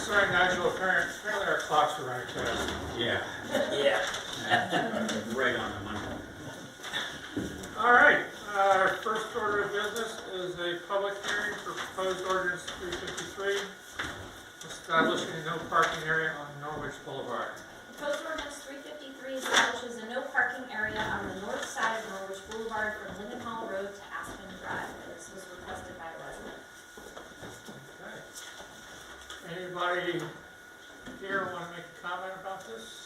sorry, Nigel. Apparently our clocks are running fast. Yeah. Yeah. Right on the money. All right. Our first order of business is a public hearing for proposed ordinance 353, establishing a no parking area on Norwich Boulevard. Proposed ordinance 353 establishes a no parking area on the north side of Norwich Boulevard from Linden Hall Road to Aspen Drive. This was requested by a resident. Okay. Anybody here want to make a comment about this?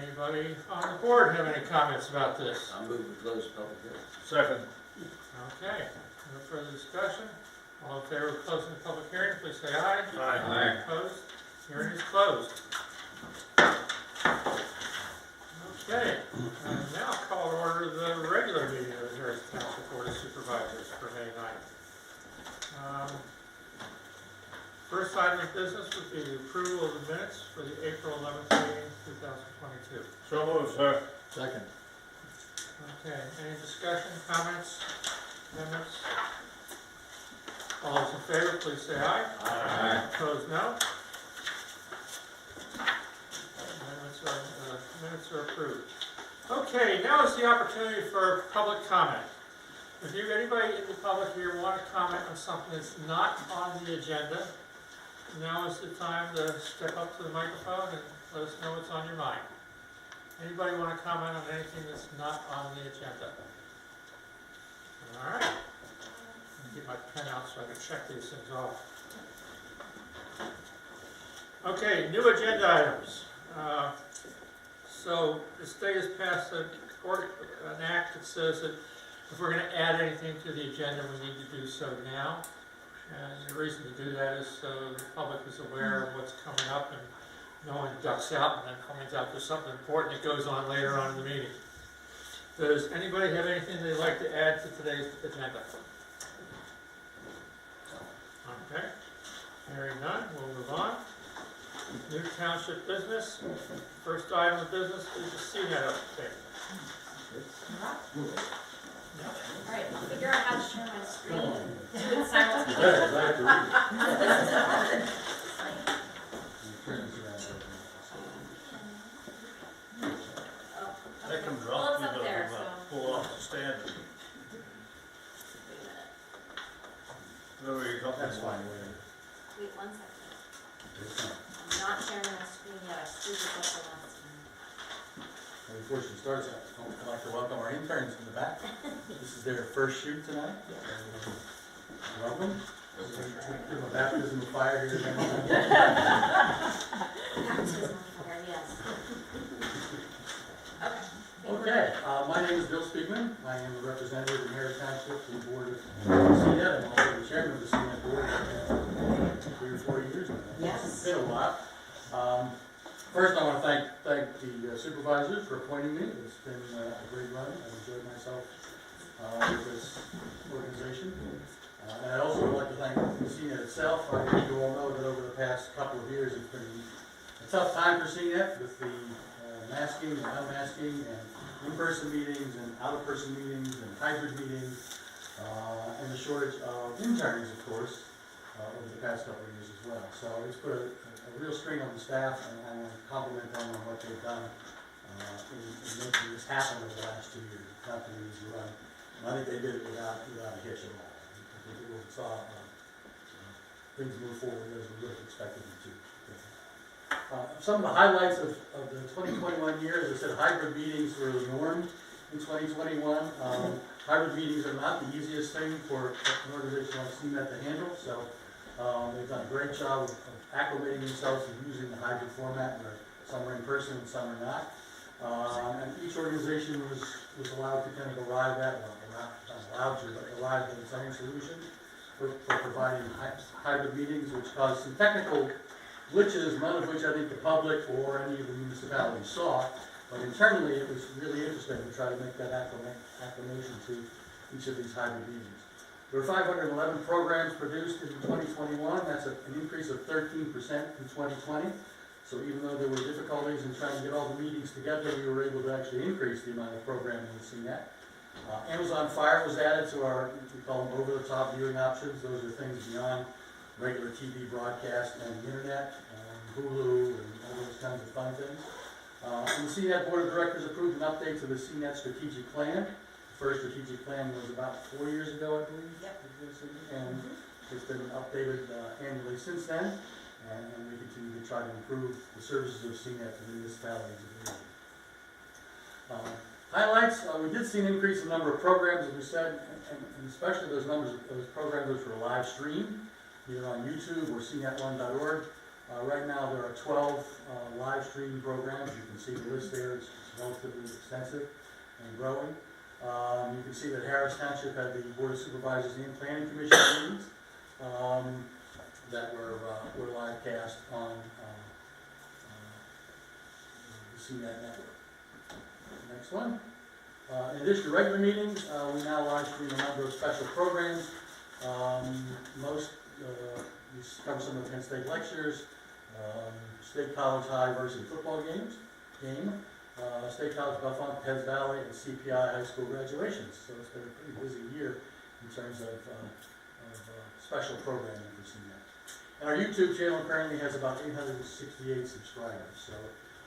Anybody on the board have any comments about this? I'll move to close public hearing. Second. Okay. No further discussion? All in favor of closing the public hearing, please say aye. Aye. Opposed? Hearing is closed. Okay, and now call to order the regular meeting of the Harrison Township Board of Supervisors for May 9th. First item of business would be the approval of the minutes for the April 11th meeting, 2022. So moved, sir. Second. Okay, any discussion, comments, amendments? All those in favor, please say aye. Aye. Opposed, no. Minutes are approved. Okay, now is the opportunity for public comment. If you, anybody in the public here want to comment on something that's not on the agenda, now is the time to step up to the microphone and let us know what's on your mind. Anybody want to comment on anything that's not on the agenda? All right. Let me get my pen out so I can check these things off. Okay, new agenda items. So the state has passed an act that says that if we're going to add anything to the agenda, we need to do so now. And the reason to do that is so the public is aware of what's coming up and no one ducks out and then finds out there's something important that goes on later on in the meeting. Does anybody have anything they'd like to add to today's agenda? Okay. Hearing none, we'll move on. New township business. First item of business is the CNET update. All right, I'll figure out how to share my screen. Do it simultaneously. That comes Well, off, it's up there, so. pull off the stand. Wait Whatever you're talking That's about. fine. Wait 1 second. I'm not sharing my screen yet. I screwed this up the last time. Before she starts, I'd like to welcome our interns in the back. This is their first shoot tonight. Welcome. Give them a baptism of fire here. Baptism of fire, yes. Okay, my name is Bill Spiegman. I am a representative in Harris Township to the board of CNET. I'm also the chairman of the CNET board for 3 or 4 years now. Yes. It's been a while. First, I want to thank the supervisors for appointing me. It's been a great run. I've enjoyed myself with this organization. And I also would like to thank the CNET itself. I think you all know that over the past couple of years, it's been a tough time for CNET with the masking and unmasking and in-person meetings and out-of-person meetings and hybrid meetings and the shortage of interns, of course, over the past couple of years as well. So it's put a real strain on the staff, and I want to compliment them on what they've done in making this happen over the last 2 years. It's not an easy run. And I think they did it without a hitch at all. I think it was saw things move forward as we would have expected them to. Some of the highlights of the 2021 year, as I said, hybrid meetings were the norm in 2021. Hybrid meetings are not the easiest thing for an organization like CNET to handle, so they've done a great job of acclimating themselves to using the hybrid format where some are in person and some are not. And each organization was allowed to kind of arrive at, well, not allowed to, but arrive at its own solution for providing hybrid meetings, which caused some technical glitches, none of which I think the public or any of the municipalities saw. But internally, it was really interesting to try to make that acclimation to each of these hybrid meetings. There were 511 programs produced in 2021. That's an increase of 13% from 2020. So even though there were difficulties in trying to get all the meetings together, we were able to actually increase the amount of programming in CNET. Amazon Fire was added to our, we call them over-the-top viewing options. Those are things beyond regular TV broadcast and the internet, Hulu, and all those kinds of fun things. And the CNET Board of Directors approved an update to the CNET strategic plan. The first strategic plan was about 4 years ago, I believe. Yep. And it's been updated annually since then, and we continue to try to improve the services of CNET to the municipalities of the region. Highlights, we did see an increase in the number of programs, as we said, and especially those programs which were live streamed, either on YouTube or cnet1.org. Right now there are 12 live stream programs. You can see the list there. It's relatively extensive and growing. You can see that Harris Township had the Board of Supervisors and Planning Commission meetings that were live cast on the CNET network. Next one. In addition to regular meetings, we now live stream a number of special programs. We cover some of the Penn State lectures, State College High varsity football game, State College Buffalo, Penn Valley, and CPI high school graduations. So it's been a pretty busy year in terms of special programming for CNET. And our YouTube channel currently has about 868 subscribers. So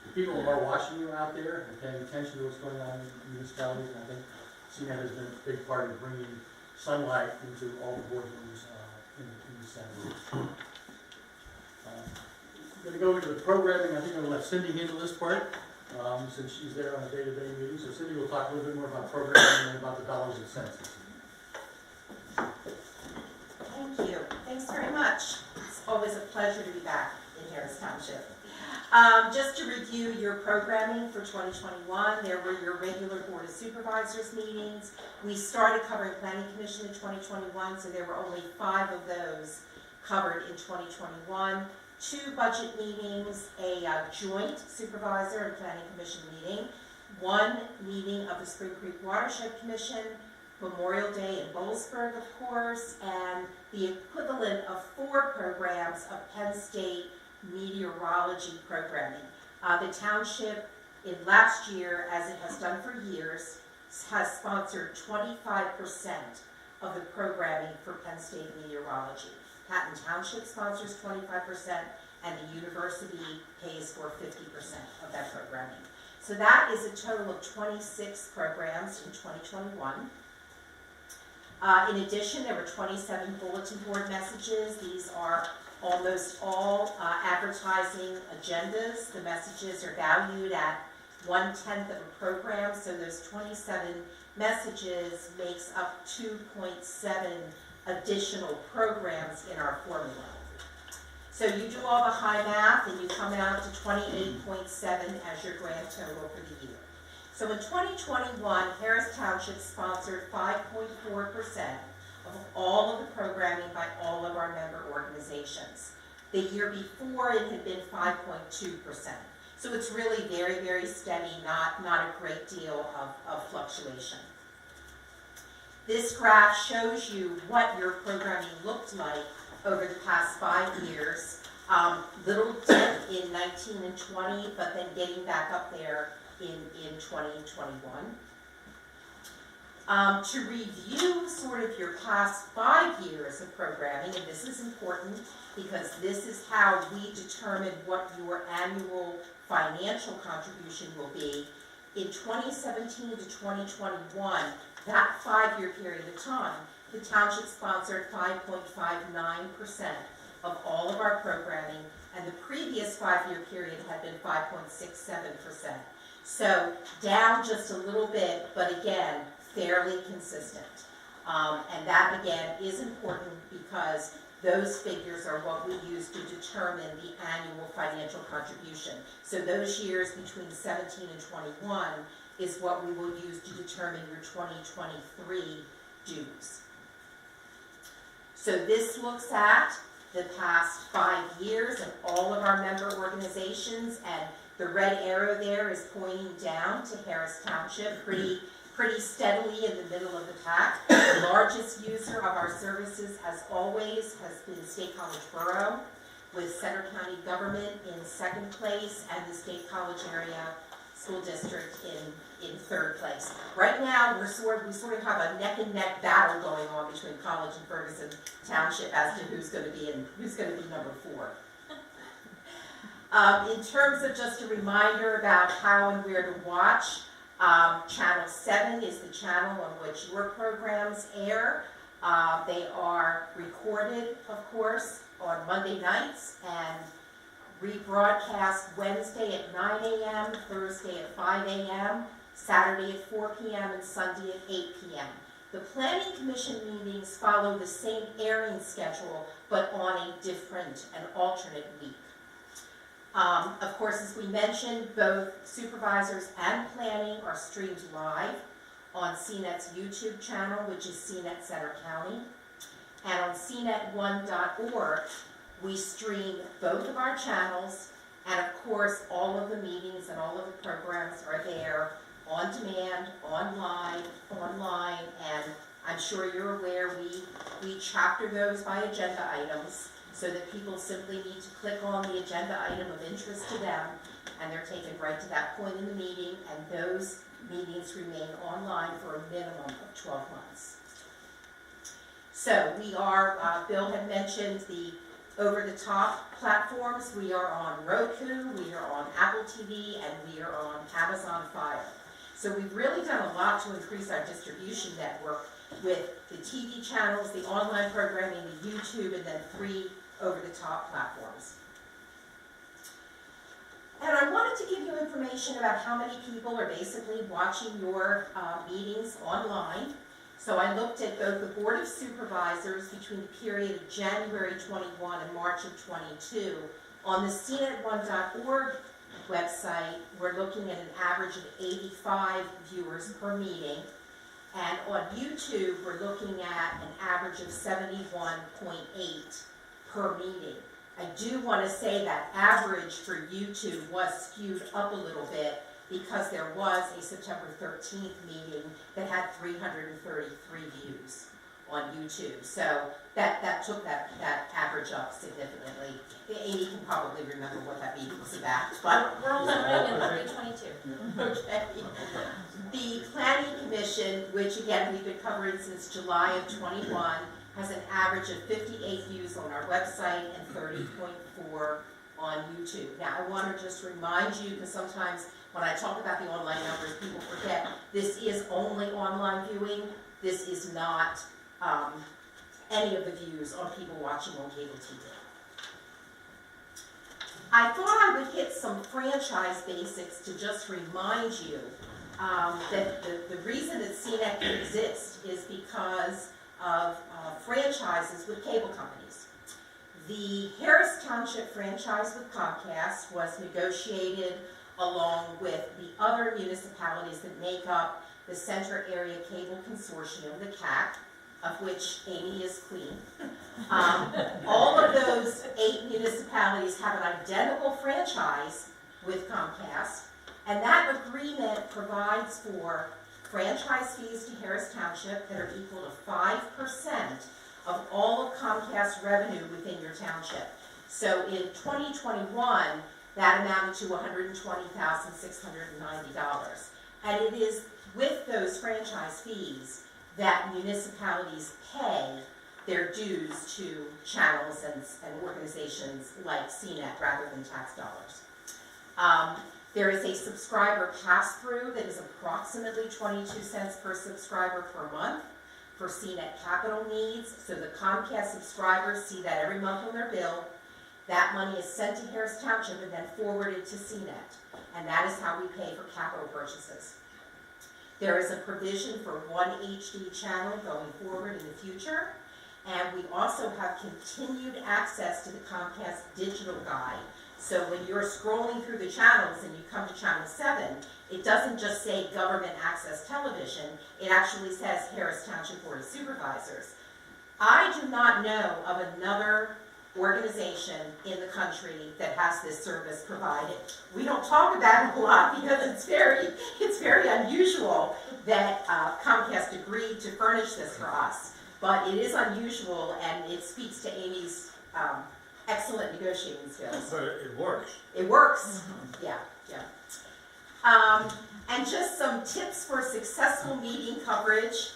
the people who are watching you out there and paying attention to what's going on in municipalities, and I think CNET has been a big part of bringing sunlight into all the boardrooms in the center. I'm going to go into the programming. I think I'm going to let Cindy handle this part since she's there on a day-to-day meeting. So Cindy will talk a little bit more about programming and about the dollars and cents. Thank you. Thanks very much. It's always a pleasure to be back in Harris Township. Just to review your programming for 2021, there were your regular Board of Supervisors meetings. We started covering Planning Commission in 2021, so there were only 5 of those covered in 2021. 2 budget meetings, a joint Supervisor and Planning Commission meeting, 1 meeting of the Spring Creek Watershed Commission, Memorial Day in Boalsburg, of course, and the equivalent of 4 programs of Penn State meteorology programming. The township in last year, as it has done for years, has sponsored 25% of the programming for Penn State meteorology. Patton Township sponsors 25%, and the university pays for 50% of that programming. So that is a total of 26 programs in 2021. In addition, there were 27 bulletin board messages. These are almost all advertising agendas. The messages are valued at 1/10 of a program, so those 27 messages makes up 2.7 additional programs in our formula. So you do all the high math and you come out to 28.7 as your grand total for the year. So in 2021, Harris Township sponsored 5.4% of all of the programming by all of our member organizations. The year before, it had been 5.2%. So it's really very, very steady, not a great deal of fluctuation. This graph shows you what your programming looked like over the past 5 years. Little dip in 19 and 20, but then getting back up there in 2021. To review sort of your past 5 years of programming, and this is important because this is how we determine what your annual financial contribution will be. In 2017 to 2021, that 5-year period of time, the township sponsored 5.59% of all of our programming, and the previous 5-year period had been 5.67%. So down just a little bit, but again, fairly consistent. And that again is important because those figures are what we use to determine the annual financial contribution. So those years between 17 and 21 is what we will use to determine your 2023 dues. So this looks at the past 5 years of all of our member organizations, and the red arrow there is pointing down to Harris Township pretty steadily in the middle of the pack. The largest user of our services, as always, has been State College Borough, with Center County Government in second place, and the State College area school district in third place. Right now, we sort of have a neck and neck battle going on between College and Ferguson Township as to who's going to be number 4. In terms of just a reminder about how and where to watch, Channel 7 is the channel on which your programs air. They are recorded, of course, on Monday nights and rebroadcast Wednesday at 9 a.m., Thursday at 5 a.m., Saturday at 4 p.m., and Sunday at 8 p.m. The Planning Commission meetings follow the same airing schedule, but on a different and alternate week. Of course, as we mentioned, both Supervisors and Planning are streamed live on CNET's YouTube channel, which is CNET Center County. And on cnet1.org, we stream both of our channels, and of course, all of the meetings and all of the programs are there on demand, online, and I'm sure you're aware we chapter those by agenda items so that people simply need to click on the agenda item of interest to them, and they're taken right to that point in the meeting, and those meetings remain online for a minimum of 12 months. So we are, Bill had mentioned the over-the-top platforms. We are on Roku, we are on Apple TV, and we are on Amazon Fire. So we've really done a lot to increase our distribution network with the TV channels, the online programming, the YouTube, and then 3 over-the-top platforms. And I wanted to give you information about how many people are basically watching your meetings online. So I looked at both the Board of Supervisors between the period of January 21 and March of 22. On the cnet1.org website, we're looking at an average of 85 viewers per meeting. And on YouTube, we're looking at an average of 71.8 per meeting. I do want to say that average for YouTube was skewed up a little bit because there was a September 13th meeting that had 333 views on YouTube. So that took that average up significantly. Amy can probably remember what that meeting was about. But We're also running in 322. okay. The Planning Commission, which again we've been covering since July of 21, has an average of 58 views on our website and 30.4 on YouTube. Now I want to just remind you, because sometimes when I talk about the online numbers, people forget this is only online viewing. This is not any of the views on people watching on cable TV. I thought I would hit some franchise basics to just remind you that the reason that CNET can exist is because of franchises with cable companies. The Harris Township franchise with Comcast was negotiated along with the other municipalities that make up the Central Area Cable Consortium, the CAC, of which Amy is queen. All of those 8 municipalities have an identical franchise with Comcast, and that agreement provides for franchise fees to Harris Township that are equal to 5% of all of Comcast revenue within your township. So in 2021, that amounted to $120,690. And it is with those franchise fees that municipalities pay their dues to channels and organizations like CNET rather than tax dollars. There is a subscriber pass-through that is approximately 22 cents per subscriber per month for CNET capital needs. So the Comcast subscribers see that every month on their bill. That money is sent to Harris Township and then forwarded to CNET. And that is how we pay for capital purchases. There is a provision for 1 HD channel going forward in the future. And we also have continued access to the Comcast digital guide. So when you're scrolling through the channels and you come to channel 7, it doesn't just say government access television, it actually says Harris Township Board of Supervisors. I do not know of another organization in the country that has this service provided. We don't talk about it a lot because it's very unusual that Comcast agreed to furnish this for us. But it is unusual, and it speaks to Amy's excellent negotiating skills. But it works. It works. Yeah, yeah. And just some tips for successful meeting coverage.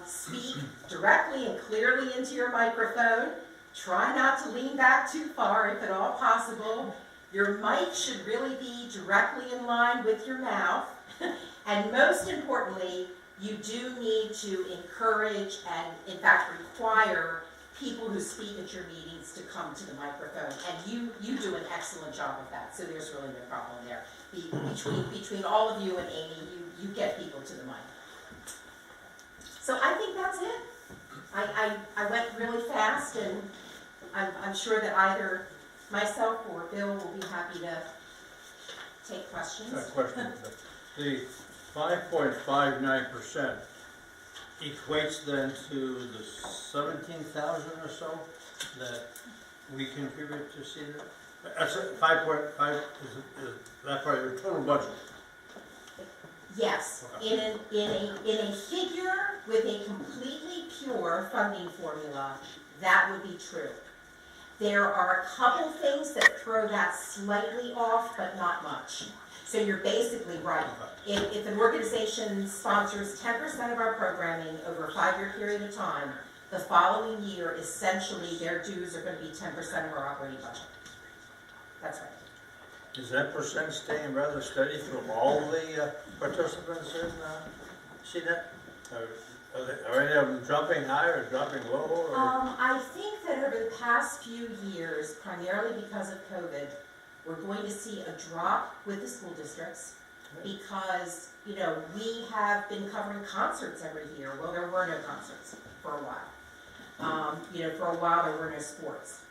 Speak directly and clearly into your microphone. Try not to lean back too far if at all possible. Your mic should really be directly in line with your mouth. And most importantly, you do need to encourage and in fact require people who speak at your meetings to come to the microphone. And you do an excellent job of that, so there's really no problem there. Between all of you and Amy, you get people to the mic. So I think that's it. I went really fast, and I'm sure that either myself or Bill will be happy to take questions. Question. The 5.59% equates then to the 17,000 or so that we contribute to CEDAR? That's 5.5, is that part of your total budget? Yes, in a figure with a completely pure funding formula, that would be true. There are a couple things that throw that slightly off, but not much. So you're basically right. If an organization sponsors 10% of our programming over a 5-year period of time, the following year, essentially, their dues are going to be 10% of our operating budget. That's right. Is that percent staying rather steady from all the participants in CEDAR? Are any of them dropping high or dropping low? Or? I think that over the past few years, primarily because of COVID, we're going to see a drop with the school districts because, you know, we have been covering concerts every year. Well, there were no concerts for a while. You know, for a while there were no sports.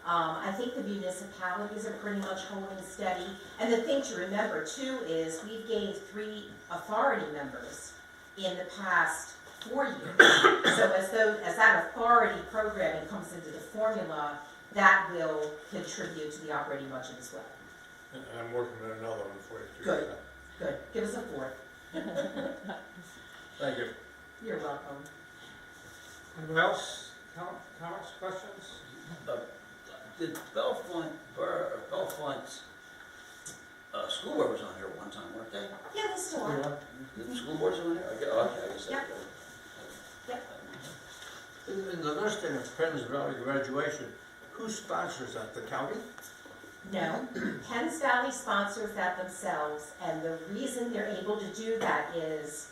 I think the municipalities are pretty much holding steady. And the thing to remember too is we've gained 3 authority members in the past 4 years. So as that authority programming comes into the formula, that will contribute to the operating budget as well. And I'm working on another one for you too. Good. Good. Give us a 4th. Thank you. You're welcome. Anyone else? Comments, questions? Did Bellefonte school board was on here one time, weren't they? Yeah, they still are. The school board's on here? Okay, I guess Yep. In the listing of Penns Valley graduation, who sponsors that? The county? No, Penns Valley sponsors that themselves, and the reason they're able to do that is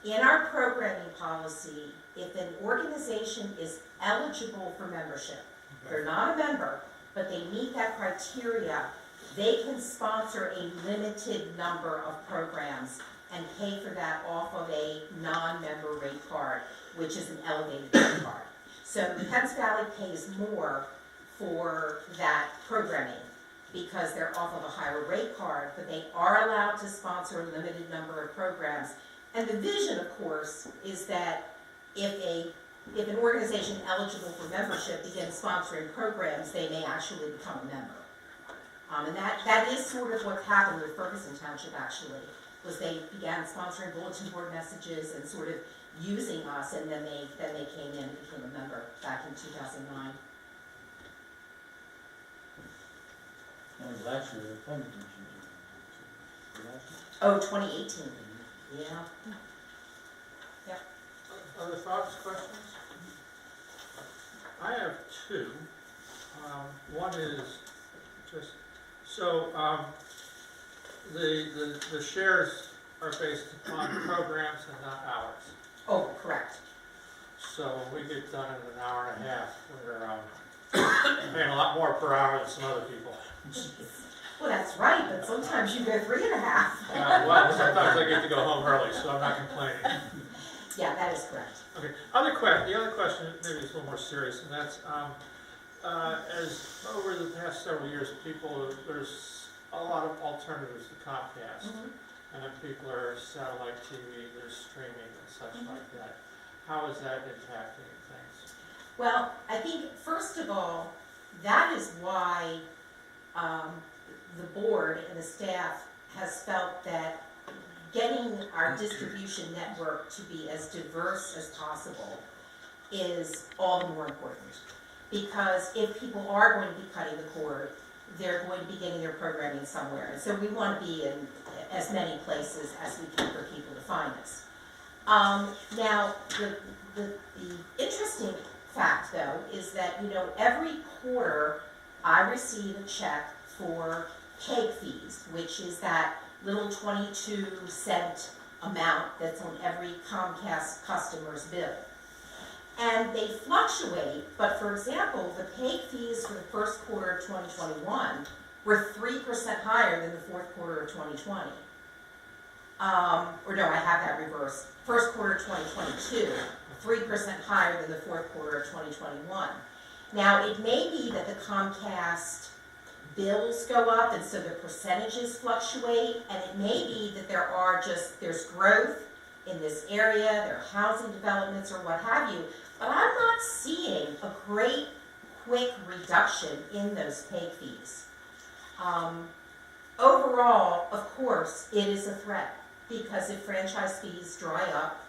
in our programming policy, if an organization is eligible for membership, they're not a member, but they meet that criteria, they can sponsor a limited number of programs and pay for that off of a non-member rate card, which is an elevated rate card. So Penns Valley pays more for that programming because they're off of a higher rate card, but they are allowed to sponsor a limited number of programs. And the vision, of course, is that if an organization eligible for membership begins sponsoring programs, they may actually become a member. And that is sort of what happened with Ferguson Township, actually, was they began sponsoring bulletin board messages and sort of using us, and then they came in and became a member back in 2009. That was actually the funding commission. Oh, 2018. Yeah. Other thoughts, questions? I have 2. One is just, so the shares are based upon programs and not hours. Oh, correct. So we get done in an hour and a half. We're paying a lot more per hour than some other people. Well, that's right, but sometimes you go 3.5. Well, sometimes I get to go home early, so I'm not complaining. Yeah, that is correct. Okay, the other question maybe is a little more serious, and that's, as over the past several years, there's a lot of alternatives to Comcast. And then people are satellite TV, there's streaming and such like that. How is that impacting things? Well, I think, first of all, that is why the board and the staff has felt that getting our distribution network to be as diverse as possible is all the more important. Because if people are going to be cutting the cord, they're going to be getting their programming somewhere. And so we want to be in as many places as we can for people to find us. Now, the interesting fact, though, is that, every quarter I receive a check for cake fees, which is that little 22-cent amount that's on every Comcast customer's bill. And they fluctuate, but for example, the cake fees for the first quarter of 2021 were 3% higher than the fourth quarter of 2020. Or no, I have that reversed. First quarter 2022, 3% higher than the fourth quarter of 2021. Now, it may be that the Comcast bills go up and so the percentages fluctuate, and it may be that there's growth in this area, there are housing developments or what have you, but I'm not seeing a great quick reduction in those cake fees. Overall, of course, it is a threat, because if franchise fees dry up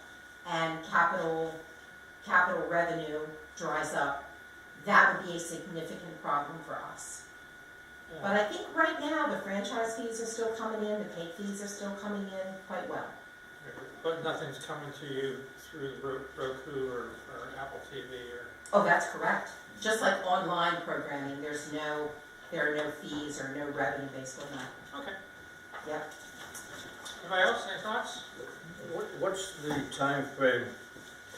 and capital revenue dries up, that would be a significant problem for us. But I think right now the franchise fees are still coming in, the cake fees are still coming in quite well. But nothing's coming to you through the Roku or Apple TV or... Oh, that's correct. Just like online programming, there are no fees or no revenue based on that. Okay. Yep. Anybody else, any thoughts? What's the time frame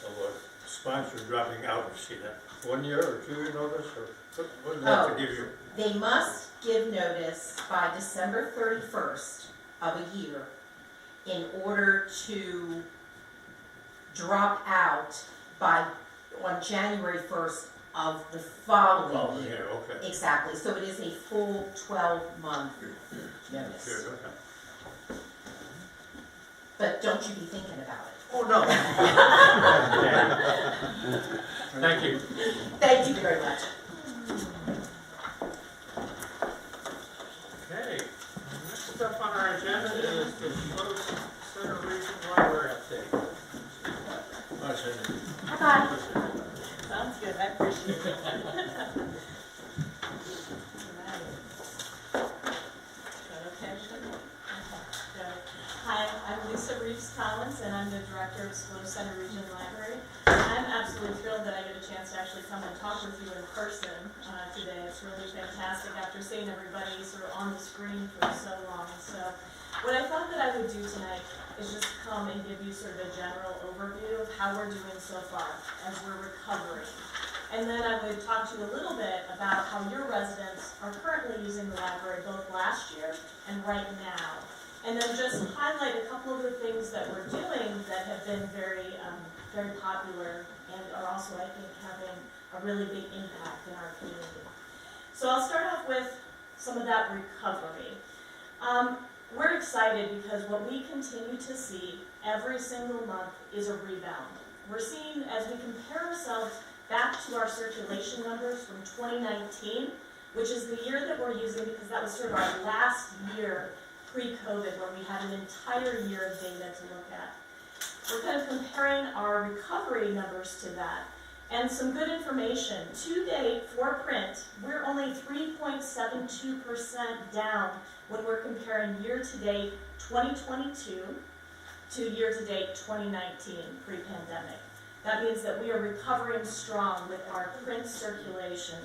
of a sponsor dropping out? Is that 1 year or 2 year notice, or what does that have to give you? They must give notice by December 31st of a year in order to drop out on January 1st of the following year. Okay. Exactly. So it is a full 12-month notice. Sure, okay. But don't you be thinking about it. Oh, no. Thank you. Thank you very much. Okay, next up on our agenda is the Schloss Center Region Library update. Bye-bye. Sounds good, I appreciate it. Hi, I'm Lisa Reeves-Collins, and I'm the director of SLO Center Region Library. I'm absolutely thrilled that I get a chance to actually come and talk with you in person today. It's really fantastic after seeing everybody sort of on the screen for so long. So what I thought that I would do tonight is just come and give you sort of a general overview of how we're doing so far as we're recovering. And then I would talk to you a little bit about how your residents are currently using the library both last year and right now. And then just highlight a couple of the things that we're doing that have been very popular and are also, I think, having a really big impact in our community. So I'll start off with some of that recovery. We're excited because what we continue to see every single month is a rebound. We're seeing, as we compare ourselves back to our circulation numbers from 2019, which is the year that we're using because that was sort of our last year pre-COVID, where we had an entire year of data to look at. We're kind of comparing our recovery numbers to that. And some good information. To date, for print, we're only 3.72% down when we're comparing year-to-date 2022 to year-to-date 2019, pre-pandemic. That means that we are recovering strong with our print circulation.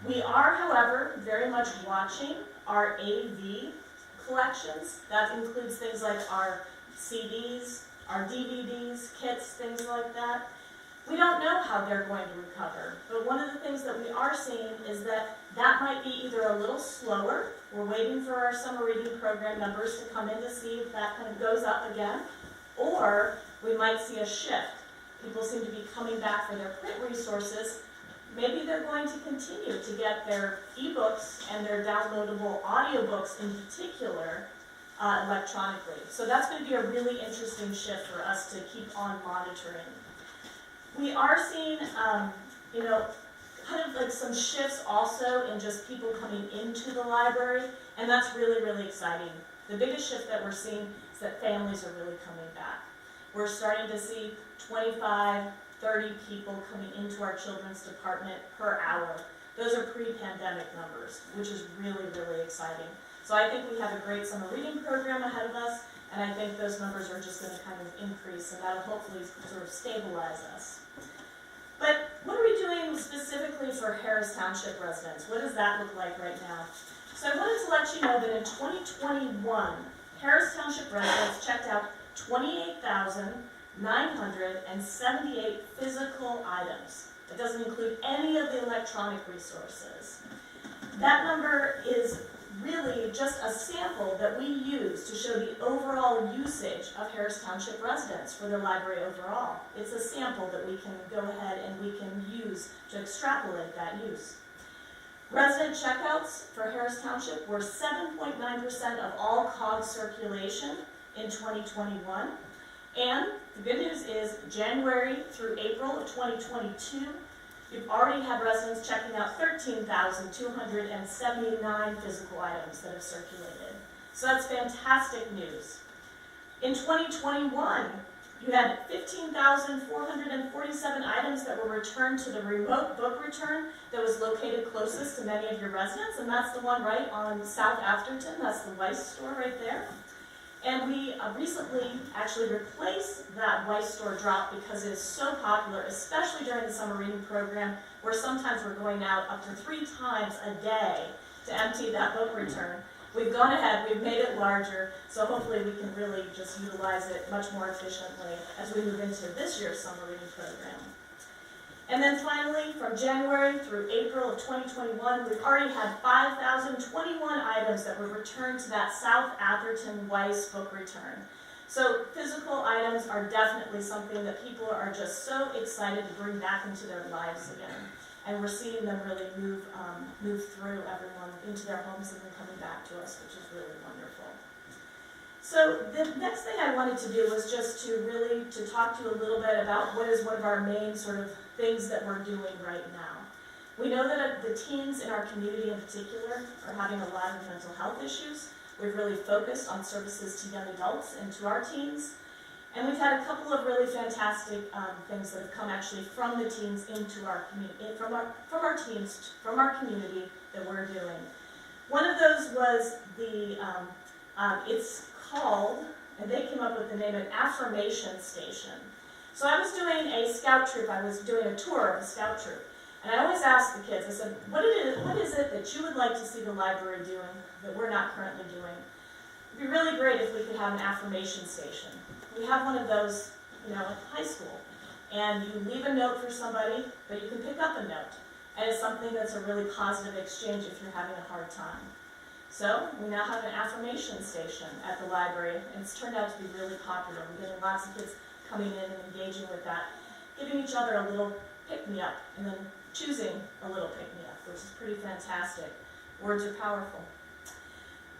We are, however, very much watching our AV collections. That includes things like our CDs, our DVDs, kits, things like that. We don't know how they're going to recover, but one of the things that we are seeing is that might be either a little slower. We're waiting for our summer reading program numbers to come in to see if that kind of goes up again, or we might see a shift. People seem to be coming back for their print resources. Maybe they're going to continue to get their ebooks and their downloadable audiobooks in particular electronically. So that's going to be a really interesting shift for us to keep on monitoring. We are seeing, kind of like some shifts also in just people coming into the library, and that's really, really exciting. The biggest shift that we're seeing is that families are really coming back. We're starting to see 25, 30 people coming into our children's department per hour. Those are pre-pandemic numbers, which is really, really exciting. So I think we have a great summer reading program ahead of us, and I think those numbers are just going to kind of increase, and that'll hopefully sort of stabilize us. But what are we doing specifically for Harris Township residents? What does that look like right now? So I wanted to let you know that in 2021, Harris Township residents checked out 28,978 physical items. It doesn't include any of the electronic resources. That number is really just a sample that we use to show the overall usage of Harris Township residents for their library overall. It's a sample that we can go ahead and we can use to extrapolate that use. Resident checkouts for Harris Township were 7.9% of all COG circulation in 2021. And the good news is January through April of 2022, we've already had residents checking out 13,279 physical items that have circulated. So that's fantastic news. In 2021, you had 15,447 items that were returned to the remote book return that was located closest to many of your residents, and that's the one right on South Atherton. That's the Weiss store right there. And we recently actually replaced that Weiss store drop because it is so popular, especially during the summer reading program, where sometimes we're going out up to 3 times a day to empty that book return. We've gone ahead, we've made it larger, so hopefully we can really just utilize it much more efficiently as we move into this year's summer reading program. And then finally, from January through April of 2021, we've already had 5,021 items that were returned to that South Atherton Weiss book return. So physical items are definitely something that people are just so excited to bring back into their lives again. And we're seeing them really move through everyone into their homes and then coming back to us, which is really wonderful. So the next thing I wanted to do was just to really talk to you a little bit about what is one of our main sort of things that we're doing right now. We know that the teens in our community in particular are having a lot of mental health issues. We've really focused on services to young adults and to our teens. And we've had a couple of really fantastic things that have come actually from the teens into our community, from our community that we're doing. One of those was it's called, and they came up with the name, an affirmation station. So I was doing a scout troop, I was doing a tour of a scout troop, and I always ask the kids, I said, what is it that you would like to see the library doing that we're not currently doing? It'd be really great if we could have an affirmation station. We have one of those, in high school, and you leave a note for somebody, but you can pick up a note, and it's something that's a really positive exchange if you're having a hard time. So we now have an affirmation station at the library, and it's turned out to be really popular. We're getting lots of kids coming in and engaging with that, giving each other a little pick-me-up, and then choosing a little pick-me-up, which is pretty fantastic. Words are powerful.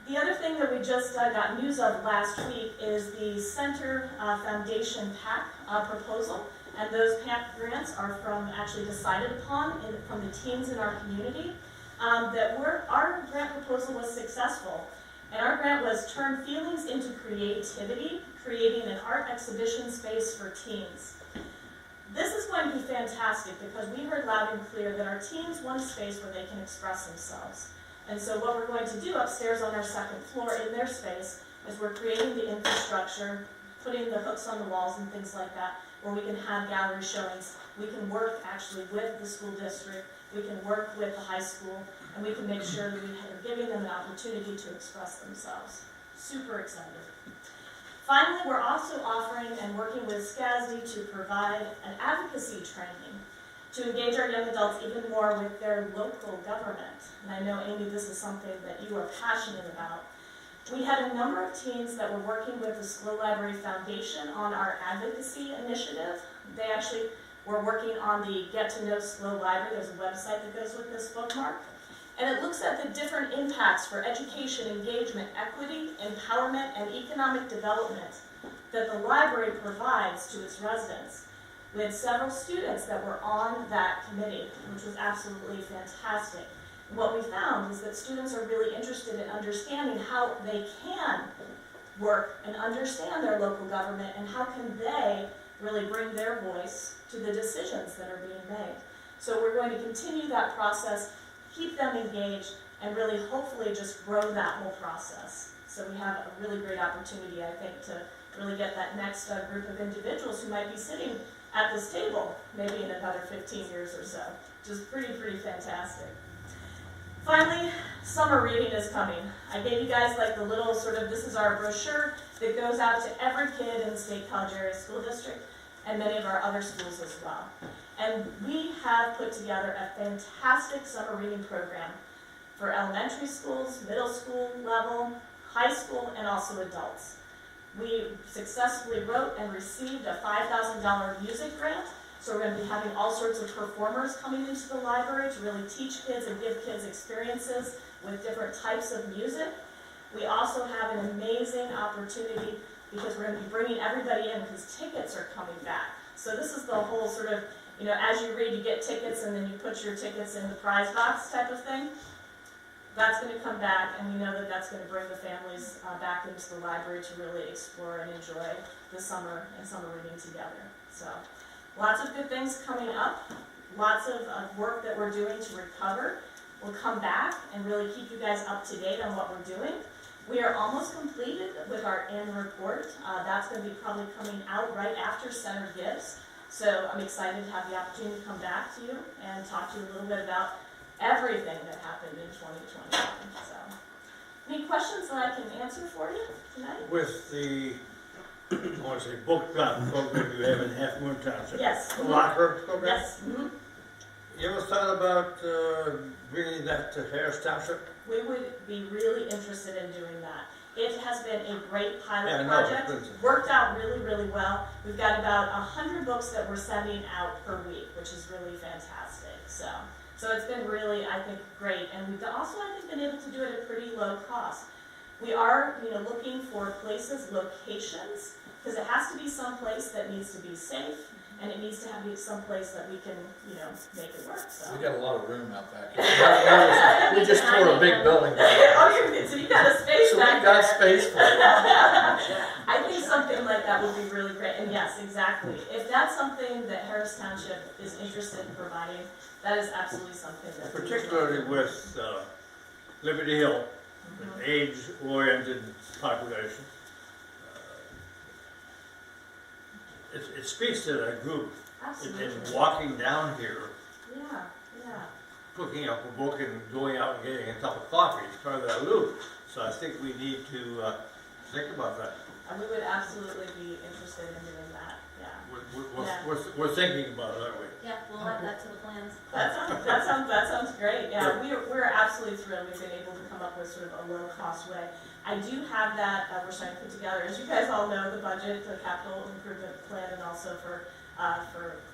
The other thing that we just got news of last week is the Center Foundation PAC proposal, and those PAC grants are actually decided upon from the teens in our community. Our grant proposal was successful, and our grant was Turn Feelings into Creativity, creating an art exhibition space for teens. This is going to be fantastic because we heard loud and clear that our teens want a space where they can express themselves. And so what we're going to do upstairs on our second floor in their space is we're creating the infrastructure, putting the hooks on the walls and things like that, where we can have gallery showings. We can work actually with the school district, we can work with the high school, and we can make sure that we are giving them an opportunity to express themselves. Super excited. Finally, we're also offering and working with SCASD to provide an advocacy training to engage our young adults even more with their local government. And I know, Amy, this is something that you are passionate about. We had a number of teens that were working with the SCLO Library Foundation on our advocacy initiative. They actually were working on the Get to Know SCLO Library. There's a website that goes with this bookmark. And it looks at the different impacts for education, engagement, equity, empowerment, and economic development that the library provides to its residents. We had several students that were on that committee, which was absolutely fantastic. And what we found is that students are really interested in understanding how they can work and understand their local government and how can they really bring their voice to the decisions that are being made. So we're going to continue that process, keep them engaged, and really hopefully just grow that whole process. So we have a really great opportunity, I think, to really get that next group of individuals who might be sitting at this table, maybe in another 15 years or so. Just pretty fantastic. Finally, summer reading is coming. I gave you guys like the little sort of, this is our brochure that goes out to every kid in the State College Area School District and many of our other schools as well. And we have put together a fantastic summer reading program for elementary schools, middle school level, high school, and also adults. We successfully wrote and received a $5,000 music grant. So we're going to be having all sorts of performers coming into the library to really teach kids and give kids experiences with different types of music. We also have an amazing opportunity because we're going to be bringing everybody in because tickets are coming back. So this is the whole sort of, you know, as you read, you get tickets and then you put your tickets in the prize box type of thing. That's going to come back, and we know that that's going to bring the families back into the library to really explore and enjoy the summer and summer reading together. So lots of good things coming up, lots of work that we're doing to recover. We'll come back and really keep you guys up to date on what we're doing. We are almost completed with our annual report. That's going to be probably coming out right after Center Gives. So I'm excited to have the opportunity to come back to you and talk to you a little bit about everything that happened in 2021. So, any questions that I can answer for you tonight? With the, I want to say, book club program you have in Half Moon Township. Yes. The locker program? Yes. You ever thought about bringing that to Harris Township? We would be really interested in doing that. It has been a great pilot Yeah, I know, project. it's been- Worked out really well. We've got about 100 books that we're sending out per week, which is really fantastic. So it's been really, I think, great. And we've also, I think, been able to do it at pretty low cost. We are, you know, looking for places, locations, because it has to be someplace that needs to be safe, and it needs to be someplace that we can, you know, make it work. So. We got a lot of room out back here. We just tore a big building down. Oh, so you got a space So we back got there. space for it. I think something like that would be really great, and yes, exactly. If that's something that Harris Township is interested in providing, that is absolutely something that. Particularly with Liberty Hill, an age-oriented population. It speaks to that group. Absolutely. And walking down here, Yeah. picking up a book and going out and getting a cup of coffee is part of that loop. So I think we need to think about that. And we would absolutely be interested in doing that, yeah. We're thinking about it, aren't we? Yeah, we'll add that to the plans. That sounds great, yeah. We're absolutely thrilled we've been able to come up with sort of a low-cost way. I do have that, we're starting to put together, as you guys all know, the budget, the capital improvement plan, and also for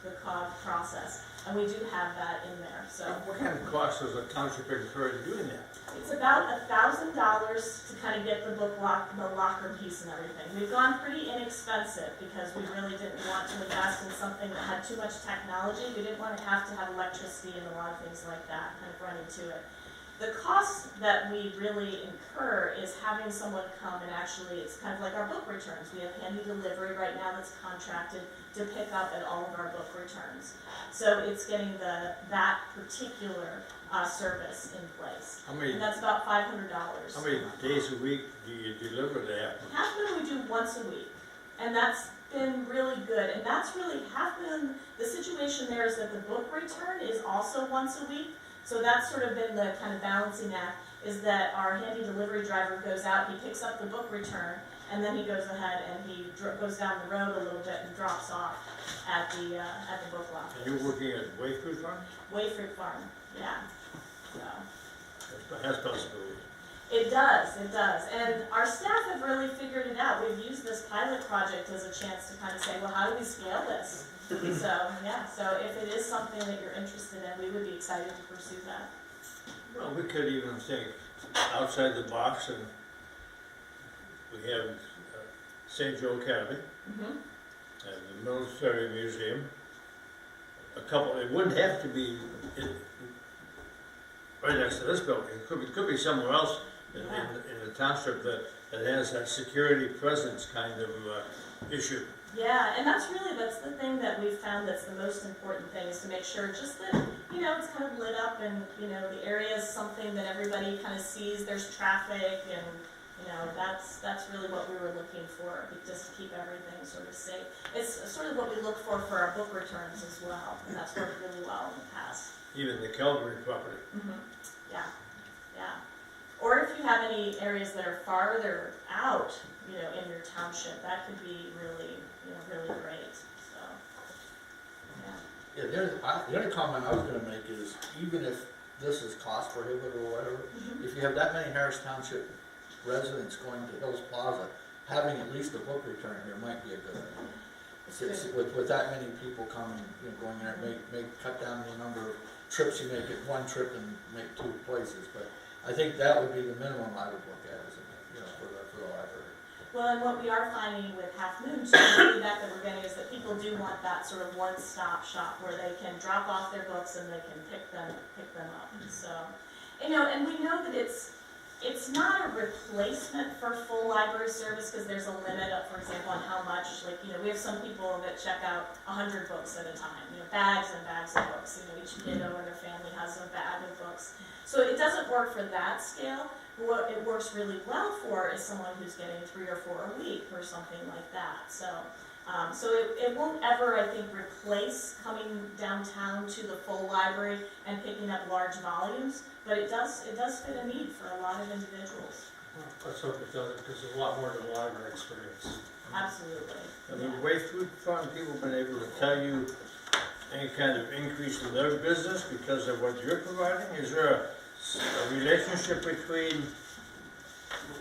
the COG process. And we do have that in there, so. What kind of cost does a township incur in doing that? It's about $1,000 to kind of get the locker piece and everything. We've gone pretty inexpensive because we really didn't want to invest in something that had too much technology. We didn't want to have electricity and a lot of things like that kind of running to it. The cost that we really incur is having someone come and actually, it's kind of like our book returns. We have handy delivery right now that's contracted to pick up at all of our book returns. So it's getting that particular service in place. And that's about $500. How many days a week do you deliver that? Half Moon we do once a week, and that's been really good. And that's really Half Moon. The situation there is that the book return is also once a week. So that's sort of been the kind of balancing act, is that our handy delivery driver goes out, he picks up the book return, and then he goes ahead and he goes down the road a little bit and drops off at the book locker. And you're working at Wayfruit Farm? Wayfruit Farm, yeah. So. That's possible. It does. And our staff have really figured it out. We've used this pilot project as a chance to kind of say, well, how do we scale this? So, yeah, so if it is something that you're interested in, we would be excited to pursue that. Well, we could even think outside the box, and we have St. Joe Academy and the Military Museum. It wouldn't have to be right next to this building. It could be somewhere else in the township that has that security presence kind of issue. Yeah, and that's the thing that we've found that's the most important thing, is to make sure just that, you know, it's kind of lit up and, you know, the area is something that everybody kind of sees, there's traffic, and, you know, that's really what we were looking for, just to keep everything sort of safe. It's sort of what we look for our book returns as well, and that's worked really well in the past. Even the Calvary property. Yeah, yeah. Or if you have any areas that are farther out, you know, in your township, that could be really, you know, really great, so, yeah. Yeah, the other comment I was gonna make is, even if this is cost prohibitive or whatever, if you have that many Harris Township residents going to Hills Plaza, having at least a book return here might be a good idea. With that many people coming, you know, going there, may cut down the number of trips you make at one trip and make 2 places, but I think that would be the minimum I would look at, you know, for the library. Well, and what we are finding with Half Moon, too, the feedback that we're getting is that people do want that sort of one-stop shop where they can drop off their books and they can pick them up. So, you know, and we know that it's not a replacement for full library service, because there's a limit, for example, on how much, like, you know, we have some people that check out 100 books at a time, you know, bags and bags of books. You know, each kiddo in their family has a bag of books. So it doesn't work for that scale. What it works really well for is someone who's getting 3 or 4 a week or something like that. So, it won't ever, I think, replace coming downtown to the full library and picking up large volumes, but it does fit a need for a lot of individuals. Well, let's hope it doesn't, because there's a lot more to the library experience. Absolutely. Have the Way Food Farm people been able to tell you any kind of increase in their business because of what you're providing? Is there a relationship between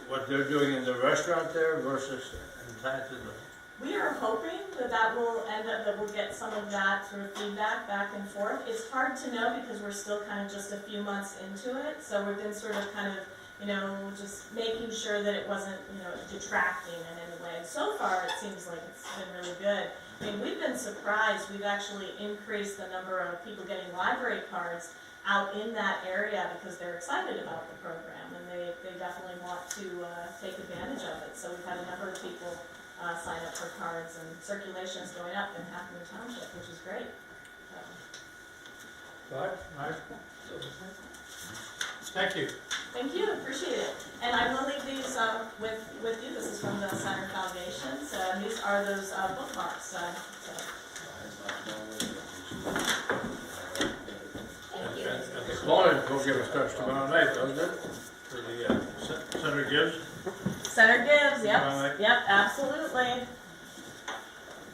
what they're doing in the restaurant there versus in time to the... We are hoping that will end up, that we'll get some of that sort of feedback back and forth. It's hard to know because we're still kind of just a few months into it, so we've been sort of kind of, you know, just making sure that it wasn't, you know, detracting in any way. And so far, it seems like it's been really good. I mean, we've been surprised. We've actually increased the number of people getting library cards out in that area because they're excited about the program, and they definitely want to take advantage of it. So we've had a number of people sign up for cards, and circulation is going up in Half Moon Township, which is great. Right? Thank you. Thank you, appreciate it. And I will leave these with you. This is from the Center Foundation. So these are those bookmarks. Thank you. And the Colin program starts tomorrow night, doesn't it? For the Center Gives? Center Gives, yep, Right. yep, absolutely.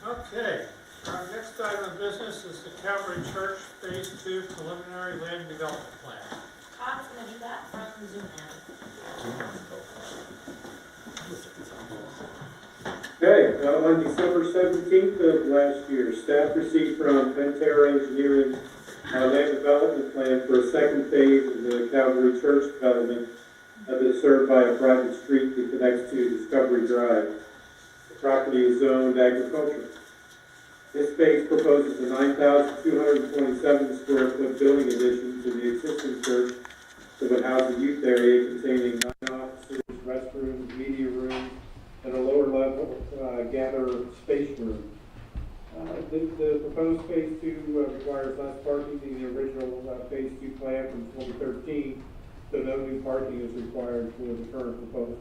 Okay, our next item of business is the Calvary Church Phase 2 Preliminary Land Development Plan. Todd's gonna do that from Zoom in. Okay, on December 17th of last year, staff received from Pentair Engineering a land development plan for a second phase of the Calvary Church development that is served by a private street that connects to Discovery Drive. The property is zoned agricultural. This phase proposes a 9,227 square foot building addition to the existing church that would house a youth area containing 9 offices, restrooms, media rooms, and a lower level gather space room. The proposed phase 2 requires less parking than the original phase 2 plan from 2013, so no new parking is required for the current proposal.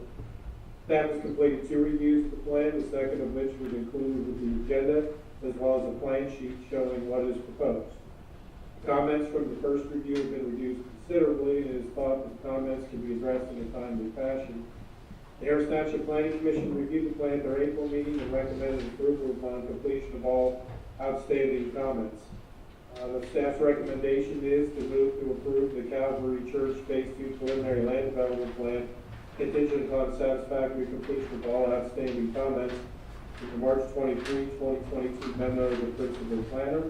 Staff has completed 2 reviews of the plan, the second of which was included with the agenda, as well as a plan sheet showing what is proposed. Comments from the first review have been reduced considerably, and it is thought that comments can be addressed in a timely fashion. The Harris Township Planning Commission reviewed the plan at their April meeting and recommended approval upon completion of all outstanding comments. The staff's recommendation is to move to approve the Calvary Church Phase 2 Preliminary Land Development Plan contingent upon satisfactory completion of all outstanding comments in the March 23, 2022 memo of the Principal Planner,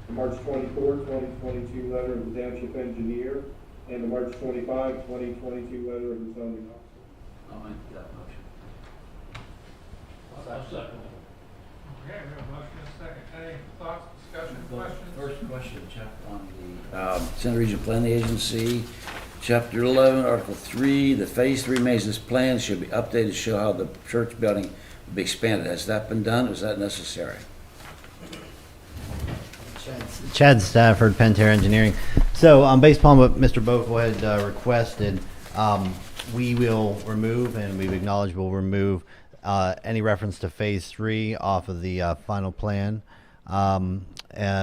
the March 24, 2022 letter of the Township Engineer, and the March 25, 2022 letter of the Zoning Officer. I'll make that motion. Okay, we have a motion and a second. Any thoughts, discussion, questions? First question, chapter on the Center Region Planning Agency, Chapter 11, Article 3, the Phase 3 maintenance plan should be updated to show how the church building be expanded. Has that been done? Is that necessary? Chad Stafford, Pentair Engineering. So, based upon what Mr. Bokel had requested, we will remove, and we've acknowledged we'll remove any reference to Phase 3 off of the final plan,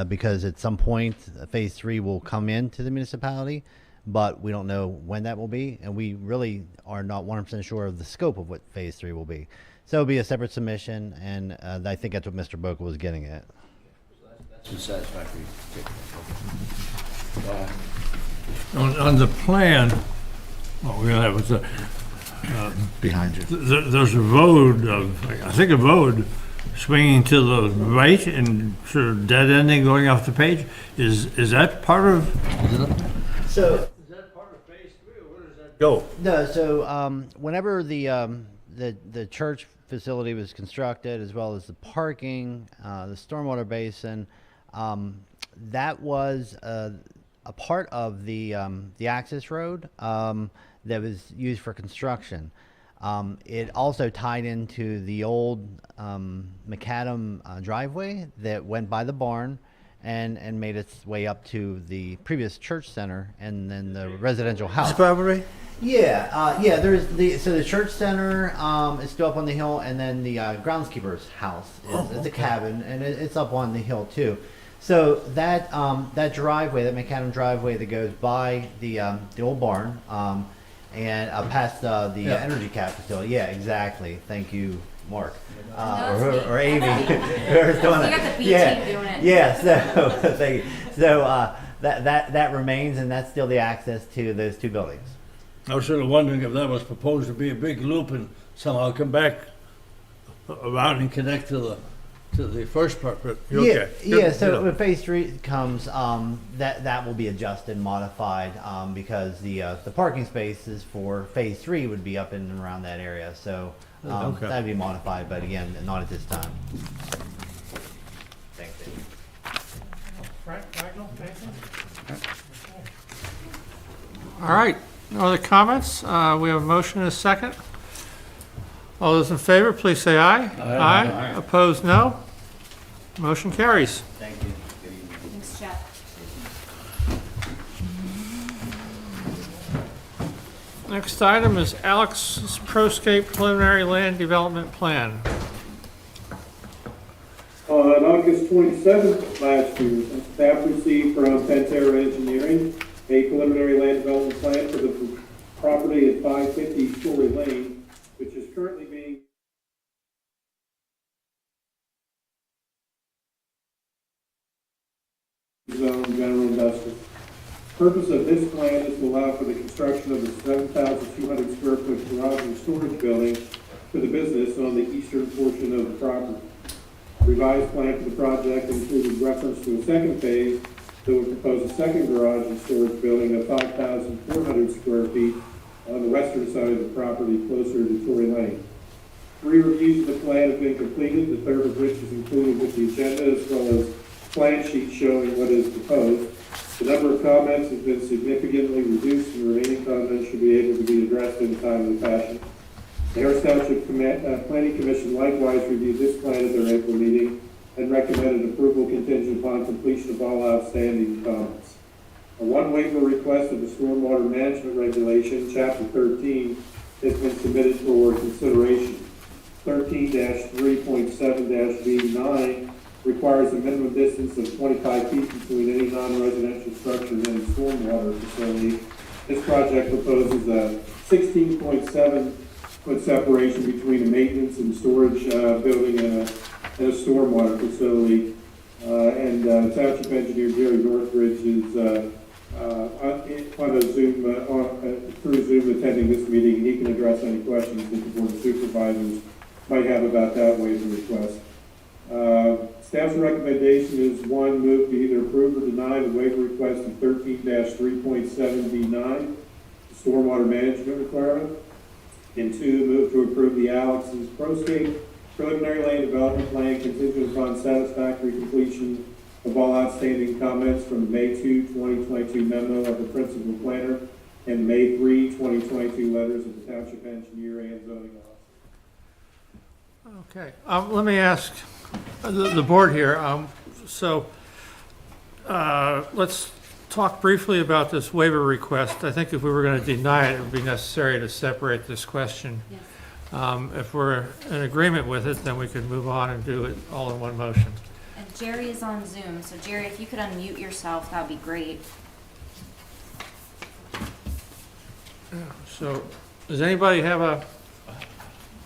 because at some point, Phase 3 will come into the municipality, but we don't know when that will be, and we really are not 100% sure of the scope of what Phase 3 will be. So it'll be a separate submission, and I think that's what Mr. Bokel was getting at. That's been satisfactory. On the plan, what we're gonna have is Behind you. there's a road I think a road swinging to the right and sort of dead ending going off the page. Is that part of? So, Is that part of Phase 3 or where does that go? no, so whenever the church facility was constructed, as well as the parking, the stormwater basin, that was a part of the access road that was used for construction. It also tied into the old macadam driveway that went by the barn and made its way up to the previous church center and then the residential house. Property? Yeah, there's the church center is still up on the hill, and then the groundskeeper's house is a cabin, and it's up on the hill too. So that driveway, that macadam driveway that goes by the old barn, and past the energy cap facility. Yeah, exactly. Thank you, Mark, or Amy. Whoever's doing You it. got the B team doing it. Yeah. So thank you. So that remains, and that's still the access to those two buildings. I was sort of wondering if that was proposed to be a big loop and somehow come back around and connect to the first part, but you're okay. Yeah. So when Phase 3 comes, that will be adjusted, modified, because the parking spaces for Phase 3 would be up in and around that area. So Okay. that'd be modified, but again, not at this time. Thanks, Dave. Right, Michael, anything? All right, no other comments? We have a motion and a second. All those in favor, please say aye. Aye. Opposed, no. Motion carries. Thank you. Thanks, Chad. Next item is Alex's Proscape Preliminary Land Development Plan. On August 27th of last year, staff received from Pentair Engineering a preliminary land development plan for the property at 550 Story Lane, which is currently being zone general industrial. Purpose of this plan is to allow for the construction of a 7,200 square foot garage and storage building for the business on the eastern portion of the property. Revised plan for the project included reference to a second phase that would propose a second garage and storage building of 5,400 square feet on the western side of the property closer to Tory Lane. 3 reviews of the plan have been completed, the third of which is included with the agenda, as well as plan sheets showing what is proposed. The number of comments has been significantly reduced, and remaining comments should be able to be addressed in a timely fashion. The Harris Township Planning Commission likewise reviewed this plan at their April meeting and recommended approval contingent upon completion of all outstanding comments. A one waiver request of the Stormwater Management Regulation, Chapter 13, has been submitted for consideration. 13-3.7-B9 requires a minimum distance of 25 feet between any non-residential structure and any stormwater facility. This project proposes a 16.7-foot separation between a maintenance and storage building and a stormwater facility. Township Engineer Jerry Northridge is on a Zoom, through Zoom attending this meeting, and he can address any questions that the Board of Supervisors might have about that waiver request. Staff's recommendation is 1, move to either approve or deny the waiver request of 13-3.7B9, stormwater management requirement, and 2, move to approve the Alex's Proscape preliminary land development plan contingent upon satisfactory completion of all outstanding comments from the May 2, 2022 memo of the principal planner and May 3, 2022 letters of the Township Engineer and Zoning Officer. Okay, let me ask the board here, let's talk briefly about this waiver request. I think if we were going to deny it, it would be necessary to separate this question. Yes. If we're in agreement with it, then we could move on and do it all in one motion. And Jerry is on Zoom, so Jerry, if you could unmute yourself, that'd be great. So, does anybody have a,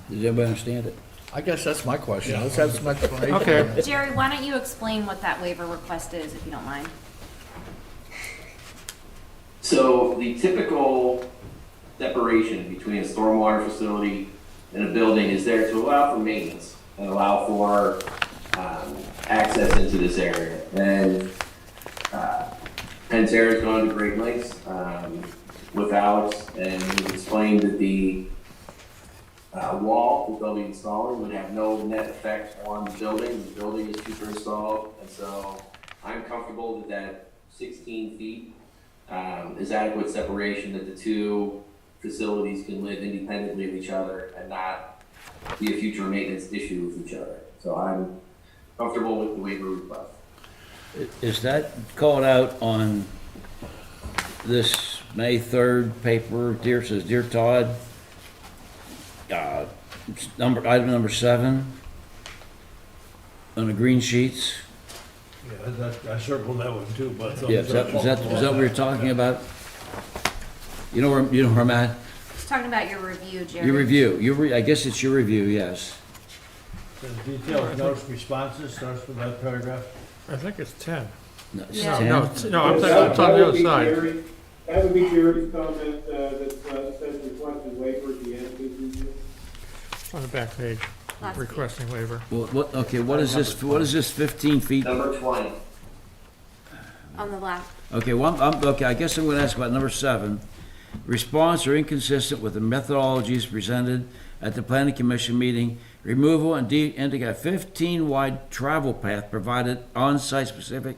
Does everybody understand it? I guess that's my question. Let's have some explanation. okay, Jerry, why don't you explain what that waiver request is, if you don't mind? So the typical separation between a stormwater facility and a building is there to allow for maintenance and allow for access into this area. And Pentair's gone to great lengths with Alex, and he explained that the wall that they'll be installing would have no net effect on the building. The building is super installed, and so I'm comfortable that that 16 feet is adequate separation, that the two facilities can live independently of each other and not be a future maintenance issue with each other. So I'm comfortable with the waiver request. Is that called out on this May 3rd paper? Dear, says, Dear Todd, item number 7 on the green sheets. Yeah, I circled that one too, but. Yeah, is that what you're talking about? You know where I'm at? He's talking about your review, Jerry. Your review, I guess it's your review, yes. The detailed notes responses starts with that paragraph. I think it's 10. No, it's Yeah. 10. No, it's on the other side. That would be Jerry's comment, that says requested waiver at the end of the review. On the back page, Last requesting waiver. Okay, what is this 15 feet? Number 20. On the left. Okay, okay, I guess I'm gonna ask about number 7. Response are inconsistent with the methodologies presented at the planning commission meeting. Removal and indicate a 15 wide travel path provided on-site specific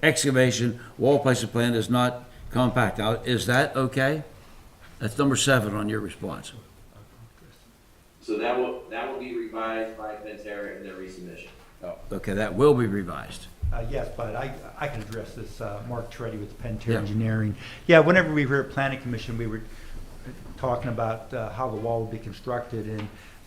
excavation, wall placement plan is not compact. Now, is that okay? That's number 7 on your response. So that will be revised by Pentair in their resubmission. Okay, that will be revised. Yes, but I can address this. Mark Tretti with Pentair Yeah. Engineering. Yeah, whenever we were at Planning Commission, we were talking about how the wall would be constructed,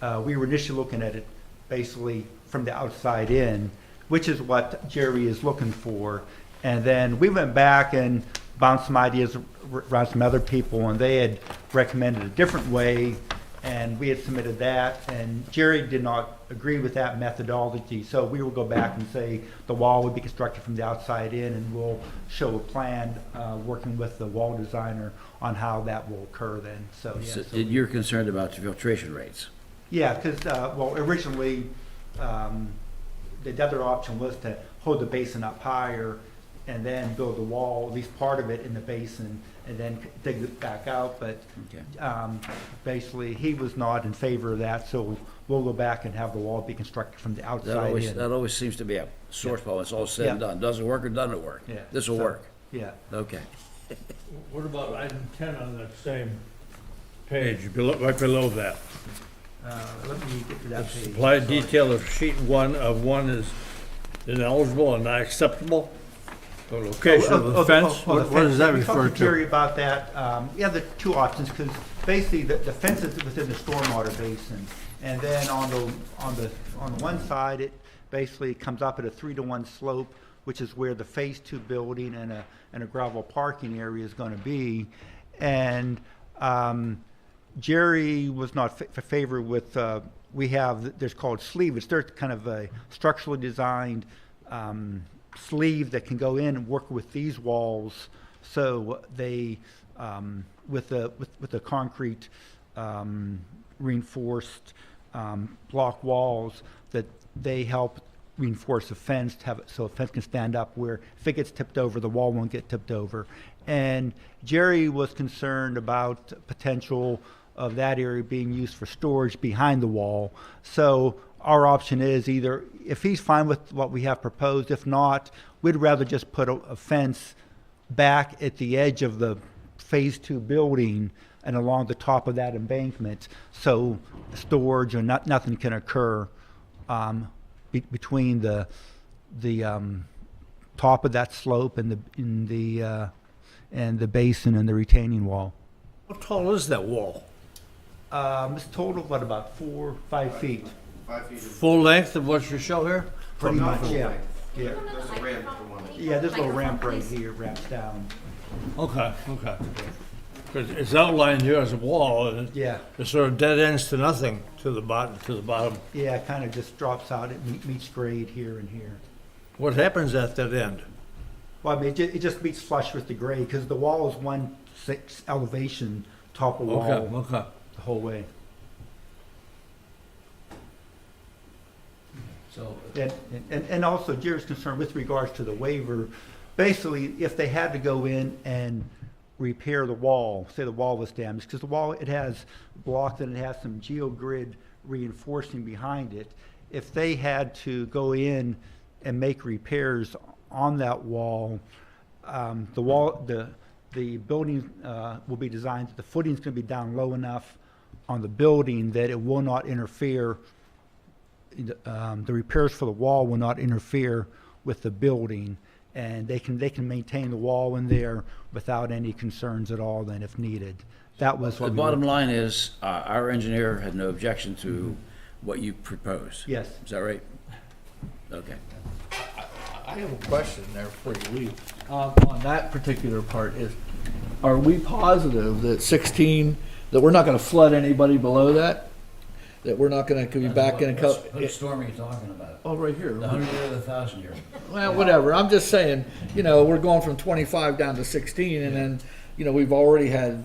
and we were initially looking at it basically from the outside in, which is what Jerry is looking for. And then we went back and bounced some ideas around some other people, and they had recommended a different way, and we had submitted that, and Jerry did not agree with that methodology, so we will go back and say the wall would be constructed from the outside in, and we'll show a plan, working with the wall designer on how that will occur then, so, yeah. So So- you're concerned about the filtration rates? yeah, because, well, originally, the other option was to hold the basin up higher and then build the wall, at least part of it in the basin, and then dig it back out, but Okay. basically, he was not in favor of that, so we'll go back and have the wall be constructed from the outside in. That always seems to be a source problem. It's all said and Yeah. done. Does it work or doesn't it work? Yeah. This will So- work. Yeah. Okay. What about item 10 on that same page, right below that? Let me get to The that page. supply Sorry. detail of sheet 1 of 1 is ineligible and not acceptable. The location of the fence, Oh, the what does that fence. We refer talked to Jerry to? about that. Yeah, the two options, because basically the fence is within the stormwater basin. And then on the one side, it basically comes up at a 3-to-1 slope, which is where the Phase 2 building and a gravel parking area is going to be. And Jerry was not favor with, there's called sleeve. It's there's kind of a structurally designed sleeve that can go in and work with these walls, so they with the concrete reinforced block walls, that they help reinforce a fence to have it so a fence can stand up where if it gets tipped over, the wall won't get tipped over. And Jerry was concerned about potential of that area being used for storage behind the wall. So our option is either, if he's fine with what we have proposed, if not, we'd rather just put a fence back at the edge of the Phase 2 building and along the top of that embankment, so storage or nothing can occur between the top of that slope and the basin and the retaining wall. How tall is that wall? It's total, what, about 4 or 5 feet? 5 feet. Full length of what you show here? Pretty much, yeah. Yeah, There's a ramp for one. yeah, there's a little ramp right here, ramps down. Okay, okay. Because it's outlined here as a wall, and Yeah, it sort of dead ends to nothing to the bottom. yeah, it kind of just drops out, it meets grade here and here. What happens at that end? Well, I mean, it just meets flush with the grade, because the wall is 1/6 elevation, top of wall, Okay, okay. the whole way. So, And also, Jerry's concerned with regards to the waiver, basically, if they had to go in and repair the wall, say the wall was damaged, because the wall, it has blocked and it has some geogrid reinforcing behind it. If they had to go in and make repairs on that wall, the building will be designed, the footing's gonna be down low enough on the building that it will not interfere, the repairs for the wall will not interfere with the building, and they can maintain the wall in there without any concerns at all then if needed. That was The what we bottom were, line is, our engineer had no objection to what you proposed. yes. Is that right? Okay. I have a question there before you leave. On that particular part is, are we positive that 16, that we're not gonna flood anybody below that? That we're not gonna be back in a couple? what storm are you talking about? Oh, right here. The 100 year or the 1,000 year? Well, whatever. I'm just saying, we're going from 25 down to 16, and then, we've already have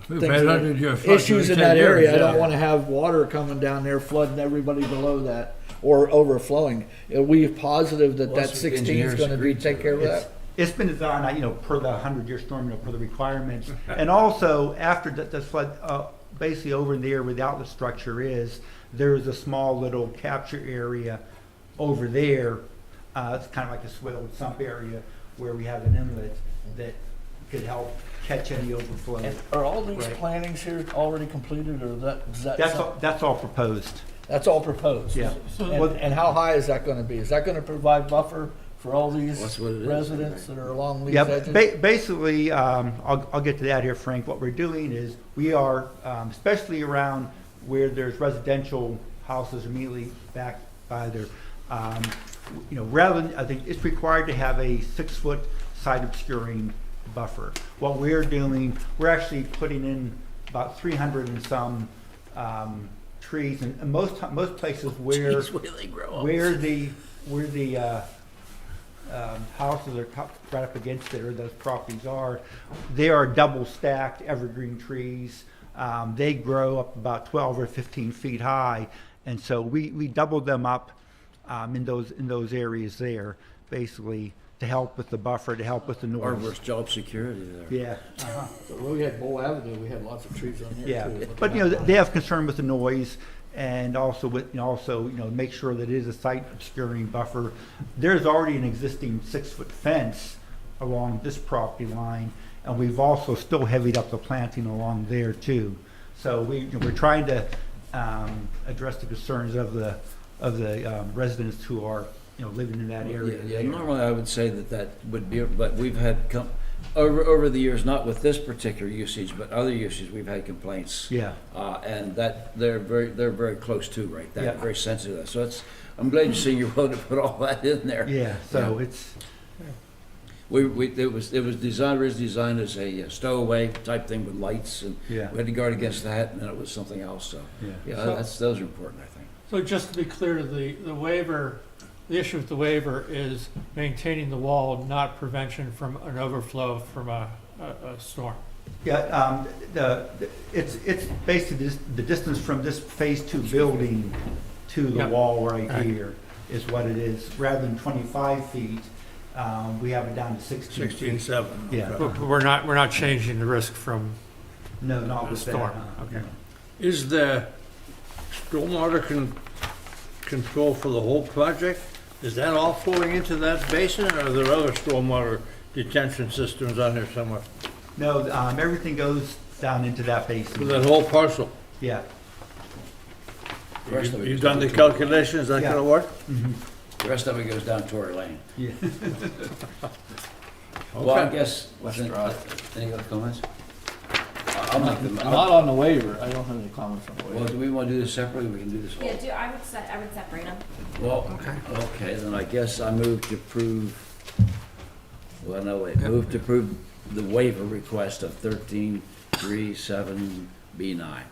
We've things had that- 100-year floods issues in every 10 that area. years, I don't yeah. want to have water coming down there flooding everybody below that or overflowing. Are we positive that Well, that that's what the 16 is engineers going to agreed to, take care of It's- that? It's been designed, per the 100-year storm, per the requirements. And also, after the flood, basically over in there where the outlet structure is, there is a small little capture area over there. It's kind of like a swelled sump area where we have an inlet that could help catch any overflow. And are all these Right. plantings here already completed, or is that That's all proposed. that's all proposed? Yeah. And how high is that going to be? Is that going to provide buffer for all these That's what it is, residents that are along these Yeah, edges? basically, I'll get to that here, Frank. What we're doing is, we are, especially around where there's residential houses immediately back by there, rather than, I think it's required to have a 6-foot side obscuring buffer. What we're doing, we're actually putting in about 300 and some trees, and most places where Geez, where they grow up. where the houses are right up against it, or those properties are, they are double stacked evergreen trees. They grow up about 12 or 15 feet high, and so we doubled them up in those areas there, basically to help with the buffer, to help with the Or noise. worse, job security there. Yeah, So we had Bull Avenue, we had lots of trees on there yeah, too. but they have concern with the noise, and also make sure that it is a site obscuring buffer. There's already an existing 6-foot fence along this property line, and we've also still heavied up the planting along there too. So we're trying to address the concerns of the residents who are living in that area. Yeah, normally I would say that would be, but we've had over the years, not with this particular usage, but other uses, we've had complaints. Yeah. And that they're very close to, right? Yeah. Very sensitive to that. So I'm glad you're seeing your road to put all that in there. Yeah, so it's, It was designed as a stowaway type thing with lights, and yeah, we had to guard against that, and then it was something else. So yeah. those are important, I think. So just to be clear, the waiver, the issue with the waiver is maintaining the wall, not prevention from an overflow from a storm. Yeah, it's basically the distance from this phase 2 building to the Yep. wall right Right. here is what it is. Rather than 25 feet, we have it down to 16 feet. 16.7. Yeah. But we're not changing the risk from, No, not The with that. storm, okay. Is the stormwater control for the whole project, is that all flowing into that basin, or are there other stormwater detention systems on there somewhere? No, everything goes down into that For basin. that whole parcel. Yeah. The rest of it You've goes done the down Tory- calculations, that Yeah. gonna work? The rest of it goes down Tory Lane. Yeah. Well, I Okay. guess, any other comments? I'll make them, Not on the waiver, I don't have any comments on the well, waiver. do we want to do this separately? We can do this all. Yeah, I would separate them. Well, okay, then I guess I move to approve, well, no, wait, move to approve the waiver request of 1337B9.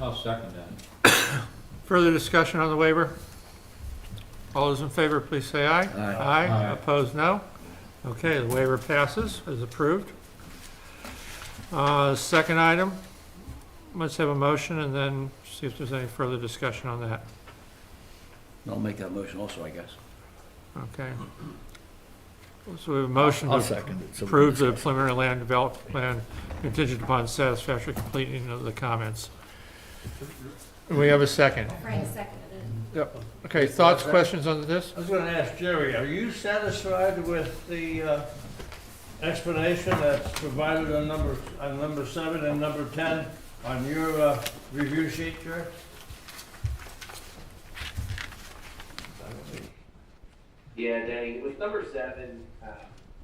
I'll second that. Further discussion on the waiver? All those in favor, please say aye. Aye. Aye. Opposed, no. Okay, the waiver passes, is approved. Second item, let's have a motion and then see if there's any further discussion on that. I'll make that motion also, I guess. Okay. So we have a motion I'll to second it. So we approve the discuss. preliminary land development plan contingent upon satisfactory completing of the comments. And we have a second. Frank seconded it. Yep. Okay, thoughts, questions on this? I was gonna ask Jerry, are you satisfied with the explanation that's provided on number 7 and number 10 on your review sheet, Jerry? Yeah, Danny, with number 7,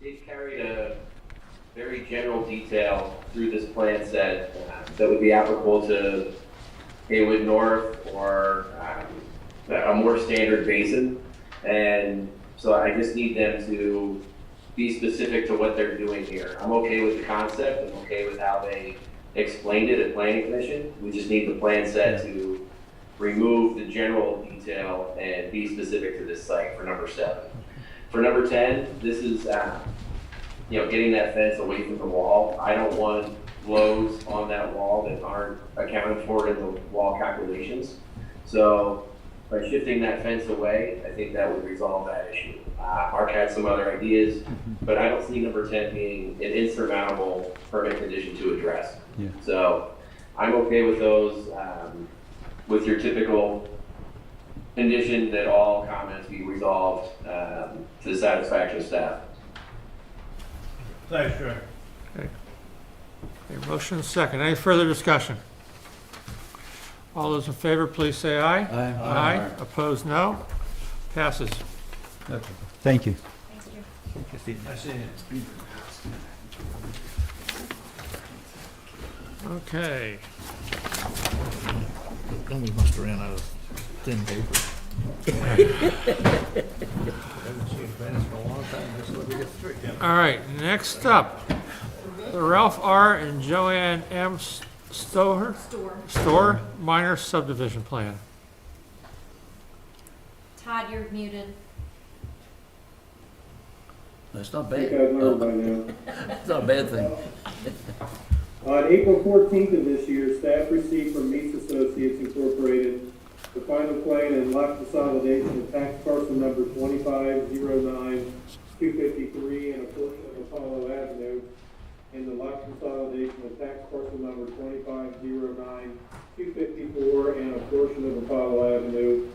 it carried a very general detail through this plan set that would be applicable to Haywood North or a more standard basin. And so I just need them to be specific to what they're doing here. I'm okay with the concept, I'm okay with how they explained it at Planning Commission. We just need the plan set to remove the general detail and be specific to this site for number 7. For number 10, this is, getting that fence away from the wall. I don't want loads on that wall that aren't accounted for in the wall calculations. So by shifting that fence away, I think that would resolve that issue. Mark had some other ideas, but I don't see number 10 being an insurmountable permit condition to address. Yeah. So I'm okay with those, with your typical condition that all comments be resolved to the satisfaction of staff. Thanks, Jerry. Okay, motion second. Any further discussion? All those in favor, please say aye. Aye. Aye. Opposed, no. Passes. Thank you. Thank you. I see it. Okay. Then we must have ran out of thin paper. All right, next up, the Ralph R. and Joanne M. Store minor subdivision plan. Todd, you're muted. That's not You bad. guys know by now. It's not a bad thing. On April 14th of this year, staff received from Meats Associates Incorporated the final plan and lot consolidation of tax parcel number 2509-253 and a portion of Apollo Avenue, and the lot consolidation of tax parcel number 2509-254 and a portion of Apollo Avenue,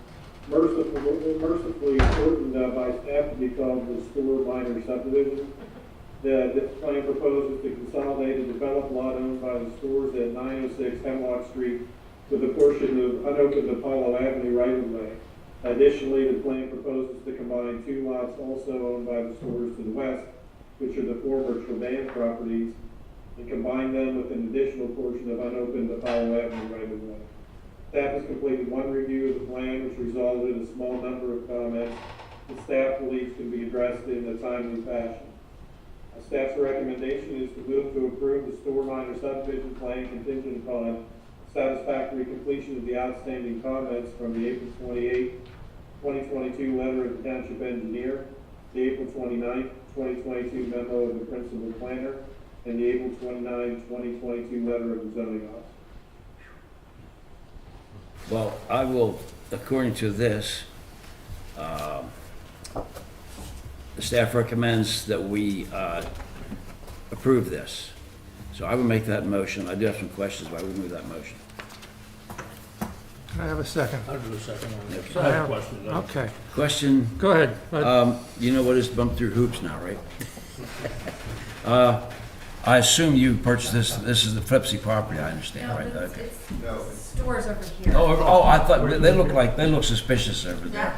mercifully shortened by staff to be called the Store Minor Subdivision. This plan proposes to consolidate a developed lot owned by the stores at 906 Hemlock Street with a portion of unopened Apollo Avenue right-of-way. Additionally, the plan proposes to combine 2 lots also owned by the stores to the west, which are the former Trevan properties, and combine them with an additional portion of unopened Apollo Avenue right-of-way. Staff has completed 1 review of the plan, which resulted in a small number of comments that staff believes can be addressed in a timely fashion. Staff's recommendation is to move to approve the Store Minor Subdivision Plan contingent upon satisfactory completion of the outstanding comments from the April 28, 2022 letter of the Township Engineer, the April 29, 2022 memo of the Principal Planner, and the April 29, 2022 letter of the Zoning Officer. Well, I will, according to this, the staff recommends that we approve this. So I will make that motion. I do have some questions, but I will move that motion. Can I have a second? I'll do a second on this. I I have have- a question. Okay, Question, go ahead. you know what is bumped through hoops now, right? I assume you purchased this is the Flipsy property, I understand, No, right? it's, Okay. it's stores over here. Oh, I thought, they look suspicious over there.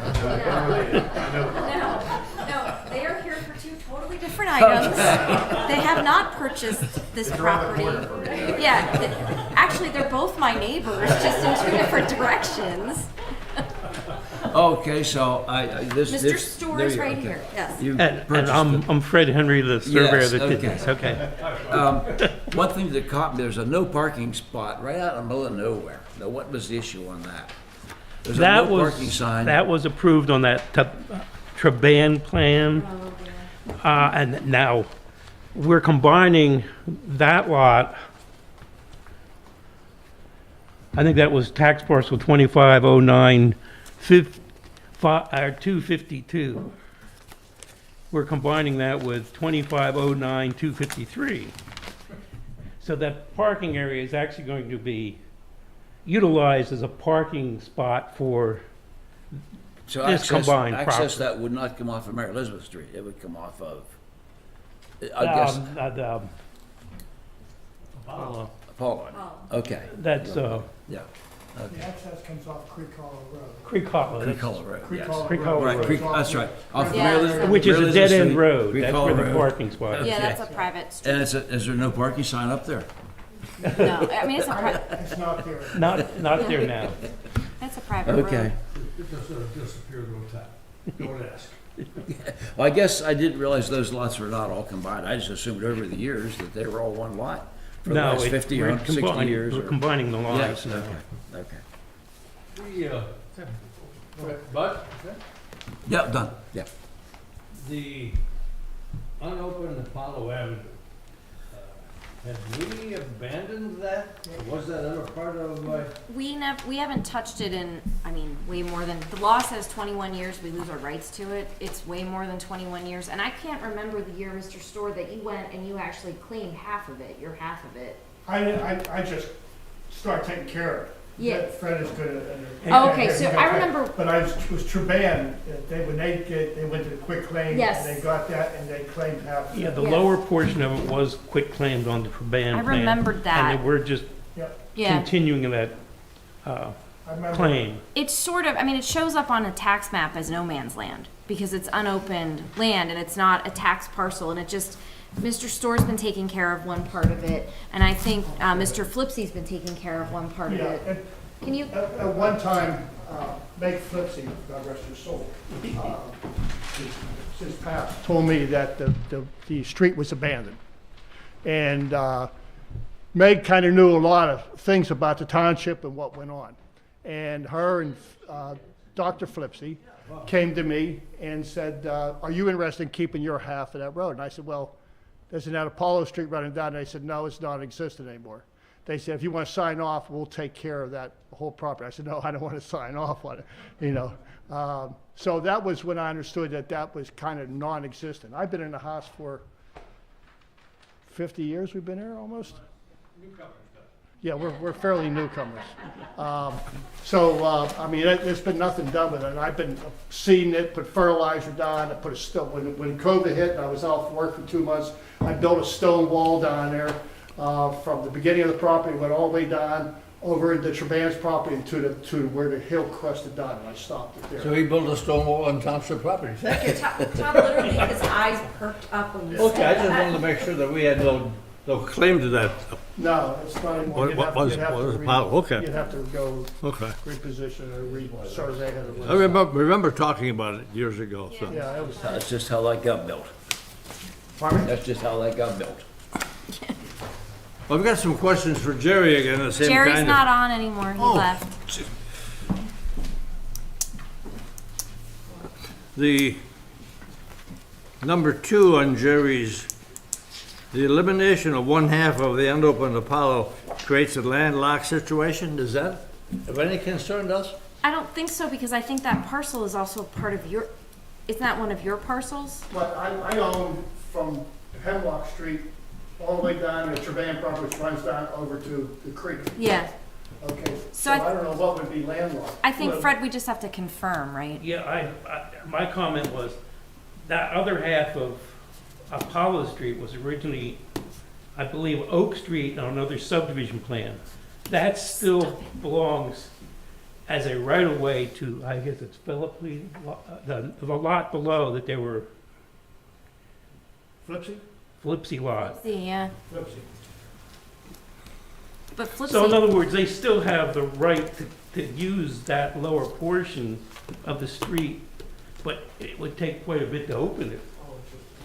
No, they are here for two totally different items. They have not purchased this property. Yeah, actually, they're both my neighbors, just in two different directions. Okay, so this. Mr. Store is right okay. here, yes. You And purchased I'm Fred Henry, the surveyor Yes, that did okay. this, okay. One thing that caught me, there's a no parking spot right out in the middle of nowhere. Now, what was the issue on that? There's a That no was, parking sign. that was approved on that Treban plan. And now, we're combining that lot. I think that was tax parcel 25092. We're combining that with 2509253. So that parking area is actually going to be utilized as a parking spot for So this combined access property. that would not come off of Mary Elizabeth Street. It would come off of, I guess, Apollo. Apollo. Okay. That's, Yeah. The Okay. access comes off Creek Hollow Road. Creek Hollow. Creek that's- Hollow Road, Creek yes. Hollow Creek Hollow Right, Road. Creek, that's right. Off of Yeah. Mary Elizabeth- Which is Mary a Elizabeth dead-end Street, road. Creek That's Hollow where the Road. parking spot is. Yeah, that's a private street. And is there no parking sign up there? No, I mean, it's a It's not there. Not there now. it's a private road. Okay. It just sort of disappeared over time. Don't ask. Well, I guess I didn't realize those lots were not all combined. I just assumed over the years that they were all one lot for the No, last 50 or we're 60 combining- years. We're or- combining the Yes, lots now. okay. Bud? Yeah, done, yeah. The unopened Apollo Avenue, have we abandoned that? Or was that ever part of We haven't touched it in, I mean, way more than, the law says 21 years, we lose our rights to it. It's way more than 21 years. And I can't remember the year, Mr. Store, that you went and you actually claimed half of it, your half of it. I just started taking care of it. Yeah. Fred is good at it. Oh, okay, so I remember- But it was Treban, they went to the quick claim. Yes. And they got that and they claimed half. of Yeah, it. the Yes. lower portion of it was quit claimed on the Treban I plan. remembered that. And then we're just Yep, Yeah. continuing that I remember. claim. It's sort of, I mean, it shows up on a tax map as no man's land because it's unopened land and it's not a tax parcel and it just, Mr. Store's been taking care of one part of it and I think Mr. Flipsy's been taking care of one part of Yeah, it. and Can you, at one time, Meg Flipsy, God rest her soul, since passed, told me that the street was abandoned. And Meg kind of knew a lot of things about the township and what went on. And her and Dr. Flipsy came to me and said, are you interested in keeping your half of that road? And I said, well, isn't that Apollo Street running down? And they said, no, it's not existent anymore. They said, if you want to sign off, we'll take care of that whole property. I said, no, I don't want to sign off on it, you know. So that was when I understood that that was kind of non-existent. I've been in the house for 50 years, we've been here almost? Yeah, we're fairly newcomers. I mean, there's been nothing done with it. And I've been seeing it, put fertilizer down, I put a stone, when COVID hit and I was out for work for 2 months, I built a stone wall down there. From the beginning of the property, went all the way down over into Treban's property and to where the hill crested down, and I stopped it there. So he built a stone wall on Township property. Todd literally, his eyes perked up when you said Okay, I just that. wanted to make sure that we had no claim to that. No, it's not anymore. You'd have- you'd have to okay. You'd have to go Okay. reposition or re-survey it. I remember talking about it years ago, so. Yeah, it was. That's just how that got built. Pardon me? That's just how that got built. I've got some questions for Jerry again, the same kind of. Jerry's not on anymore, he Oh. left. The number 2 on Jerry's, the elimination of 1/2 of the unopened Apollo creates a landlocked situation. Is that of any concern to us? I don't think so because I think that parcel is also part of your, isn't that one of your parcels? But I own from Hemlock Street all the way down to Treban property, which runs down over to the creek. Yeah, Okay, So so I- I don't know what would be landlocked. I think Well, Fred, we just have to confirm, right? Yeah, my comment was, that other half of Apollo Street was originally I believe Oak Street on another subdivision plan, that still belongs as a right-of-way to, I guess it's Philip Lee, the lot below that they were, Flipsy? Flipsy lot. See, yeah. Flipsy. But So in Flipsy, other words, they still have the right to use that lower portion of the street, but it would take quite a bit to open it.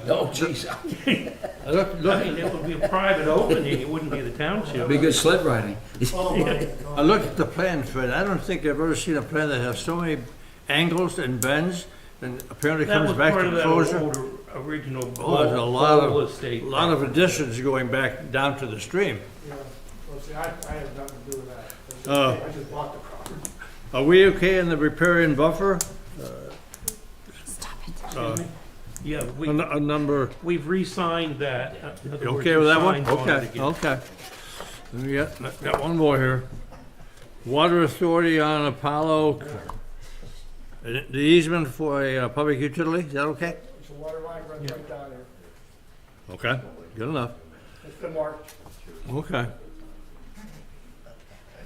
Oh, jeez. I mean, it would be a private opening, it wouldn't be the township. Be good sled riding. Oh, my I God. looked at the plan, Fred, I don't think I've ever seen a plan that has so many angles and bends, and apparently That comes was back part to of that closer. older original Oh, there's a lot Bowl of, estate. lot of additions going back down to the stream. Yeah, well, see, I have nothing to do with that. Oh. I just bought the property. Are we okay in the riparian buffer? stop it. Uh, Yeah, A number, we've re-signed that. In other you words, okay with that one? signed on it Okay, again. okay. Then we got one more here. Water Authority on Apollo, the easement for a public utility, is that okay? It's a water line runs right down there. Okay, good enough. It's been marked. Okay.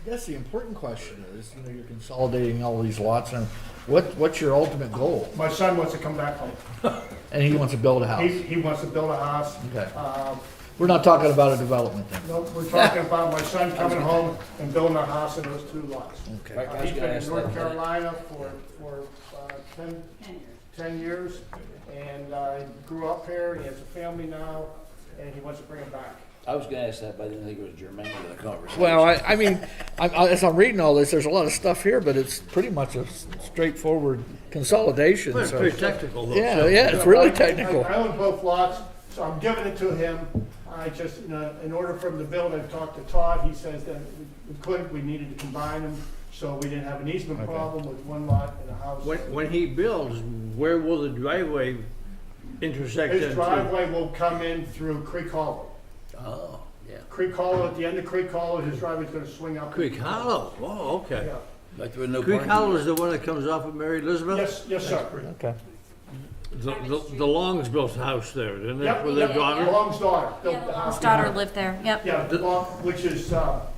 I guess the important question is, you know, you're consolidating all these lots, and what's your ultimate goal? My son wants to come back home. And he wants to build a house. He wants to build a house. Okay. Uh, We're not talking about a development then. No, we're talking about my son coming home and building a house in those 2 lots. Okay. He's been in North Carolina for 10 years, and grew up here, he has a family now, and he wants to bring him back. I was gonna ask that, but I didn't think it was germane to the conversation. Well, I mean, as I'm reading all this, there's a lot of stuff here, but it's pretty much a straightforward consolidation. Well, it's so- pretty technical though. Yeah, so- yeah, it's really technical. I own both lots, so I'm giving it to him. I just, you know, in order for him to build, I've talked to Todd, he says that we couldn't, we needed to combine them, so we didn't have an easement problem with 1 lot and a house. When he builds, where will the driveway intersect His into? driveway will come in through Creek Hollow. Oh, yeah. Creek Hollow, at the end of Creek Hollow, his driveway's gonna swing up. Creek Hollow, oh, okay. Yeah. Like there were no Creek parking. Hollow is the one that comes off of Mary Elizabeth? Yes, sir. Okay. The Longs built a house there, didn't they, Yep, with their yep, daughter? Long's daughter built the house. His daughter lived there, yep. Yeah, which is, what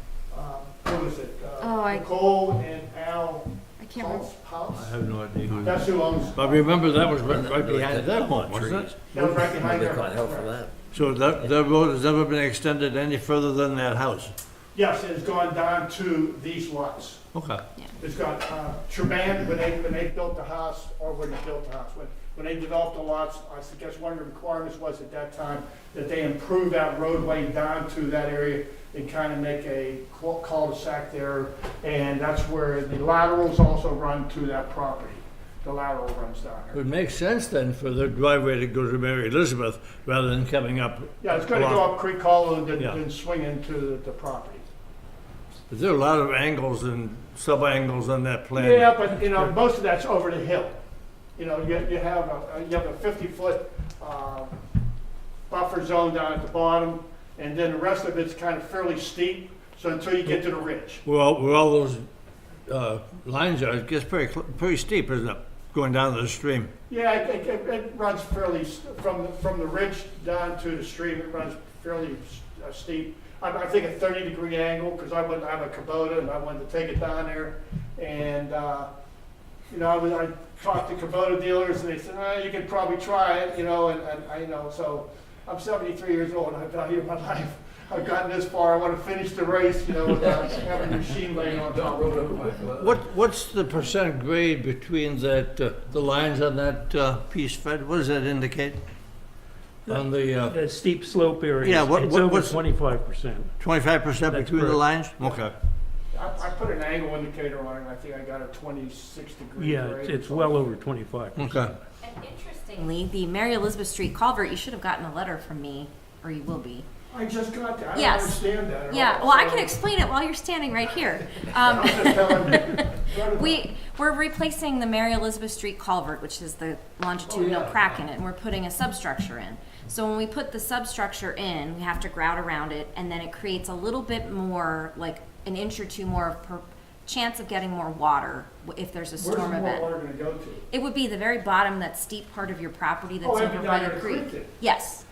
was it? Oh, I- Nicole and Al I can't remember. House? I have no idea. That's who owns, But remember, that was right behind that one, wasn't it? that was right behind They her. caught hell for that. So that road has never been extended any further than that house? Yes, it's gone down to these lots. Okay. It's got, Treban, when they built the house, or when they built the house, when they developed the lots, I guess one of the requirements was at that time that they improve that roadway down to that area and kind of make a cul-de-sac there, and that's where the laterals also run to that property. The lateral runs down It there. would make sense then for the driveway to go to Mary Elizabeth rather than coming up. Yeah, it's gonna go along- up Creek Hollow and Yeah. then swing into the property. But there are a lot of angles and sub-angles on that plan. Yeah, but, you know, most of that's over the hill. You know, you have a 50-foot buffer zone down at the bottom, and then the rest of it's kind of fairly steep, so until you get to the ridge. Well, where all those lines are, it gets pretty steep, isn't it? Going down to the stream. Yeah, it runs fairly, from the ridge down to the stream, it runs fairly steep. I think a 30-degree angle, because I wouldn't have a Kubota, and I wanted to take it down there. And, you know, I talked to Kubota dealers, and they said, you could probably try it, you know, and I, you know, so I'm 73 years old, and I value my life. I've gotten this far, I want to finish the race, you know, without having a machine laying on top of it. What's the percent grade between that, the lines on that piece, Fred? What does that indicate? On The steep slope area, Yeah, it's over what's- 25%. 25% That's between the correct. lines? Okay. I put an angle indicator on it, and I think I got a 26-degree Yeah, grade. it's well over 25%. Okay. And interestingly, the Mary Elizabeth Street culvert, you should have gotten a letter from me, or you will be. I just got that, I don't Yes. understand that at all. Yeah, well, I so- can explain it while you're standing right here. I'm just telling you. We're replacing the Mary Elizabeth Street culvert, which is the longitudinal crack in it, and we're putting a substructure in. So when we put the substructure in, we have to grout around it, and then it creates a little bit more, like an inch or two more of chance of getting more water if there's a storm Where's the event. more water gonna go to? It would be the very bottom, that steep part of your property that's Oh, it'd be over by down the near the creek. creek then? Yes,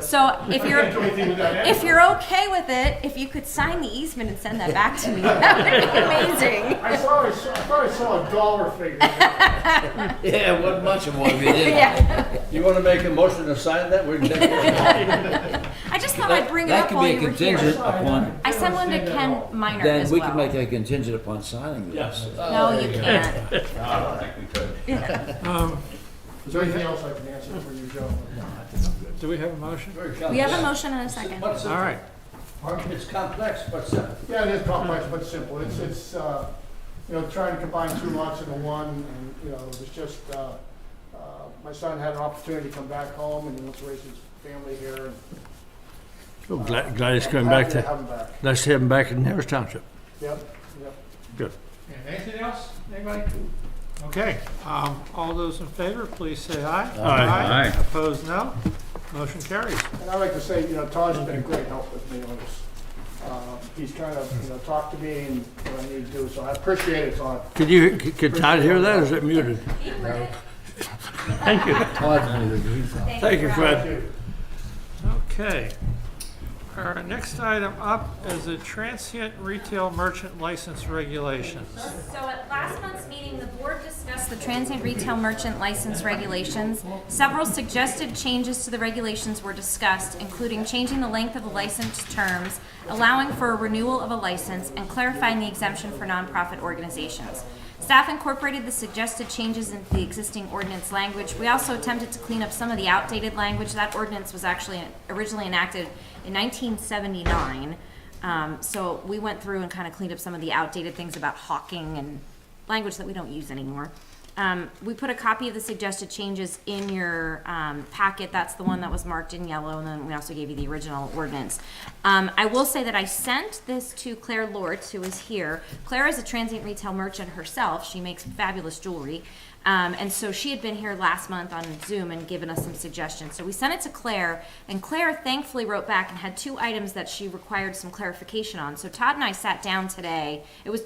So if you're, Can't do anything with that if you're okay with it, if you could sign the easement and send that back to me, that would be amazing. I thought I saw a dollar figure. Yeah, it wasn't much of one, we did. Yeah. You wanna make a motion to sign that? We can take it. I just thought I'd bring it That up could while be a you were contingent here. upon, I sent one to Ken Minor then as we well. can make a contingent upon signing this. No, you can't. I don't think we could. Is there anything else I can answer for you, Joe? Do we have a motion? We have a motion and a second. All right. It's complex, but simple. Yeah, it is complex but simple. It's you know, trying to combine two lots into one, and, you know, it was just, my son had an opportunity to come back home, and he wants to raise his family here, and. Oh, glad he's coming happy back to to, have him back. nice to have him back in Harris Township. Yep, yep. Good. Anything else? Anybody? Okay, all those in favor, please say aye. Aye. Opposed, no. Motion carries. And I'd like to say, you know, Todd's been a great help with me on this. He's kind of, you know, talked to me and what I need to do, so I appreciate it, Todd. Could Todd hear that, or is it muted? Thank you. Thank you, Fred. Okay. Our next item up is the transient retail merchant license regulations. So at last month's meeting, the board discussed the transient retail merchant license regulations. Several suggested changes to the regulations were discussed, including changing the length of the license terms, allowing for a renewal of a license, and clarifying the exemption for nonprofit organizations. Staff incorporated the suggested changes into the existing ordinance language. We also attempted to clean up some of the outdated language. That ordinance was actually originally enacted in 1979. So we went through and kind of cleaned up some of the outdated things about hawking and language that we don't use anymore. We put a copy of the suggested changes in your packet. That's the one that was marked in yellow, and then we also gave you the original ordinance. I will say that I sent this to Claire Lortz, who is here. Claire is a transient retail merchant herself. She makes fabulous jewelry. And so she had been here last month on Zoom and given us some suggestions. So we sent it to Claire, and Claire thankfully wrote back and had 2 items that she required some clarification on. So Todd and I sat down today.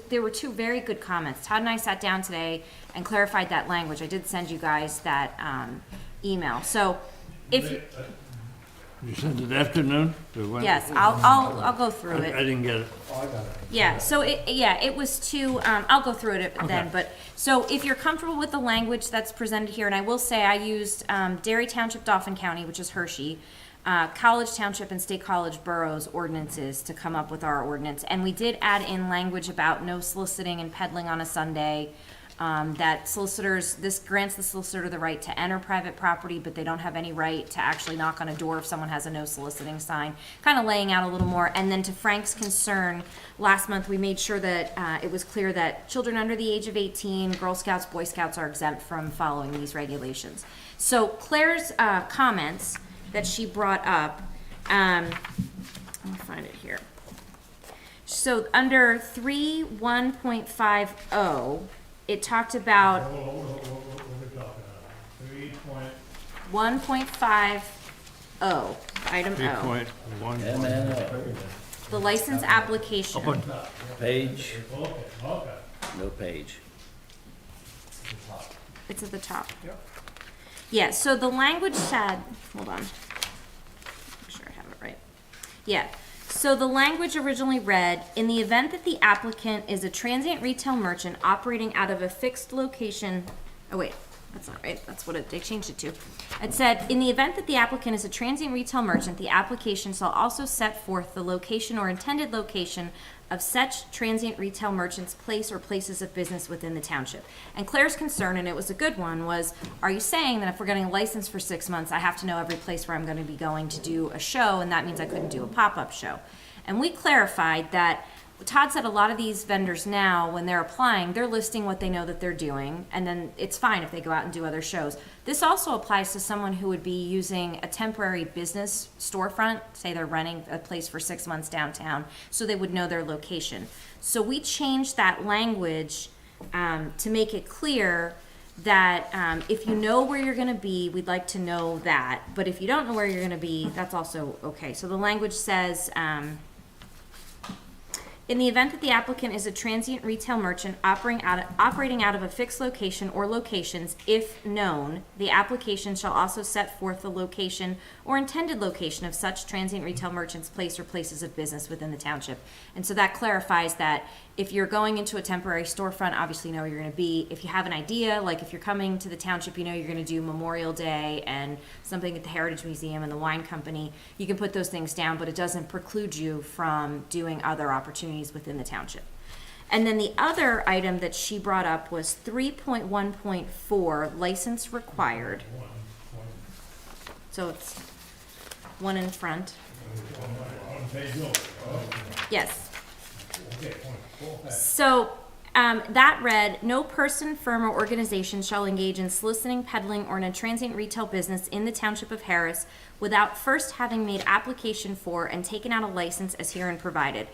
There were 2 very good comments. Todd and I sat down today and clarified that language. I did send you guys that email. So if you, You sent it afternoon? yes, I'll go through it. I didn't get it. Yeah, so it was to, I'll go through it then, but, so if you're comfortable with the language that's presented here, and I will say I used Derry Township, Dauphin County, which is Hershey, College Township and State College Boroughs ordinances to come up with our ordinance, and we did add in language about no soliciting and peddling on a Sunday, that solicitors, this grants the solicitor the right to enter private property, but they don't have any right to actually knock on a door if someone has a no soliciting sign, kind of laying out a little more. And then to Frank's concern, last month we made sure that it was clear that children under the age of 18, Girl Scouts, Boy Scouts are exempt from following these regulations. So Claire's comments that she brought up, let me find it here. So under 3.1.50, it talked about 1.50, item O, 3.1. the license application. Page, no page. It's at the top. Yeah, so the language said, hold on. Make sure I have it right. Yeah, so the language originally read, in the event that the applicant is a transient retail merchant operating out of a fixed location, oh wait, that's not right, that's what they changed it to. It said, in the event that the applicant is a transient retail merchant, the application shall also set forth the location or intended location of such transient retail merchant's place or places of business within the township. And Claire's concern, and it was a good one, was, are you saying that if we're getting a license for 6 months, I have to know every place where I'm going to be going to do a show, and that means I couldn't do a pop-up show? And we clarified that Todd said a lot of these vendors now, when they're applying, they're listing what they know that they're doing, and then it's fine if they go out and do other shows. This also applies to someone who would be using a temporary business storefront, say they're renting a place for 6 months downtown, so they would know their location. So we changed that language to make it clear that if you know where you're going to be, we'd like to know that. But if you don't know where you're going to be, that's also okay. So the language says, In the event that the applicant is a transient retail merchant operating out of a fixed location or locations, if known, the application shall also set forth the location or intended location of such transient retail merchant's place or places of business within the township. And so that clarifies that if you're going into a temporary storefront, obviously you know where you're going to be. If you have an idea, like if you're coming to the township, you know you're going to do Memorial Day and something at the Heritage Museum and the wine company, you can put those things down, but it doesn't preclude you from doing other opportunities within the township. And then the other item that she brought up was 3.1.4, license required. So it's one in front. Yes. So that read, no person, firm, or organization shall engage in soliciting, peddling, or in a transient retail business in the Township of Harris without first having made application for and taken out a license as herein provided.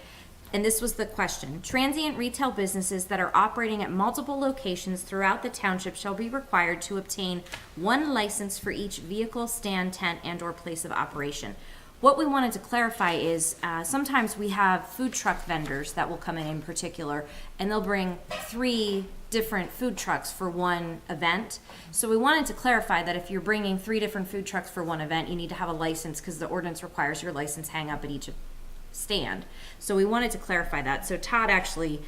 And this was the question. Transient retail businesses that are operating at multiple locations throughout the township shall be required to obtain one license for each vehicle, stand, tent, and/or place of operation. What we wanted to clarify is sometimes we have food truck vendors that will come in particular, and they'll bring 3 different food trucks for one event. So we wanted to clarify that if you're bringing 3 different food trucks for one event, you need to have a license because the ordinance requires your license hang up at each stand. So we wanted to clarify that. So Todd actually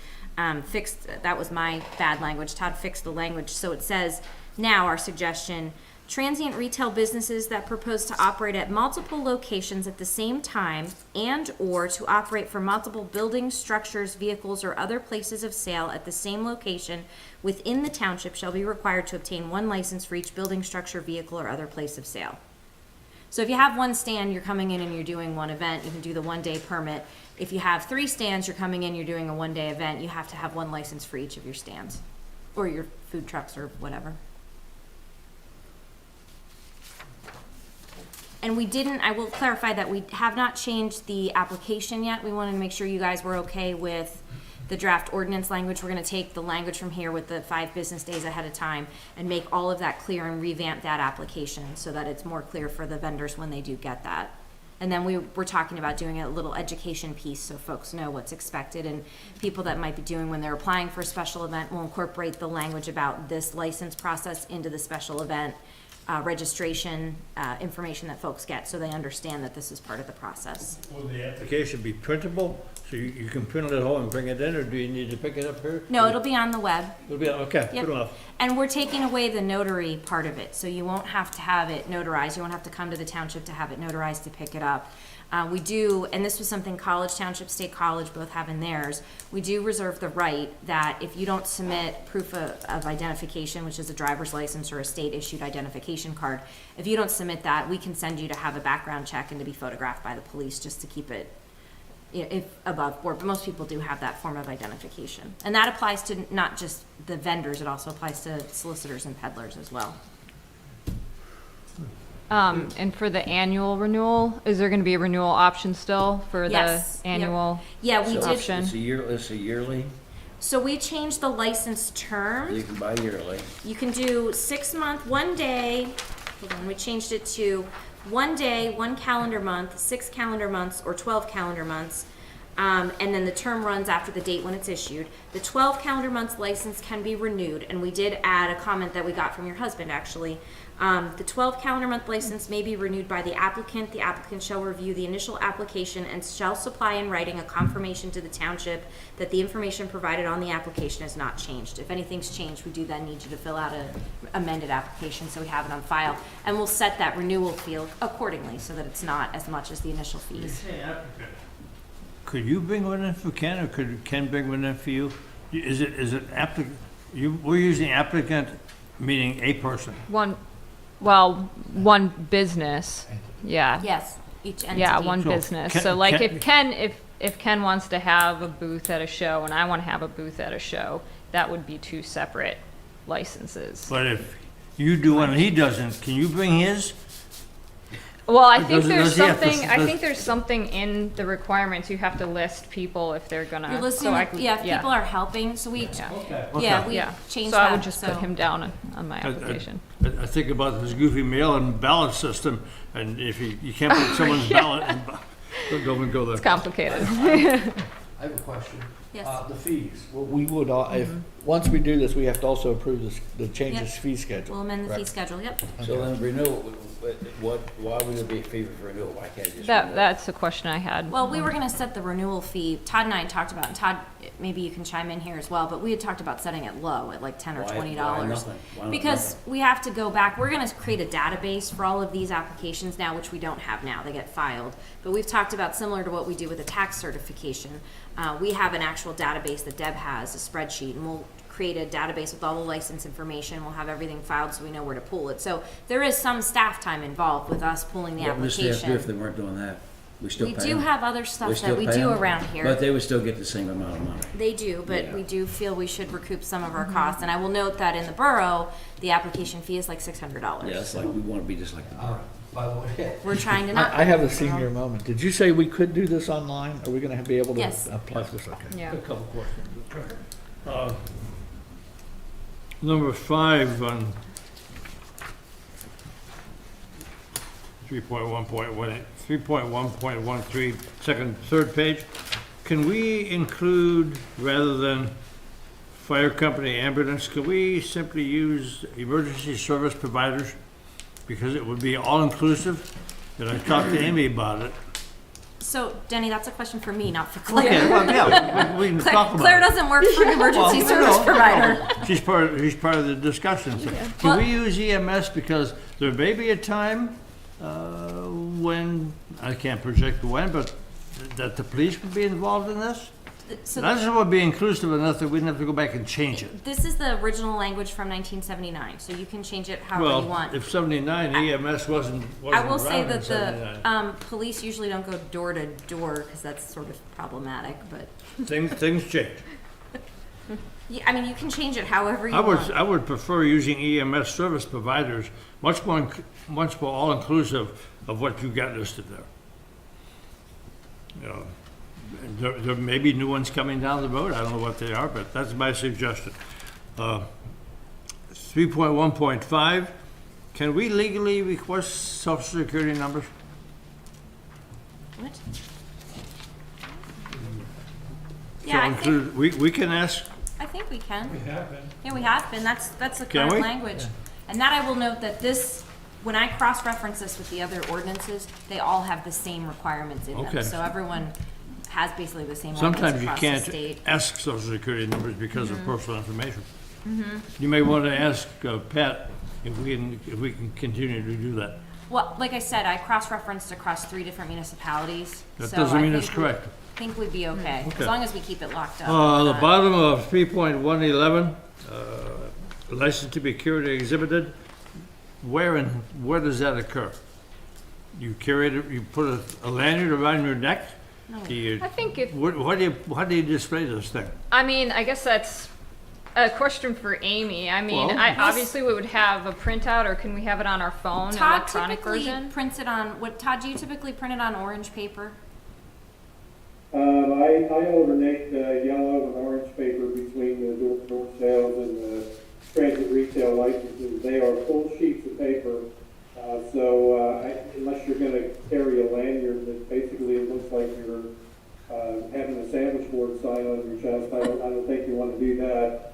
fixed, that was my bad language, Todd fixed the language. So it says, now our suggestion, transient retail businesses that propose to operate at multiple locations at the same time and or to operate for multiple buildings, structures, vehicles, or other places of sale at the same location within the township shall be required to obtain one license for each building, structure, vehicle, or other place of sale. So if you have one stand, you're coming in and you're doing one event, you can do the 1-day permit. If you have 3 stands, you're coming in, you're doing a 1-day event, you have to have one license for each of your stands or your food trucks or whatever. And we didn't, I will clarify that we have not changed the application yet. We wanted to make sure you guys were okay with the draft ordinance language. We're going to take the language from here with the 5 business days ahead of time and make all of that clear and revamp that application so that it's more clear for the vendors when they do get that. And then we're talking about doing a little education piece so folks know what's expected, and people that might be doing when they're applying for a special event will incorporate the language about this license process into the special event registration information that folks get so they understand that this is part of the process. Will the application be printable? So you can print it at home and bring it in, or do you need to pick it up here? No, it'll be on the web. It'll be, okay, Yep. good enough. And we're taking away the notary part of it, so you won't have to have it notarized. You won't have to come to the township to have it notarized to pick it up. We do, and this was something College Township, State College both have in theirs, we do reserve the right that if you don't submit proof of identification, which is a driver's license or a state-issued identification card, if you don't submit that, we can send you to have a background check and to be photographed by the police just to keep it if above board. But most people do have that form of identification. And that applies to not just the vendors, it also applies to solicitors and peddlers as well. And for the annual renewal, is there going to be a renewal option still for Yes. the annual Yeah, we did. option? It's a yearly, So we changed the license term. you can buy yearly. You can do 6 month, 1 day, hold on, we changed it to 1 day, 1 calendar month, 6 calendar months, or 12 calendar months. And then the term runs after the date when it's issued. The 12 calendar months license can be renewed, and we did add a comment that we got from your husband, actually. The 12 calendar month license may be renewed by the applicant. The applicant shall review the initial application and shall supply in writing a confirmation to the township that the information provided on the application has not changed. If anything's changed, we do then need you to fill out an amended application so we have it on file. And we'll set that renewal fee accordingly so that it's not as much as the initial fees. Could you bring one in for Ken, or could Ken bring one in for you? Is it applicant, we're using applicant, meaning a person? One business, yeah. Yes, each entity. Yeah, one So business. Ken- So like Ken- if Ken wants to have a booth at a show and I want to have a booth at a show, that would be 2 separate licenses. But if you do one and he doesn't, can you bring his? Well, I Or think does he have to- I think there's something in the requirements. You have to list people if they're gonna. You're listening, if people are helping, so we, we changed So that. I would just put him down on my application. I think about this goofy mail-in ballot system, and if you can't put someone's ballot, don't even go there. It's complicated. I have a question. Yes. The fees, well, we would, if, once we do this, we have to also approve this, the changes Yep. fee schedule. We'll amend the fee Right. schedule, yep. So then renewal, why would it be a fee for renewal? Why can't it just? That, renew? that's the question I had. Well, we were gonna set the renewal fee, Todd and I had talked about, and Todd, maybe you can chime in here as well, but we had talked about setting it low at like $10 or Why- $20. why nothing? Why not Because nothing? we have to go back, we're gonna create a database for all of these applications now, which we don't have now, they get filed. But we've talked about similar to what we do with a tax certification. We have an actual database that Deb has, a spreadsheet, and we'll create a database with all the license information, we'll have everything filed so we know where to pull it. So there is some staff time involved with us pulling the What would they have to do if they application. weren't doing that? We still We pay do them? have other stuff still that we pay do them? around here. But they would still get the same amount of money. They do, but Yeah. we do feel we should recoup some of our costs. And I will note that in the borough, the application fee is like $600. Yeah, it's like, we want to be just like the borough. By the way. We're trying to not. I have a senior moment. Did you say we could do this online? Are we gonna be able to Yes. apply for this? Okay. Yeah. A couple questions. Number 5 on 3.1.18, 3.1.13, third page. Can we include, rather than fire company, ambulance, can we simply use emergency service providers? Because it would be all-inclusive, and I talked to Amy about it. So, Denny, that's a question for me, not for Claire. Okay, well, yeah, we can talk about it. Claire doesn't work for an emergency Well, service no, provider. She's part of the discussion. So Can Well- we use EMS because there may be a time when, I can't project when, but that the police would be involved in this? So That would be inclusive enough that we didn't have to go back and change it. this is the original language from 1979, so you can change it however you Well, want. if 79 EMS wasn't I will around say in that 79. the police usually don't go door to door because that's sort of problematic, but Things change. yeah, I mean, you can change it however you I want. would prefer using EMS service providers, much more all-inclusive of what you got listed there. You know, there may be new ones coming down the road, I don't know what they are, but that's my suggestion. 3.1.5, can we legally request social security numbers? What? So Yeah, I think, include, we can ask, I think we can. We have been. Yeah, we have been. That's the Can current we? language. And that I will note that this, when I cross-reference this with the other ordinances, they all have the same requirements in them. Okay. So everyone has basically the same ordinance sometimes you across the can't state. ask social security numbers because Mm-hmm. of personal information. You may want to ask Pat if we can continue to do that. Well, like I said, I cross-referenced across 3 different municipalities. That so doesn't I mean think it's correct. I think we'd be okay, Okay. as long as we keep it locked up. The bottom of 3.111, license to be carried or exhibited, where does that occur? You carry it, you put a lanyard around your neck? No. Do you- I think if, how do you display this thing? I mean, I guess that's a question for Amy. I mean, Well- obviously we would have a printout, or can we have it on our phone, an Todd electronic typically version? prints it on, Todd, do you typically print it on orange paper? I alternate yellow and orange paper between the door-to-door sales and the transit retail licenses. They are full sheets of paper, unless you're gonna carry a lanyard that basically it looks like you're having a sandwich board sign on your chest, I don't think you wanna do that.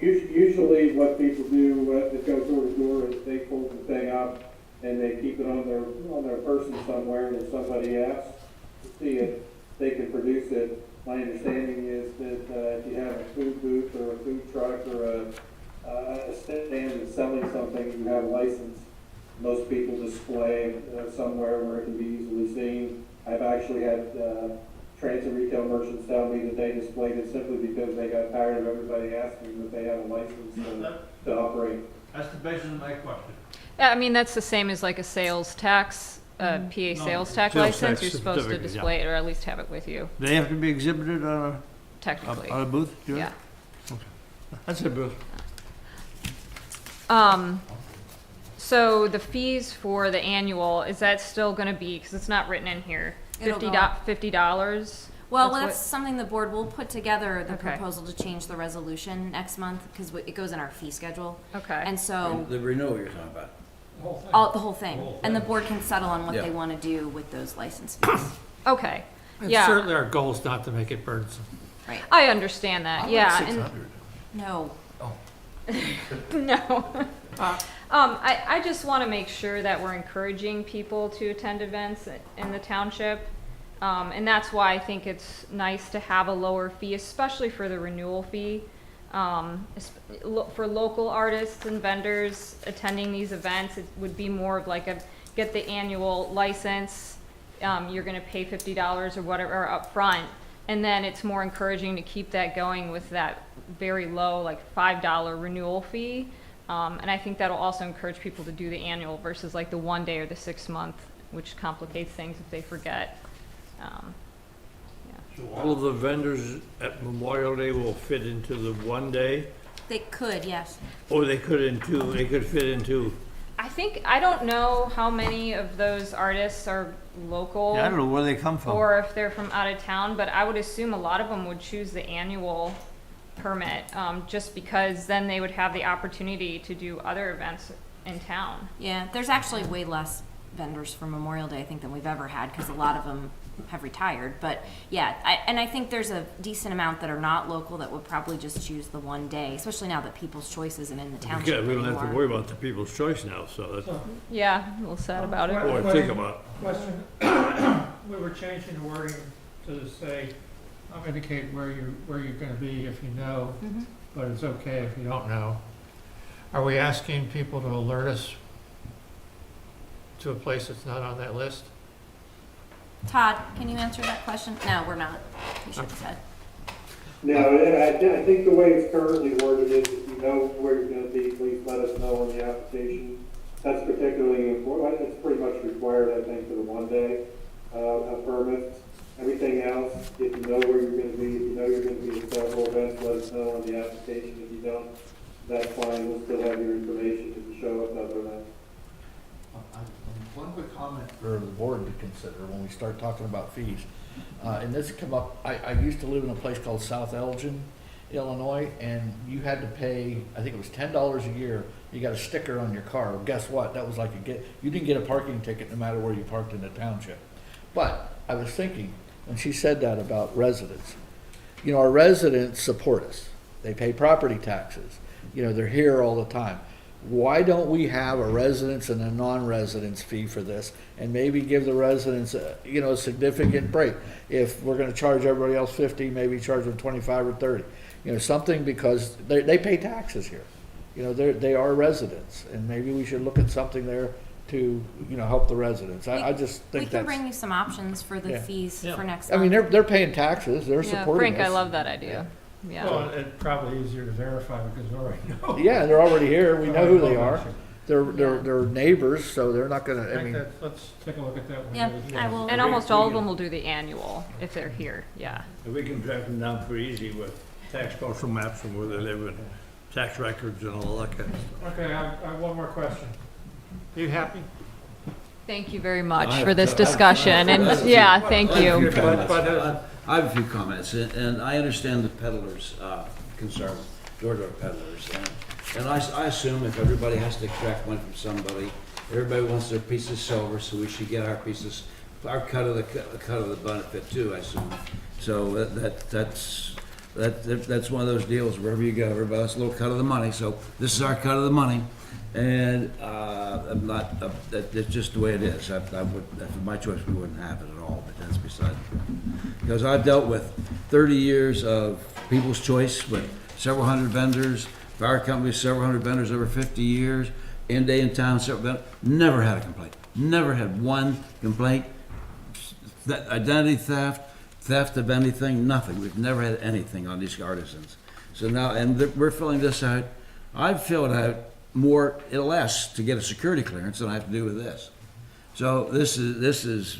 Usually what people do that go door to door is they pull the thing up and they keep it on their person somewhere, and if somebody asks to see it, they can produce it. My understanding is that if you have a food booth or a food truck or a stand that's selling something, you have a license. Most people display somewhere where it can be easily seen. I've actually had transit retail merchants tell me that they displayed it simply because they got tired of everybody asking that they have a license to operate. That's the basis of my question. Yeah, I mean, that's the same as like a sales tax, PA sales tax sales license. tax You're supposed to certificate, yeah. display it, or at least have it with you, They have to be exhibited on technically. a booth? do they? Yeah. That's a booth. So the fees for the annual, is that still gonna be, because it's not written in here, It'll go $50? Well, That's that's something the board will put together, the Okay. proposal to change the resolution next month, because it goes in our fee schedule. Okay. And so, The renewal you're talking about. the whole thing. And the board can settle on what Yeah. they want to do with those license fees. Okay, And Yeah. certainly our goal is not to make it burdensome. Right. I understand that, yeah, and, No. no. I just want to make sure that we're encouraging people to attend events in the township. And that's why I think it's nice to have a lower fee, especially for the renewal fee. For local artists and vendors attending these events, it would be more of like get the annual license. You're going to pay $50 or whatever up front. And then it's more encouraging to keep that going with that very low, like $5 renewal fee. And I think that'll also encourage people to do the annual versus like the 1 day or the 6 month, which complicates things if they forget. So all of the vendors at Memorial Day will fit into the 1 day? They could, yes. Or they could fit into, I don't know how many of those artists are local. Yeah, I don't know where they come from. Or if they're from out of town, but I would assume a lot of them would choose the annual permit, just because then they would have the opportunity to do other events in town. Yeah, there's actually way less vendors for Memorial Day, I think, than we've ever had, because a lot of them have retired. But yeah, I think there's a decent amount that are not local that would probably just choose the 1 day, especially now that People's Choice isn't in the township we don't have to anymore. worry about the People's Choice now, so that's, Yeah, a little sad about it. or think about. Question, we were changing the wording to say, indicate where you're gonna be if you know, Mhm. but it's okay if you don't know. Are we asking people to alert us to a place that's not on that list? Todd, can you answer that question? No, we're not. You should have said. No, and I think the way it's currently worded is if you know where you're gonna be, please let us know on the application. That's particularly important, it's pretty much required, I think, for the 1 day, permits. Everything else, if you know where you're gonna be, if you know you're gonna be at several events, let us know on the application. If you don't, that's fine, we'll still have your information if you show up at other events. One quick comment for the board to consider when we start talking about fees. And this come up, I used to live in a place called South Elgin, Illinois, and you had to pay, I think it was $10 a year. You got a sticker on your car. Well, guess what? That was like you didn't get a parking ticket no matter where you parked in the township. But I was thinking, when she said that about residents, you know, our residents support us. They pay property taxes. You know, they're here all the time. Why don't we have a residence and a non-residence fee for this, and maybe give the residents a significant break? If we're going to charge everybody else 50, maybe charge them 25 or 30. You know, something, because they pay taxes here. You know, they are residents, and maybe we should look at something there to help the residents. I just think we can bring you some options for the fees for next I mean, month. they're paying taxes. They're supporting Frank, us. I love that idea. Yeah. Well, it's probably easier to verify because we already know. Yeah, they're already here. We know who they are. They're neighbors, so they're not gonna. I mean, Let's take a look at that one. Yeah, I will. And almost all of them will do the annual if they're here, yeah. And we can track them down pretty easy with tax parcel maps from where they live and tax records and all that kind of stuff. Okay, I have one more question. Are you happy? Thank you very much for this discussion, and yeah, thank you. I have a few comments, and I understand the peddlers' concern, door-to-door peddlers. And I assume if everybody has to extract money from somebody, everybody wants their piece of silver, so we should get our pieces, our cut of the benefit too, I assume. So that's one of those deals, wherever you go, everybody wants a little cut of the money, so this is our cut of the money. And I'm not, that's just the way it is. I would, if my choice, we wouldn't have it at all, but that's beside the point. Because I've dealt with 30 years of People's Choice with several hundred vendors, fire companies, several hundred vendors over 50 years, in day in town, several vendors, never had a complaint. Never had one complaint. Identity theft of anything, nothing. We've never had anything on these artisans. So now, and we're filling this out. I've filled out more or less to get a security clearance than I have to do with this. So this is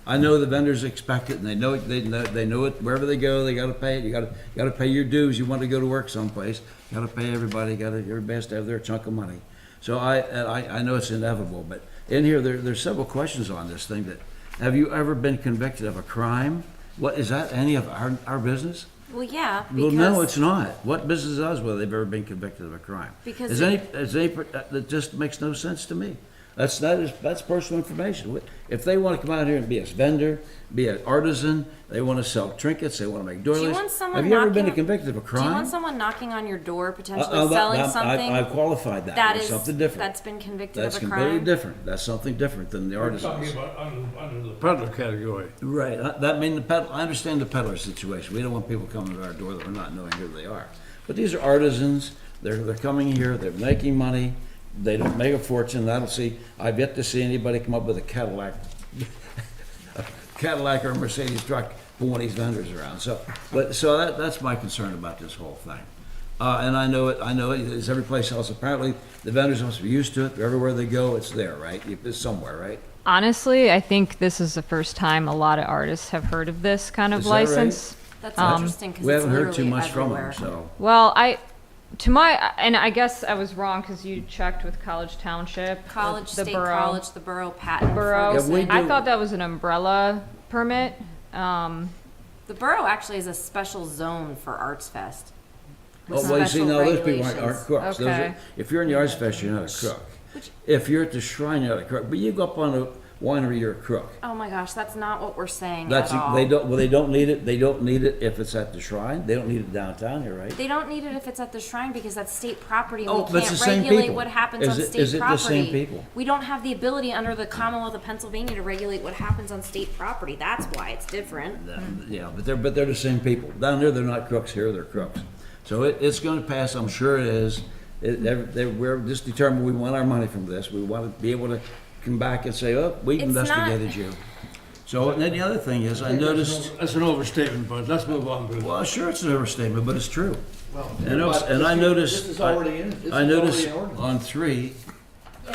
I know the vendors expect it, and they know it wherever they go. They got to pay it. You got to pay your dues. You want to go to work someplace, got to pay everybody. Everybody has to have their chunk of money. So I know it's inevitable, but in here there's several questions on this thing. That have you ever been convicted of a crime? What is that? Any of our business? Well, yeah. Well, no, it's not. What business is whether they've ever been convicted of a crime? Because that just makes no sense to me. That's personal information. If they want to come out here and be a vendor, be an artisan, they want to sell trinkets, they want to make doilies. want someone Have you ever been knocking- convicted of a crime? Do you want someone knocking on your door, potentially Uh, selling something? I've qualified that. that It's is something different. that's been convicted That's of a completely crime. different. That's something different than the We're artisans. talking about under the peddler category. Right. I understand the peddler situation. We don't want people coming to our door that we're not knowing who they are. But these are artisans. They're coming here. They're making money. They don't make a fortune. I've yet to see anybody come up with a Cadillac or a Mercedes truck for one of these vendors around. So that's my concern about this whole thing. And I know it as every place else. Apparently, the vendors must be used to it. Everywhere they go, it's there, right? It's somewhere, right? Honestly, I think this is the first time a lot of artists have heard of this kind of Is that right? license. That's interesting because We it's haven't heard too literally much everywhere. from them, so. Well, and I guess I was wrong because you checked with College Township, College, the state borough. college, the borough, patent. Borough. Yeah, we I do- thought that was an umbrella permit. The borough actually is a special zone for Arts Fest. with Oh, well, you see, special now those people aren't regulations. crooks. Those Okay. if you're in the Arts Fest, you're not a crook. Which- If you're at the shrine, you're not a crook. But you go up on a winery, you're a crook. Oh my gosh, that's not what we're saying That's at all. they don't need it. They don't need it if it's at the shrine. They don't need it downtown here, right? They don't need it if it's at the shrine because that's state property and Oh, we but it's can't the same regulate people. what happens Is on it- state is it the property. same people? We don't have the ability under the Commonwealth of Pennsylvania to regulate what happens on state property. That's why it's different. Yeah, but they're the same people. Down there, they're not crooks. Here, they're crooks. So it's going to pass. I'm sure it is. We're just determined we want our money from this. We want to be able to come back and say, oh, we It's not- investigated you. So and then the other thing is, I noticed. That's an overstatement, but let's move on. Bruce. Well, sure, it's an overstatement, but it's true. Well, And I noticed. This is already in, this is I already noticed in ordinance. on 3,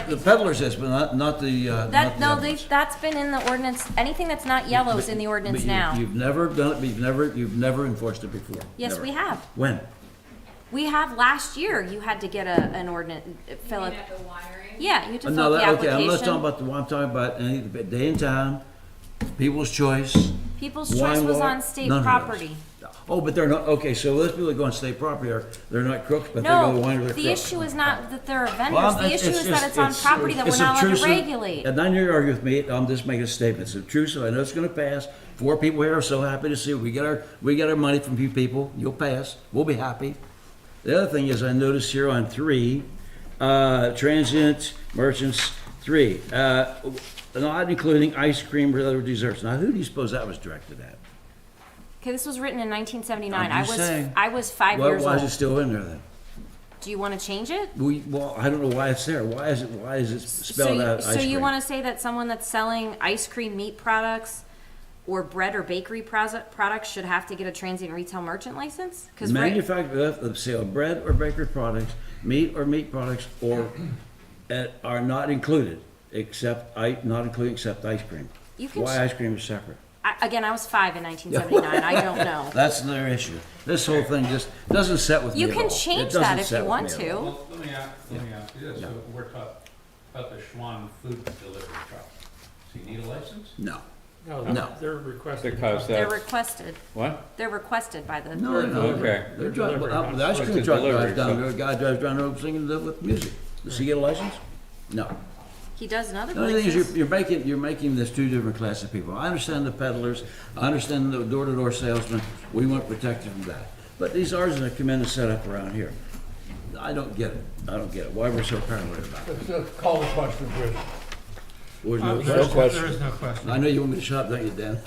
the peddlers is, but not the. That not the no, other ones. that's been in the ordinance. Anything that's not yellow is in the ordinance But now. You've never done it. You've never enforced it before. Yes, Never. we have. When? We have last year. You had to get an ordinance. Fill it. Yeah, you had to fill No, out the okay, application. I'm not talking about I'm talking about any day in town, People's Choice. People's Wine Choice was Walk, on state none of those. property. Oh, but they're not, okay, so those people that go on state property they're not crooks, but they go to No, winery, they're the crooks. issue is not that they're vendors. Well, The issue is that it's on just- property that we're it's not allowed to obtrusive. regulate. And I know you argue with me, I'm just making a statement, it's obtrusive, I know it's gonna pass. 4 people here are so happy to see, we get our money from you people, you'll pass, we'll be happy. The other thing is, I noticed here on 3, transient merchants, 3, not including ice cream or other desserts. Now, who do you suppose that was directed at? Okay, this was written in 1979. I'm just saying. I was 5 Well, years why old. is it still in there then? Do you want to change it? Well, I don't know why it's there. Why is it spelled out ice So you cream? want to say that someone that's selling ice cream, meat products, or bread or bakery products should have to get a transient retail merchant license? Because Manufacturer of the sale of bread or bakery products, meat or meat products, or are not included except ice cream. You can Why ice cream is separate? again, I was 5 in 1979. I don't know. That's their issue. This whole thing just doesn't set with me You at can all. change It doesn't that if set you with want me at to. all. Well, let me ask you this, so we're talking about the Schwann food delivery truck. So you need a license? No. No, they're requested. Because They're that's, requested. what? They're requested by the. No. Okay. They're driving, delivery, the ice It's cream a truck delivery, drives down so- there, a guy drives down the road singing with music. Does he get a license? No. He does in other The only thing is places. you're making this 2 different classes of people. I understand the peddlers, I understand the door-to-door salesmen, we want to protect them from that. But these artisans that come in and set up around here, I don't get it. Why we're so paranoid about it. Let's call the question, Bruce. There's no There question. is no question. I know you want me to shut up, don't you, Dan?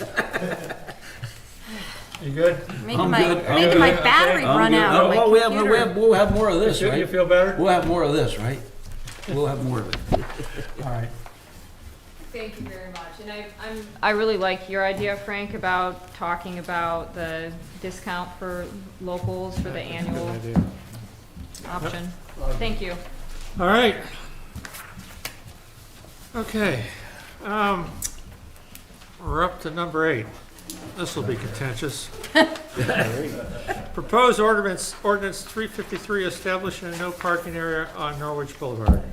You good? Making I'm my, good. I'm making good. my battery I'm run good. out. on my Oh, computer. we'll have more of this, You right? feel better? We'll have more of this, right? We'll have more of it. All right. Thank you very much. And I really like your idea, Frank, about talking about the discount for locals for the annual option. Thank you. All right. Okay. We're up to number 8. This will be contentious. Proposed ordinance 353 establishing a no parking area on Norwich Boulevard.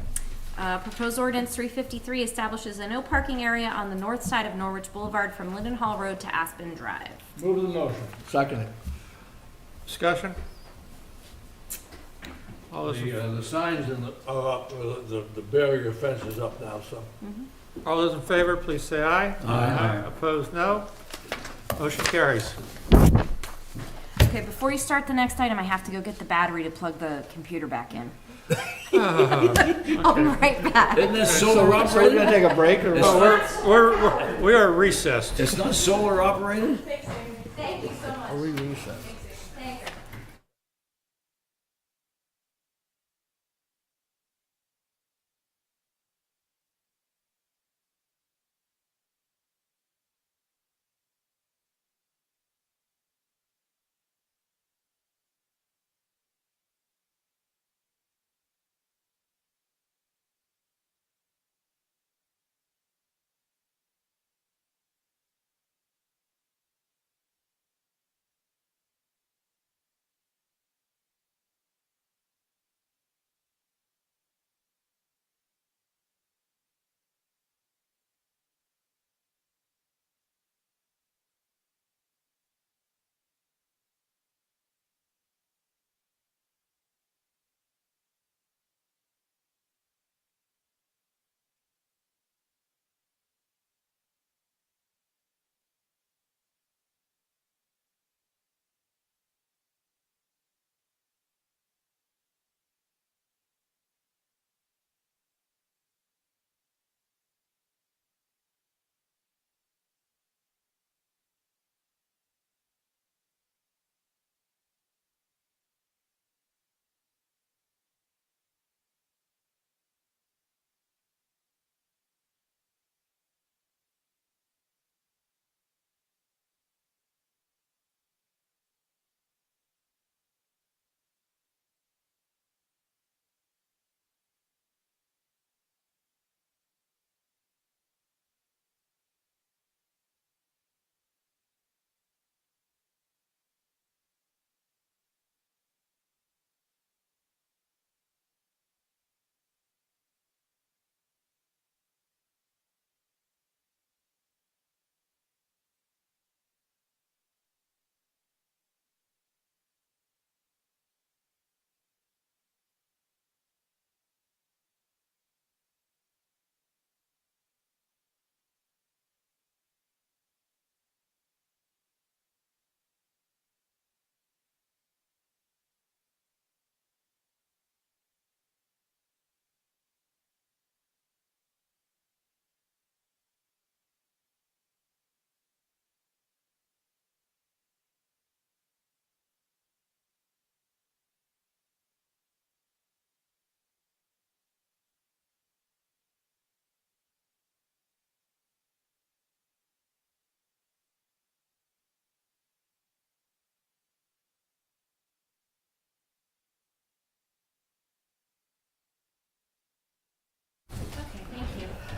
Proposed ordinance 353 establishes a no parking area on the north side of Norwich Boulevard from Linden Hall Road to Aspen Drive. Move the motion. Second it. Discussion? All those, The signs are up, the barrier fence is up now, so. all those in favor, please say aye. Aye. Opposed, no. Motion carries. Okay, before you start the next item, I have to go get the battery to plug the computer back in. I'll be right back. Isn't that solar So we're operated? gonna take a break or what? We are recessed. It's not solar operated? Thank you so much. Are we recessed? Thank you.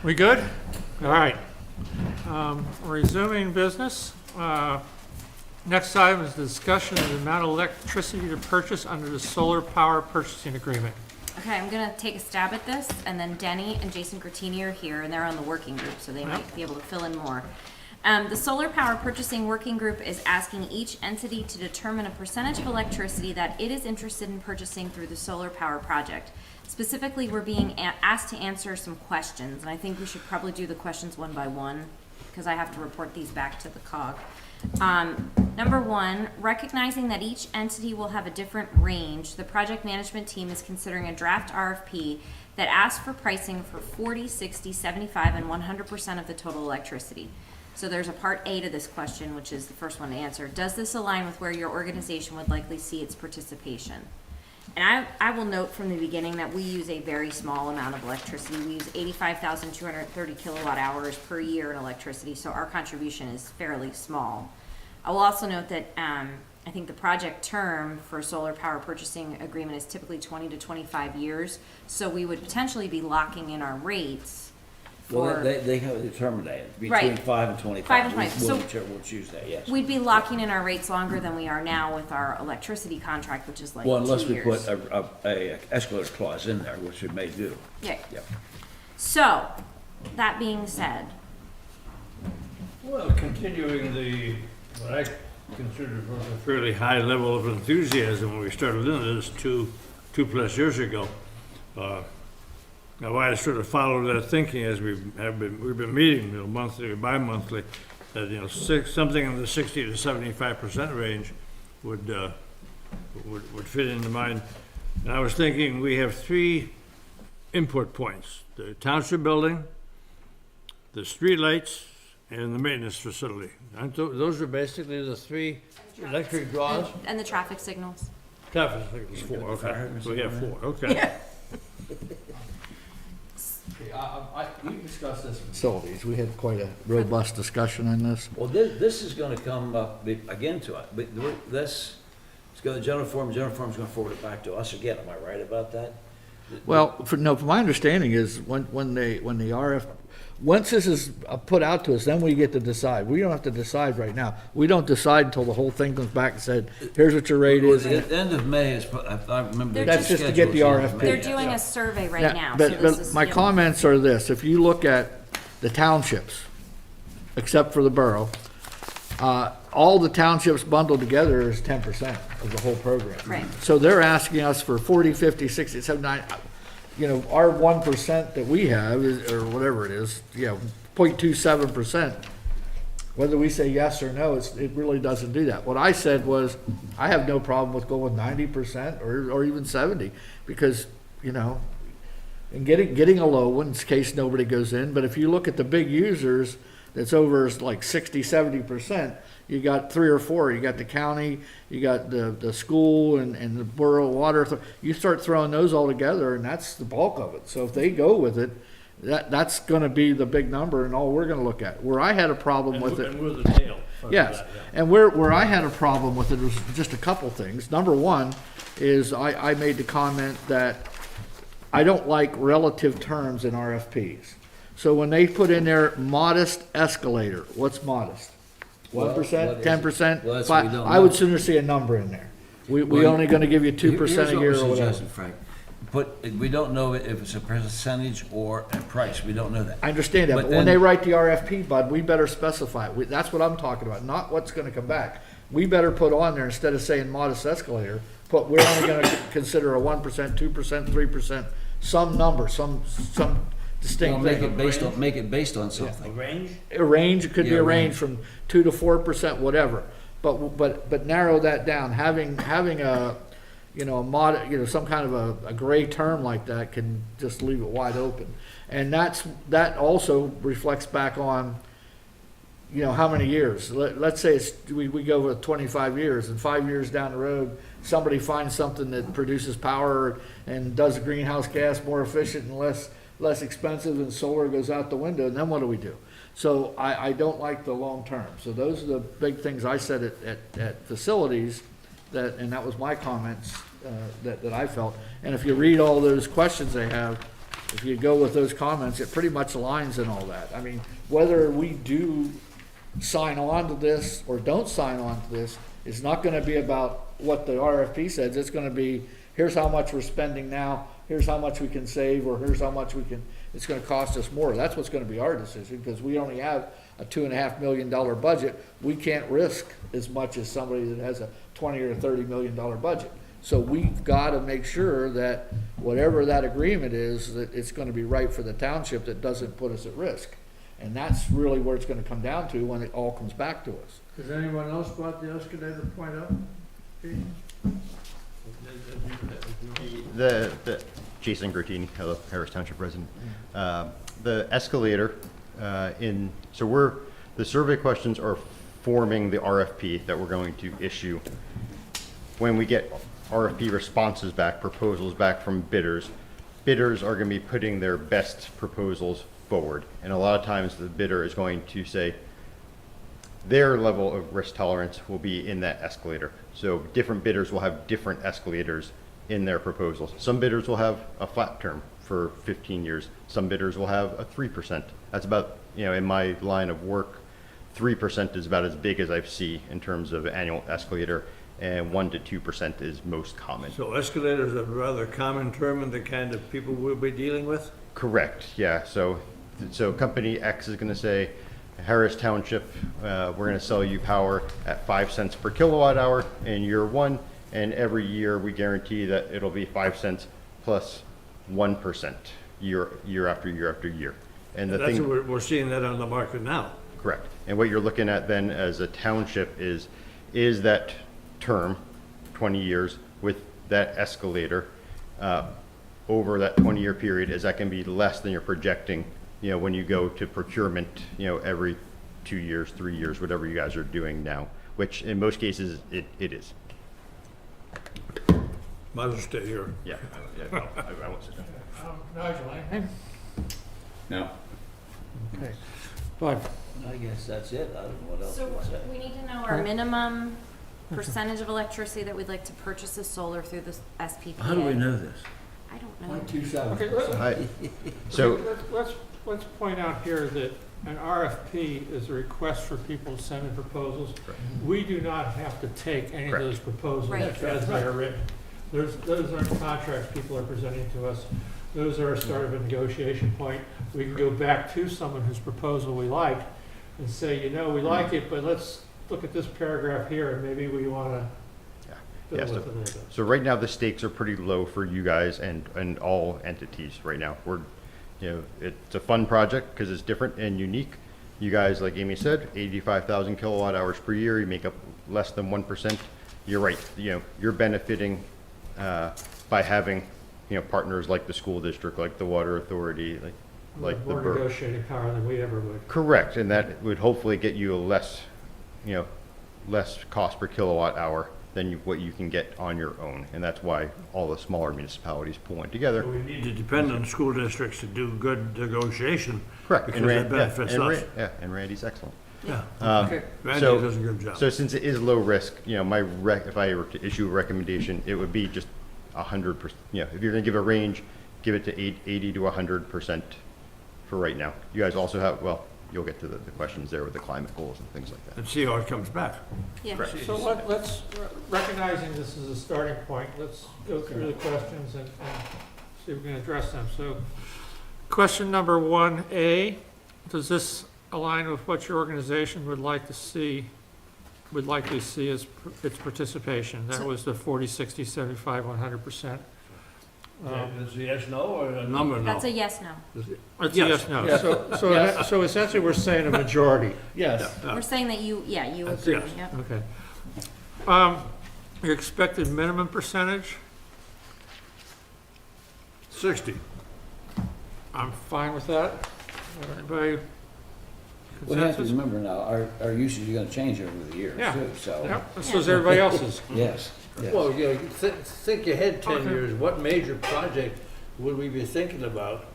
We good? All right. Resuming business. Next item is the discussion of the amount of electricity to purchase under the solar power purchasing agreement. Okay, I'm gonna take a stab at this, and then Denny and Jason Grattini are here, and they're on the working group, so they might be able to fill in more. The Solar Power Purchasing Working Group is asking each entity to determine a percentage of electricity that it is interested in purchasing through the solar power project. Specifically, we're being asked to answer some questions, and I think we should probably do the questions one by one, because I have to report these back to the COG. Number one, recognizing that each entity will have a different range, the project management team is considering a draft RFP that asks for pricing for 40, 60, 75, and 100% of the total electricity. So there's a part A to this question, which is the first one to answer. Does this align with where your organization would likely see its participation? And I will note from the beginning that we use a very small amount of electricity. We use 85,230 kilowatt hours per year in electricity, so our contribution is fairly small. I will also note that I think the project term for a solar power purchasing agreement is typically 20 to 25 years, so we would potentially be locking in our rates. Well, they have determined that, between Right. 5 and 25. 5 and 25. We'll choose that, yes. We'd be locking in our rates longer than we are now with our electricity contract, which is like 2 Well, years. unless we put a escalator clause in there, which we may do. Yeah. Yep. So, that being said, Well, continuing what I consider a fairly high level of enthusiasm when we started into this to 2+ years ago. Now, I sort of followed that thinking as we've been meeting, you know, monthly or bi-monthly, that, you know, something in the 60 to 75% range would fit into mind. And I was thinking we have 3 input points: the township building, the streetlights, and the maintenance facility. Those are basically the 3 electric draws? And the traffic signals. Traffic signals, 4, okay. So we have 4, okay. We discussed this facilities, we had quite a robust discussion on this. Well, this is gonna come up again to us, but this, it's going to general form's gonna forward it back to us again, am I right about that? Well, from my understanding is when the RF, once this is put out to us, then we get to decide. We don't have to decide right now. We don't decide until the whole thing comes back and said, here's what your rate is. At the end of May is, I remember. That's just to get the RFP. They're doing a survey right Yeah, now. But, so this but is, my you know, comments are this: if you look at the townships, except for the borough, all the townships bundled together is 10% of the whole program. Right. So they're asking us for 40, 50, 60, 70, you know, our 1% that we have is, or whatever it is, 0.27%. Whether we say yes or no, it really doesn't do that. What I said was, I have no problem with going 90% or even 70, because, you know, and getting a low one in case nobody goes in. But if you look at the big users, that's over like 60, 70%, you got 3 or 4. You got the county, you got the school and the borough water. You start throwing those all together, and that's the bulk of it. So if they go with it, that's going to be the big number, and all we're going to look at. Where I had a problem with it. And we're the tail. Yes, That, yeah. and where I had a problem with it was just a couple things. Number one is I made the comment that I don't like relative terms in RFPs. So when they put in there modest escalator, what's modest? 1%, 10%? Well, that's what we don't I would know. sooner see a number in there. We Well, only gonna give you 2% Here's a what year we're or whatever. suggesting, Frank. But we don't know if it's a percentage or a price, we don't know that. I understand that, but when then- they write the RFP, Bud, we better specify it. That's what I'm talking about, not what's gonna come back. We better put on there, instead of saying modest escalator, we're only gonna consider a 1%, 2%, 3%, some number, some Well, distinct make thing. it based on something. Range? A range, it could be Yeah, a range range. from 2 to 4%, whatever. But narrow that down. Having a, you know, some kind of a gray term like that can just leave it wide open. And that also reflects back on, you know, how many years. Let's say we go with 25 years, and 5 years down the road, somebody finds something that produces power and does greenhouse gas more efficient and less expensive, and solar goes out the window, and then what do we do? So I don't like the long term. So those are the big things I said at facilities, and that was my comments that I felt. And if you read all those questions they have, if you go with those comments, it pretty much aligns in all that. I mean, whether we do sign on to this or don't sign on to this, it's not gonna be about what the RFP says. It's gonna be, here's how much we're spending now, here's how much we can save, or here's how much it's gonna cost us more. That's what's gonna be our decision, because we only have a $2.5 million budget. We can't risk as much as somebody that has a $20 or $30 million budget. So we've gotta make sure that whatever that agreement is, that it's gonna be right for the township, that doesn't put us at risk. And that's really where it's gonna come down to when it all comes back to us. Does anyone else brought the escalator point up? The Jason Grattini, hello, Harris Township resident. The escalator the survey questions are forming the RFP that we're going to issue. When we get RFP responses back, proposals back from bidders are going to be putting their best proposals forward. And a lot of times the bidder is going to say their level of risk tolerance will be in that escalator. So different bidders will have different escalators in their proposals. Some bidders will have a flat term for 15 years. Some bidders will have a 3%. That's about, you know, in my line of work, 3% is about as big as I see in terms of annual escalator, and 1 to 2% is most common. So escalators are a rather common term in the kind of people we'll be dealing with? Correct, yeah. So company X is going to say, Harris Township, we're going to sell you power at 5 cents per kilowatt hour in year 1, And every year, we guarantee that it'll be 5 cents plus 1% year after year after year. And the That's thing, what we're seeing that on the market now. correct. And what you're looking at then as a township is that term, 20 years, with that escalator over that 20-year period, is that can be less than you're projecting, when you go to procurement, every 2 years, 3 years, whatever you guys are doing now, which in most cases, it is. Might as well stay here. Yeah, no, I won't sit down. Nigel, anything? No. Okay. Bud? I guess that's it. I don't know what else So to say. we need to know our minimum percentage of electricity that we'd like to purchase as solar through the SPPA. How do we know this? I don't know. 0.27. Okay, So, let's point out here that an RFP is a request for people to send in proposals. We do not have to take any of Correct. those proposals Right. as they are written. Those aren't contracts people are presenting to us. Those are a start of a negotiation point. We can go back to someone whose proposal we like and say, we like it, but let's look at this paragraph here and maybe we want to yeah, fiddle with it a little bit. so right now, the stakes are pretty low for you guys and all entities right now. It's a fun project because it's different and unique. You guys, like Amy said, 85,000 kilowatt hours per year, you make up less than 1%. You're right, you're benefiting by having, partners like the school district, like the water authority, like the More borough. negotiating power than we ever would. Correct, and that would hopefully get you a less cost per kilowatt hour than what you can get on your own. And that's why all the smaller municipalities pull in together. We need to depend on school districts to do good negotiation. Correct. Because And that Rand- benefits and us. and Randy's excellent. Yeah. Okay. Randy So- does a good job. So since it is low risk, if I were to issue a recommendation, it would be just 100%. If you're gonna give a range, give it to 80 to 100% for right now. You guys also have, you'll get to the questions there with the climate goals and things like that. And see how it comes back. Yeah. So let's, recognizing this is a starting point, let's go through the questions and see if we can address them. So, question number 1A, does this align with what your organization would likely see as its participation? That was the 40, 60, 75, 100%. Is it yes, no, or a number no? That's a yes, no. It's a yes, no. So essentially, we're saying a majority. Yes. We're saying that you That's agree, yes. yep. Okay. Your expected minimum percentage? 60. I'm fine with that. Everybody We have to consensus? remember now, our usage is gonna change over the years Yeah. too, so. Yep, so is everybody else's. Yes, yes. Well, think ahead 10 Okay. years. What major project would we be thinking about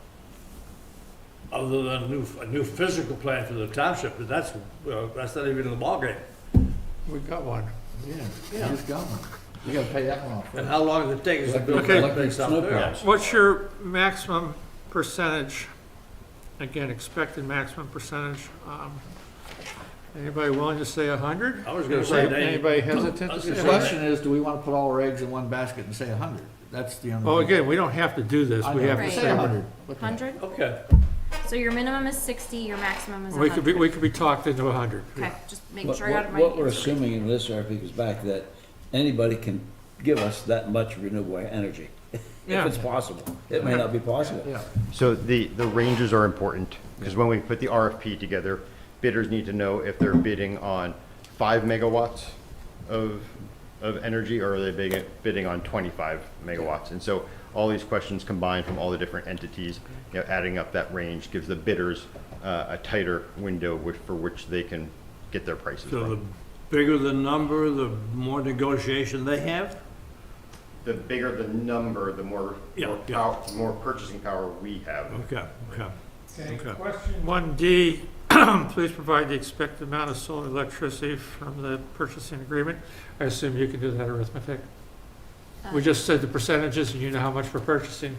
other than a new physical plan for the township? But that's not even in the ballgame. We've got one. Yeah, it's gone. You gotta pay that one off. And how long does it take us to build Okay. that place out there? What's your maximum percentage? Again, expected maximum percentage. Anybody willing to say 100? I was gonna say 90. Anybody hesitant to say The 100? question is, do we wanna put all our eggs in one basket and say 100? That's the only. Well, again, we don't have to do this. I We know. have to Right. say Say 100. 100. 100? Okay. So your minimum is 60, your maximum is We 100. could be talked into 100. Okay, just making What- sure I got it what- right. What we're assuming in this RFP goes back that anybody can give us that much renewable energy. If Yeah. it's possible. It may not be possible. Yeah. So the ranges are important, because when we put the RFP together, bidders need to know if they're bidding on 5 megawatts of energy, or are they bidding on 25 megawatts? And so all these questions combined from all the different entities, adding up that range gives the bidders a tighter window for which they can get their prices So the from. bigger the number, the more negotiation they have? The bigger the number, the more more purchasing power we have. Okay. Okay, question 1D, please provide the expected amount of solar electricity from the purchasing agreement. I assume you can do that arithmetic. We just said the percentages, and you know how much we're purchasing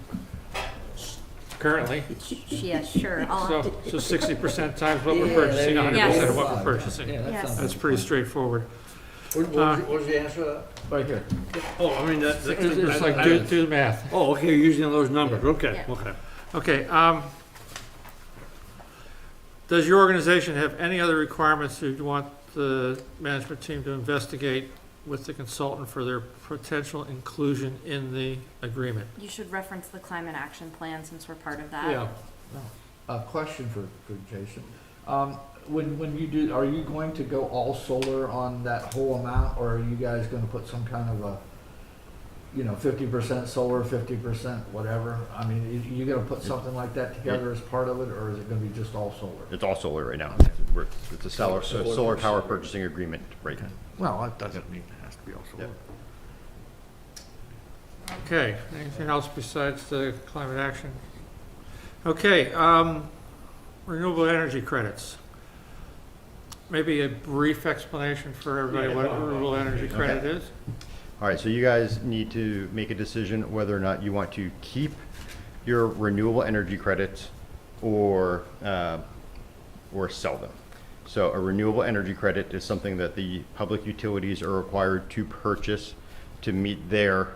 currently. Yeah, sure. So 60% times what we're Yeah, purchasing, there you 100% go. of what we're purchasing. Yeah, that Yes. sounds. That's pretty straightforward. What was the answer to that? Right here. Oh, I mean, It's like, do the math. Oh, okay, using those numbers. Okay, Yeah. okay. Okay, does your organization have any other requirements you'd want the management team to investigate with the consultant for their potential inclusion in the agreement. You should reference the climate action plan since we're part of that. Yeah. A question for Jason. When you do, are you going to go all solar on that whole amount, or are you guys gonna put some kind of a, 50% solar, 50% whatever? I mean, you gonna put something like that together as part of it, or is it gonna be just all solar? It's all solar right now. It's a solar power purchasing agreement right now. Well, that doesn't mean it has to be all solar. Okay, anything else besides the climate action? Okay, renewable energy credits. Maybe a brief explanation for everybody what a renewable energy credit is? All right, so you guys need to make a decision whether or not you want to keep your renewable energy credits or sell them. So a renewable energy credit is something that the public utilities are required to purchase to meet their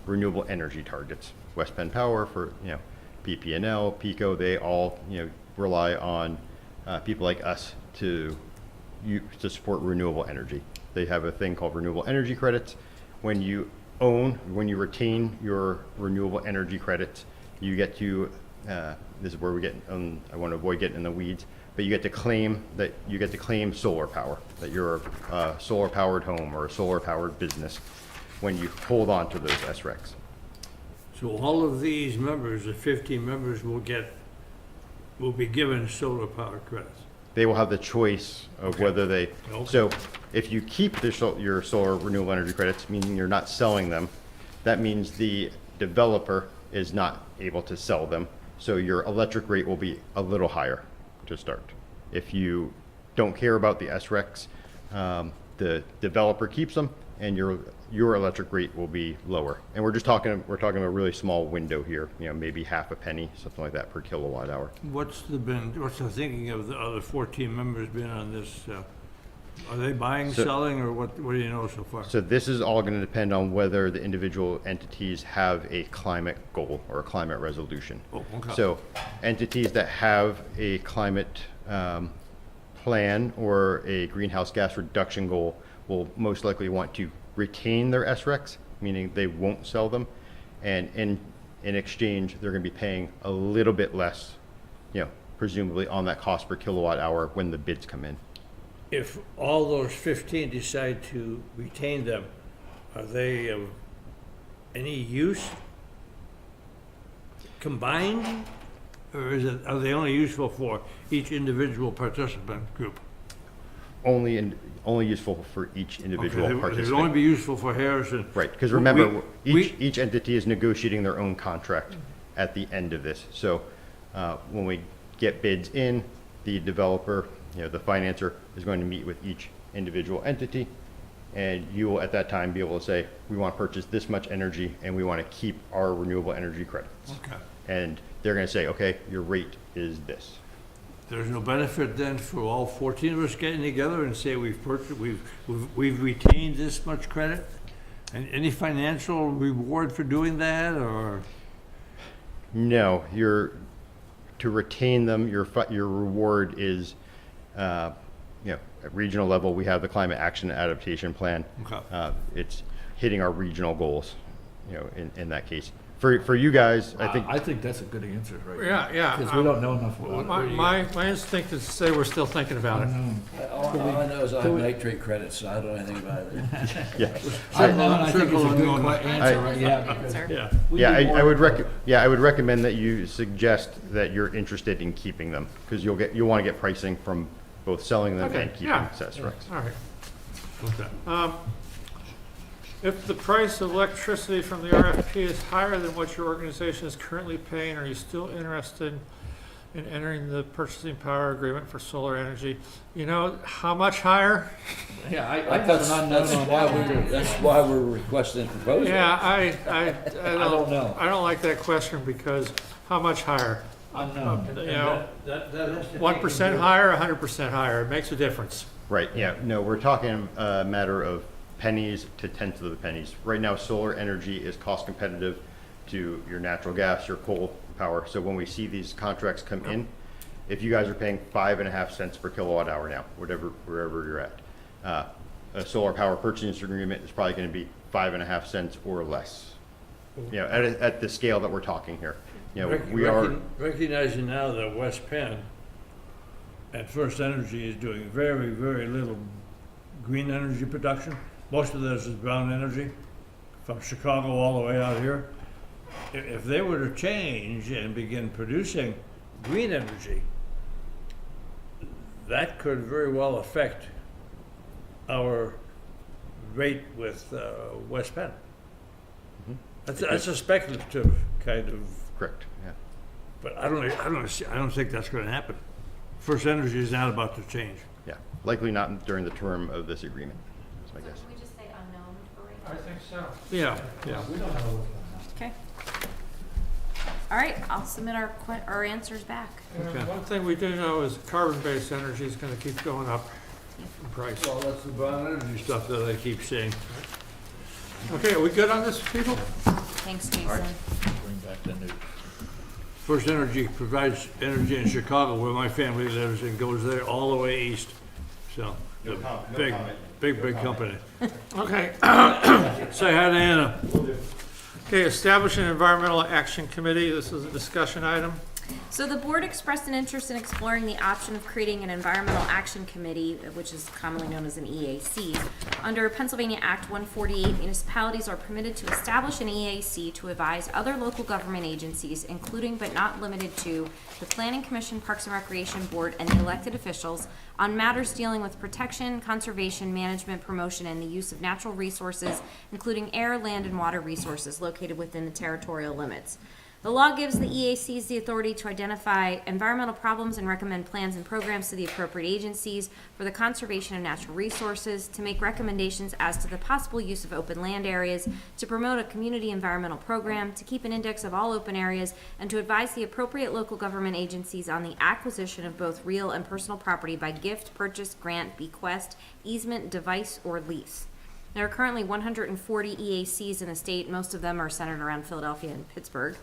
renewable energy targets. West Penn Power for PP&L, PECO, they all rely on people like us to support renewable energy. They have a thing called renewable energy credits. When you retain your renewable energy credits, you get to, this is where we get, I want to avoid getting in the weeds, but you get to claim solar power, that you're a solar powered home or a solar powered business when you hold on to those SRECs. So all of these members, the 15 members, will be given solar power credits. They will have the choice of whether they, so if you keep your solar renewable energy credits, meaning you're not selling them, that means the developer is not able to sell them. So your electric rate will be a little higher to start. If you don't care about the SRECs, the developer keeps them and your electric rate will be lower. And we're talking a really small window here, maybe half a penny, something like that per kilowatt hour. What's the thinking of the other 14 members been on this? Are they buying, selling, or what do you know so far? So this is all going to depend on whether the individual entities have a climate goal or a climate resolution. Oh, okay. So entities that have a climate plan or a greenhouse gas reduction goal will most likely want to retain their SRECs, meaning they won't sell them, and in exchange they're going to be paying a little bit less, presumably on that cost per kilowatt hour when the bids come in. If all those 15 decide to retain them, are they of any use combined, or are they only useful for each individual participant group? Only useful for each individual participant. They'd only be useful for Harrison. Right, because remember, each entity is negotiating their own contract at the end of this. So when we get bids in, the developer, the financer, is going to meet with each individual entity, and you will at that time be able to say, we want to purchase this much energy and we want to keep our renewable energy credits. Okay. And they're going to say, okay, your rate is this. There's no benefit then for all 14 of us getting together and say we've retained this much credit? And any financial reward for doing that, or? No, to retain them, your reward is, at regional level, we have the Climate Action Adaptation Plan. Okay. It's hitting our regional goals, in that case. For you guys, I think that's a good answer, right? Yeah. Because we don't know enough about it. My instinct is to say we're still thinking about it. All I know is I have nitrate credits, so I don't know anything about it. Yeah. I think it's a good answer, right? I would recommend that you suggest that you're interested in keeping them, because you'll want to get pricing from both selling them and keeping SRECs. All right. Okay. If the price of electricity from the RFP is higher than what your organization is currently paying, are you still interested in entering the purchasing power agreement for solar energy? How much higher? Yeah, that's why we're requesting a proposal. Yeah, I don't know. I don't like that question, because how much higher? Unknown. 1% higher, 100% higher, it makes a difference. Right, yeah. No, we're talking a matter of pennies to tenths of the pennies. Right now, solar energy is cost competitive to your natural gas, your coal power. So when we see these contracts come in, if you guys are paying 5.5 cents per kilowatt hour now, wherever you're at, a solar power purchase agreement is probably going to be 5.5 cents or less. You know, at the scale that we're talking here. You know, we are recognizing now that West Penn and First Energy is doing very, very little green energy production. Most of this is brown energy from Chicago all the way out here. If they were to change and begin producing green energy, that could very well affect our rate with West Penn. That's a speculative kind of. Correct. Yeah. But I don't think that's going to happen. First Energy is not about to change. Yeah, likely not during the term of this agreement. That's my guess. Can we just say unknown for right now? I think so. Yeah, yeah. We don't know. Okay. All right, I'll submit our answers back. Okay. One thing we do know is carbon-based energy is gonna keep going up in price. Well, that's the brown energy stuff that I keep seeing. Okay, are we good on this, people? Thanks, Jason. Bring back the news. First Energy provides energy in Chicago, where my family lives, and goes there all the way east. So, No the comment. big company. Okay. Say hi to Anna. Okay, establish an environmental action committee. This is a discussion item. So the board expressed an interest in exploring the option of creating an environmental action committee, which is commonly known as an EAC. Under Pennsylvania Act 148, municipalities are permitted to establish an EAC to advise other local government agencies, including but not limited to the Planning Commission, Parks and Recreation Board, and the elected officials, on matters dealing with protection, conservation, management, promotion, and the use of natural resources, including air, land, and water resources located within the territorial limits. The law gives the EACs the authority to identify environmental problems and recommend plans and programs to the appropriate agencies for the conservation of natural resources, to make recommendations as to the possible use of open land areas, to promote a community environmental program, to keep an index of all open areas, and to advise the appropriate local government agencies on the acquisition of both real and personal property by gift, purchase, grant, bequest, easement, device, or lease. There are currently 140 EACs in the state. Most of them are centered around Philadelphia and Pittsburgh.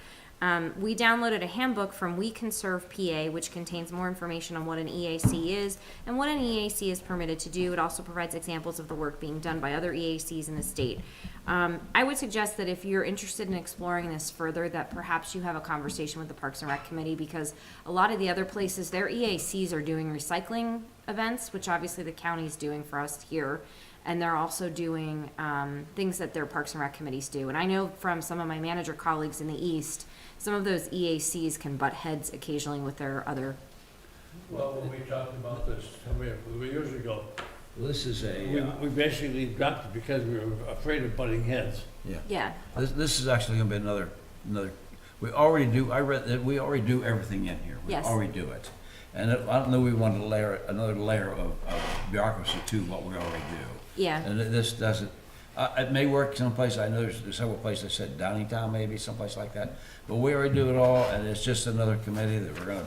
We downloaded a handbook from We Can Serve PA, which contains more information on what an EAC is and what an EAC is permitted to do. It also provides examples of the work being done by other EACs in the state. I would suggest that if you're interested in exploring this further, that perhaps you have a conversation with the Parks and Rec Committee, because a lot of the other places, their EACs are doing recycling events, which obviously the county's doing for us here. And they're also doing things that their Parks and Rec committees do. And I know from some of my manager colleagues in the East, some of those EACs can butt heads occasionally with their other. Well, when we talked about this, how many years ago, This is we basically dropped it because we were afraid of butting heads. Yeah. This is actually gonna be another, we already do, I read that we already do everything in here. We Yes. already do it. And I don't know, we want to layer, another layer of bureaucracy to what we already do. Yeah. And this doesn't, it may work someplace, I know there's several places that said Downingtown maybe, someplace like that. But we already do it all, and it's just another committee that we're gonna,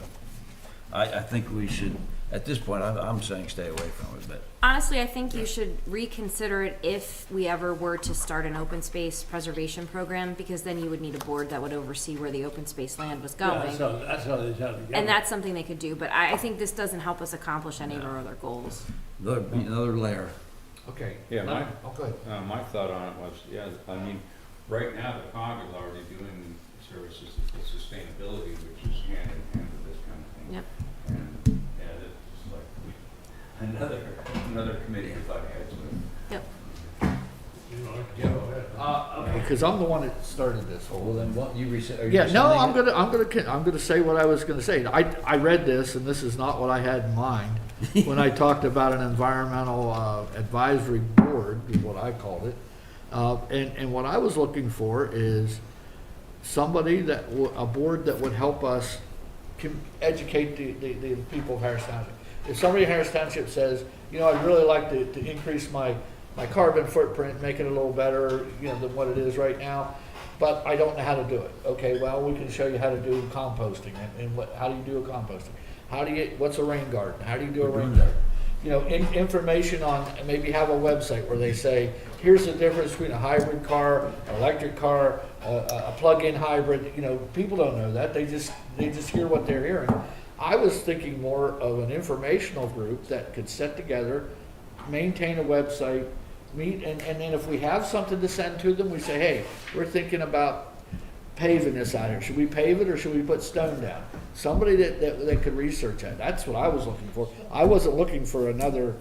I think we should, at this point, I'm saying stay away from it, but. Honestly, I think you should reconsider it if we ever were to start an open space preservation program, because then you would need a board that would oversee where the open space land was going. Yeah, that's how they tell And that's something they could do, but I think this doesn't help us accomplish any of our other goals. Another layer. Okay, yeah, my thought on it was, yeah, I mean, right now, the COG is already doing services for sustainability, which is hand in hand with this kind of thing. Yep. And, yeah, that's just like another committee to butt heads with. Yep. Because I'm the one that started this whole. Well, then what, you reset? Yeah, no, I'm gonna say what I was gonna say. I read this, and this is not what I had in mind when I talked about an environmental advisory board, is what I called it. And what I was looking for is somebody a board that would help us educate the people of Harris Township. If somebody in Harris Township says, you know, I'd really like to increase my carbon footprint, make it a little better, you know, than what it is right now, but I don't know how to do it. Okay, well, we can show you how to do composting, and how do you do a composting? What's a rain garden? How do you do a rain garden? You know, information on, maybe have a website where they say, here's the difference between a hybrid car, an electric car, a plug-in hybrid. You know, people don't know that. They just hear what they're hearing. I was thinking more of an informational group that could set together maintain a website, meet, and then if we have something to send to them, we say, hey, we're thinking about paving this out here. Should we pave it or should we put stone down? Somebody that could research that. That's what I was looking for. I wasn't looking for another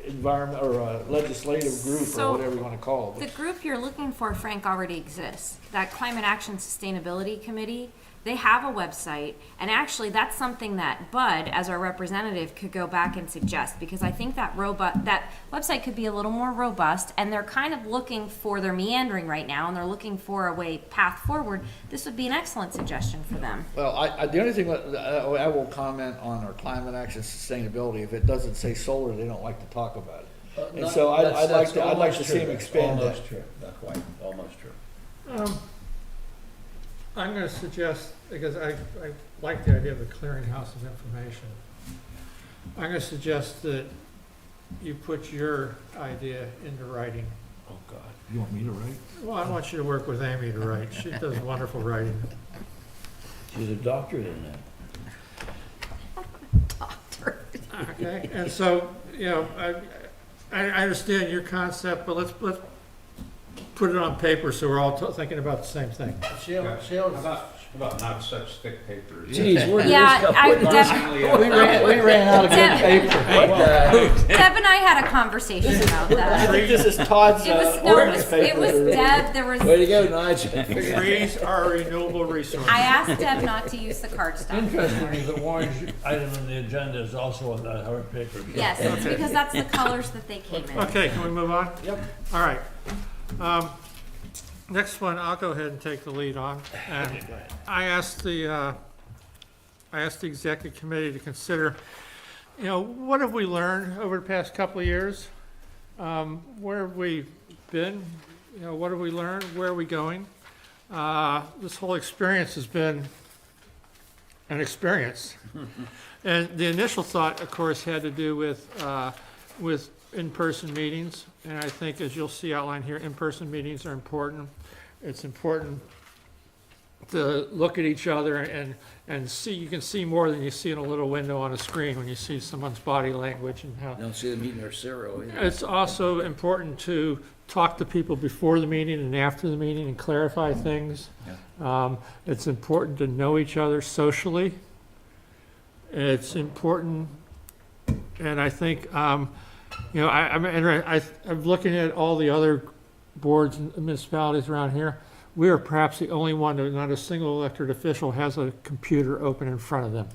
environment or a legislative group So, or whatever you want to call it. The group you're looking for, Frank, already exists. That Climate Action Sustainability Committee, they have a website, and actually that's something that Bud, as our representative, could go back and suggest, because I think that website could be a little more robust, and they're kind of looking for, they're meandering right now, and they're looking for a path forward. This would be an excellent suggestion for them. Well, the only thing I will comment on our climate action sustainability, if it doesn't say solar, they don't like to talk about it. And so I'd like to see them expand that. Almost true, not quite, almost true. I'm gonna suggest, because I like the idea of a clearinghouse of information, I'm gonna suggest that you put your idea into writing. Oh, God, you want me to write? Well, I want you to work with Amy to write. She does wonderful writing. She's a doctorate in that. Okay, and so, you know, I understand your concept, but let's put it on paper so we're all thinking about the same thing. How about not such thick papers? Jeez, where did Yeah, this I- come Deb- We ran out of good paper. Deb and I had a conversation about I that. think this is Todd's It was, ordinance paper. it was Deb, there was, Way to go, Nigel. Trees are a renewable resource. I asked Deb not to use the card stock. Interestingly, the orange item on the agenda is also on that hard paper. Yes, it's because that's the colors that they came in. Okay, can we move on? Yep. All right. Next one, I'll go ahead and take the lead on. And I asked the executive committee to consider, you know, what have we learned over the past couple of years? Where have we been? You know, what have we learned? Where are we going? This whole experience has been an experience. And the initial thought, of course, had to do with in-person meetings. And I think, as you'll see outlined here, in-person meetings are important. It's important to look at each other and see, you can see more than you see in a little window on a screen when you see someone's body language and how. Don't see them eating their cereal either. It's also important to talk to people before the meeting and after the meeting and clarify things. It's important to know each other socially. It's important, and I think, you know, I'm looking at all the other boards and municipalities around here. We are perhaps the only one that not a single elected official has a computer open in front of them.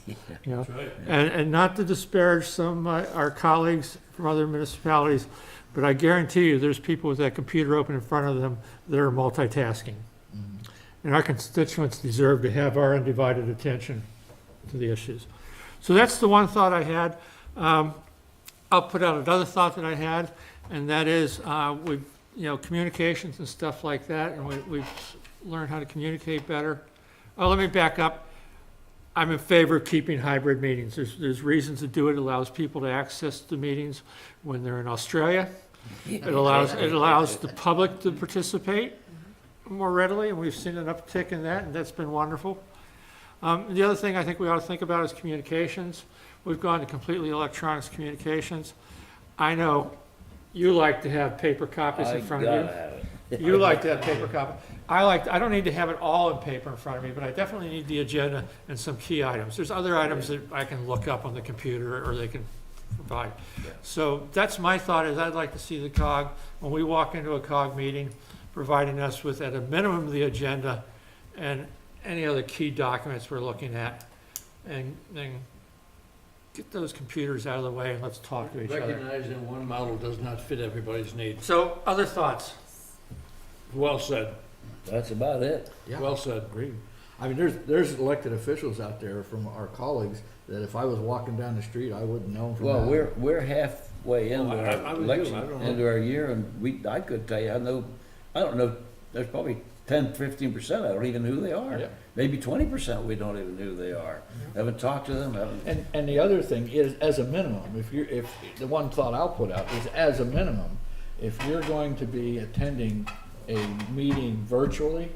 You know? That's right. And not to disparage some of our colleagues from other municipalities, but I guarantee you there's people with that computer open in front of them that are multitasking. And our constituents deserve to have our undivided attention to the issues. So that's the one thought I had. I'll put out another thought that I had, and that is, we've, you know, communications and stuff like that, and we've learned how to communicate better. Oh, let me back up. I'm in favor of keeping hybrid meetings. There's reasons to do it. It allows people to access the meetings when they're in Australia. It allows the public to participate more readily, and we've seen an uptick in that, and that's been wonderful. The other thing I think we ought to think about is communications. We've gone to completely electronic communications. I know you like to have paper copies in front of you. gotta have it. You like to have paper copies. I don't need to have it all in paper in front of me, but I definitely need the agenda and some key items. There's other items that I can look up on the computer or they can provide. So that's my thought, is I'd like to see the COG, when we walk into a COG meeting, providing us with, at a minimum, the agenda and any other key documents we're looking at. And get those computers out of the way and let's talk to each other. Recognizing one model does not fit everybody's needs. So, other thoughts? Well said. That's about it. Yeah. Well said. Agreed. I mean, there's elected officials out there from our colleagues that if I was walking down the street, I wouldn't know them from Well, that. we're halfway into I our would election, too. I don't know. into our year, and I could tell you, I don't know, there's probably 10-15% I don't even know who they are. Yeah. Maybe 20% we don't even know who they are. Haven't talked to them, haven't. And the other thing is, as a minimum, if the one thought I'll put out is, as a minimum, if you're going to be attending a meeting virtually,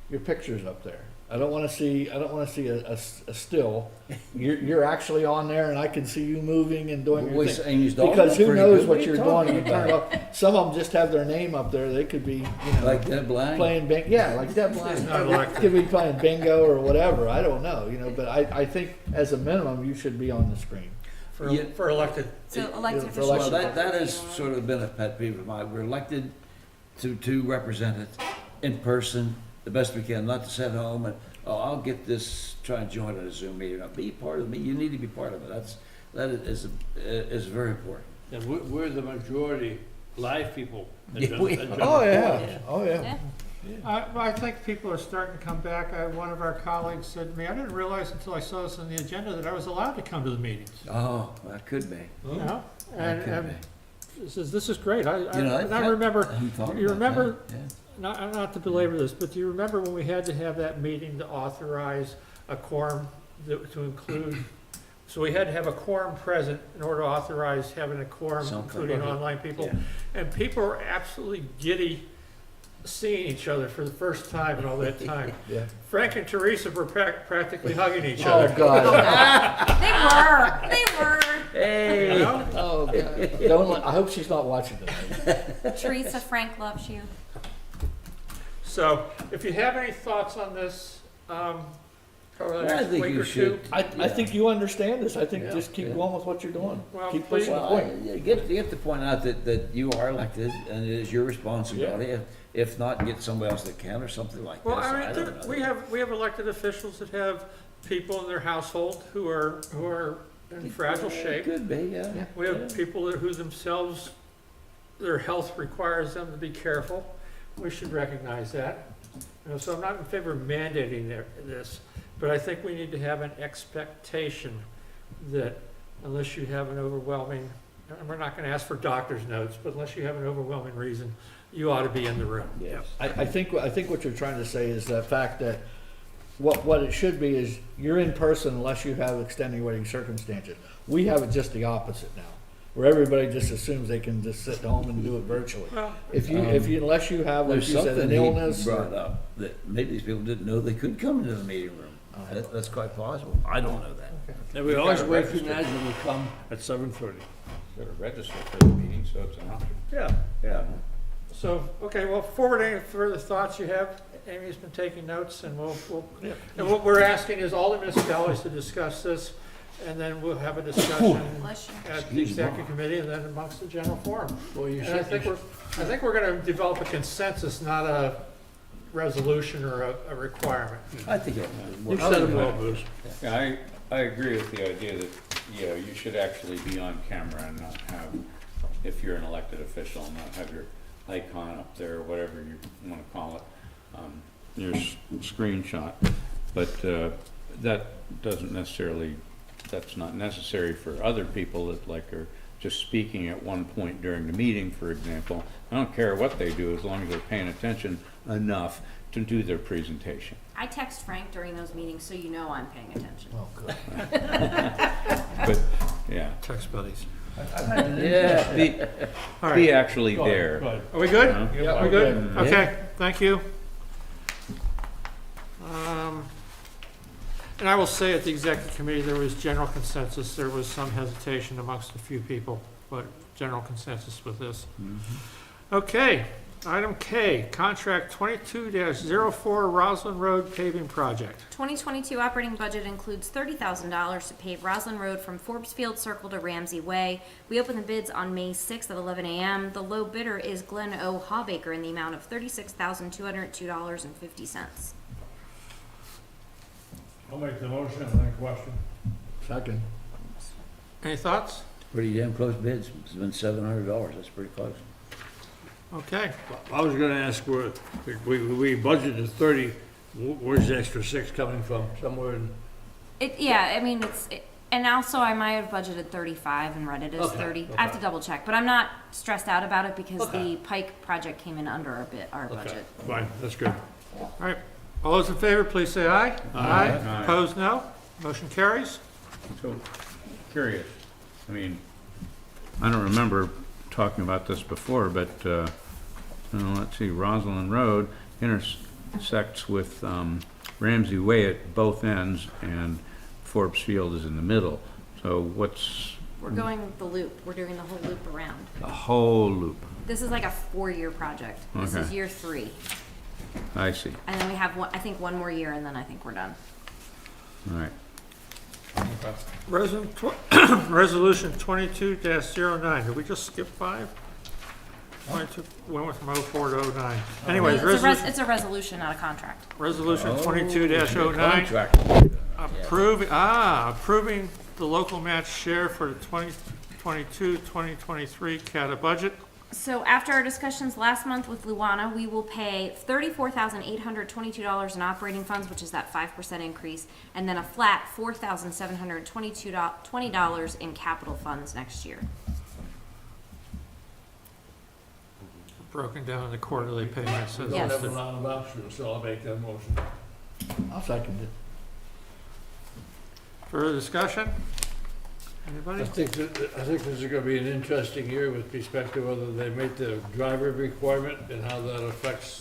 your picture's up there. I don't wanna see a still. You're actually on there and I can see you moving and doing your Boy, thing. and he's dogging Because it who pretty knows good. what What are you're you doing, you talking turn it about? off. Some of them just have their name up there, they could be, you know. Like Deb Lang? Playing bingo, yeah, like Deb Lang. Could be playing bingo or whatever, I don't know, you know, but I think as a minimum, you should be on the screen. For elected. So elected for officials. Well, election. that has sort of been a pet peeve of mine. We're elected to represent it in person the best we can, not to sit home and, oh, I'll get this, try and join at a Zoom meeting. Be part of me. You need to be part of it. That is very important. And we're the majority live people. Yeah, we are. Oh, yeah, oh, yeah. I think people are starting to come back. One of our colleagues said to me, I didn't realize until I saw this on the agenda that I was allowed to come to the meetings. Oh, that could be. You know? That could And be. this is great. I I remember, hadn't thought you about remember, that, yeah. not to belabor this, but do you remember when we had to have that meeting to authorize a quorum to include, so we had to have a quorum present in order to authorize having a quorum, Something. including online people. Yeah. And people were absolutely giddy seeing each other for the first time in all that time. Yeah. Frank and Teresa were practically hugging each Oh, other. God. They were. Hey. You know? Oh, God. I hope she's not watching this. Teresa, Frank loves you. So, if you have any thoughts on this, over the I next think week you or should. two. I think you understand this. I think Yeah, just keep yeah. going with what you're doing. Well, Keep please- pushing the Well, point. you get to point out that you are elected and it is your responsibility. If not, get somebody else that can or something like this. Well, I mean, don't know. we have elected officials that have people in their household who are in fragile shape. Could be, yeah. We have people who themselves, their health requires them to be careful. We should recognize that. You know, so I'm not in favor of mandating this, but I think we need to have an expectation that unless you have an overwhelming, and we're not gonna ask for doctor's notes, but unless you have an overwhelming reason, you ought to be in the room. Yes. I think what you're trying to say is the fact that what it should be is you're in person unless you have extenuating circumstances. We have it just the opposite now, where everybody just assumes they can just sit home and do it virtually. Well, If you unless you have, like There's you said, something an he illness. brought up that maybe these people didn't know they could come into the meeting room. That's quite possible. I don't know that. And we You always gotta wait for register. Nigel to come at 7:30. Gotta register for the meeting, so it's an option. yeah. So, okay, well, forward any further thoughts you have. Amy's been taking notes and and what we're asking is all the municipalities to discuss this, and then we'll have a discussion Bless you. at the executive committee and then amongst the general forum. Well, you And I think we're gonna develop a consensus, not a resolution or a requirement. I think it You said it well, Bruce. Yeah, I agree with the idea that, you should actually be on camera and not have, if you're an elected official, not have your icon up there, or whatever you wanna call it, your screenshot. But, that doesn't necessarily, that's not necessary for other people that are just speaking at one point during the meeting, for example. I don't care what they do, as long as they're paying attention enough to do their presentation. I text Frank during those meetings so you know I'm paying attention. Oh, good. But, yeah. Text buddies. Yeah. Be actually there. Are we good? Huh? Yeah, We good? Yeah. Okay, thank you. And I will say at the executive committee, there was general consensus. There was some hesitation amongst a few people, but general consensus with this. Okay, item K, contract 22-04 Roslyn Road paving project. 2022 operating budget includes $30,000 to pave Roslyn Road from Forbes Field Circle to Ramsey Way. We opened the bids on May 6th at 11 a.m. The low bidder is Glenn O. Hawbaker in the amount of $36,202.50. I'll make the motion, any question? Second. Any thoughts? Pretty damn close bids. It's been $700. That's pretty close. Okay, I was gonna ask where, we budgeted 30, where's the extra 6 coming from? Somewhere in, And also I might have budgeted 35 and read it as Okay, 30. okay. I have to double check, but I'm not stressed out about it because Okay. the Pike project came in under our okay, budget. fine, that's good. all right. All those in favor, please say aye. Aye. Opposed, no. Motion carries. So, curious, I mean, I don't remember talking about this before, but, let's see, Roslyn Road intersects with, Ramsey Way at both ends and Forbes Field is in the middle. So what's We're going the loop. We're doing the whole loop around. the whole loop? This is like a 4-year project. This is Okay. year 3. I see. And then we have, I think, one more year, and then I think we're done. All right. Resolution 22-09, did we just skip 5? 22, went from 04 to 09. Anyways, It's a resolution, not a contract. resolution Oh, 22-09, contract. approving the local match share for the 2022-2023 CATA budget. So after our discussions last month with Luana, we will pay $34,822 in operating funds, which is that 5% increase, and then a flat $4,722 in capital funds next year. Broken down into quarterly payments. As Yes. listed. of options, so I'll make that motion. I'll second it. Further discussion? Anybody? I think this is gonna be an interesting year with respect to whether they make the driver requirement and how that affects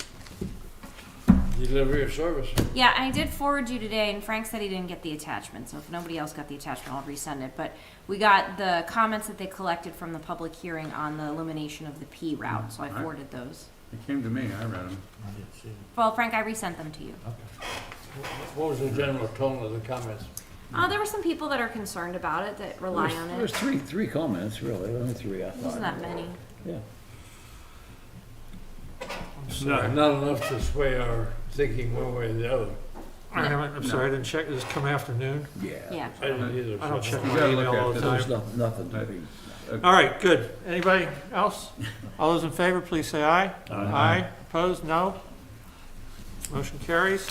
delivery of service. Yeah, I did forward you today, and Frank said he didn't get the attachment, so if nobody else got the attachment, I'll resend it. But we got the comments that they collected from the public hearing on the elimination of the P route, so I forwarded those. It came to me, I read them. I didn't see it. Well, Frank, I resent them to you. What was the general tone of the comments? There were some people that are concerned about it, that rely on There's it. three comments, really, only 3, I thought. Wasn't that many? Yeah. Not enough to sway our thinking one way or the other. I'm sorry, I didn't check, does it come afternoon? Yeah. Yeah. I didn't either. I don't so- check You my gotta email look all at the this. time. There's nothing to be. All right, good. Anybody else? All those in favor, please say aye. Aye. Opposed? No? Motion carries.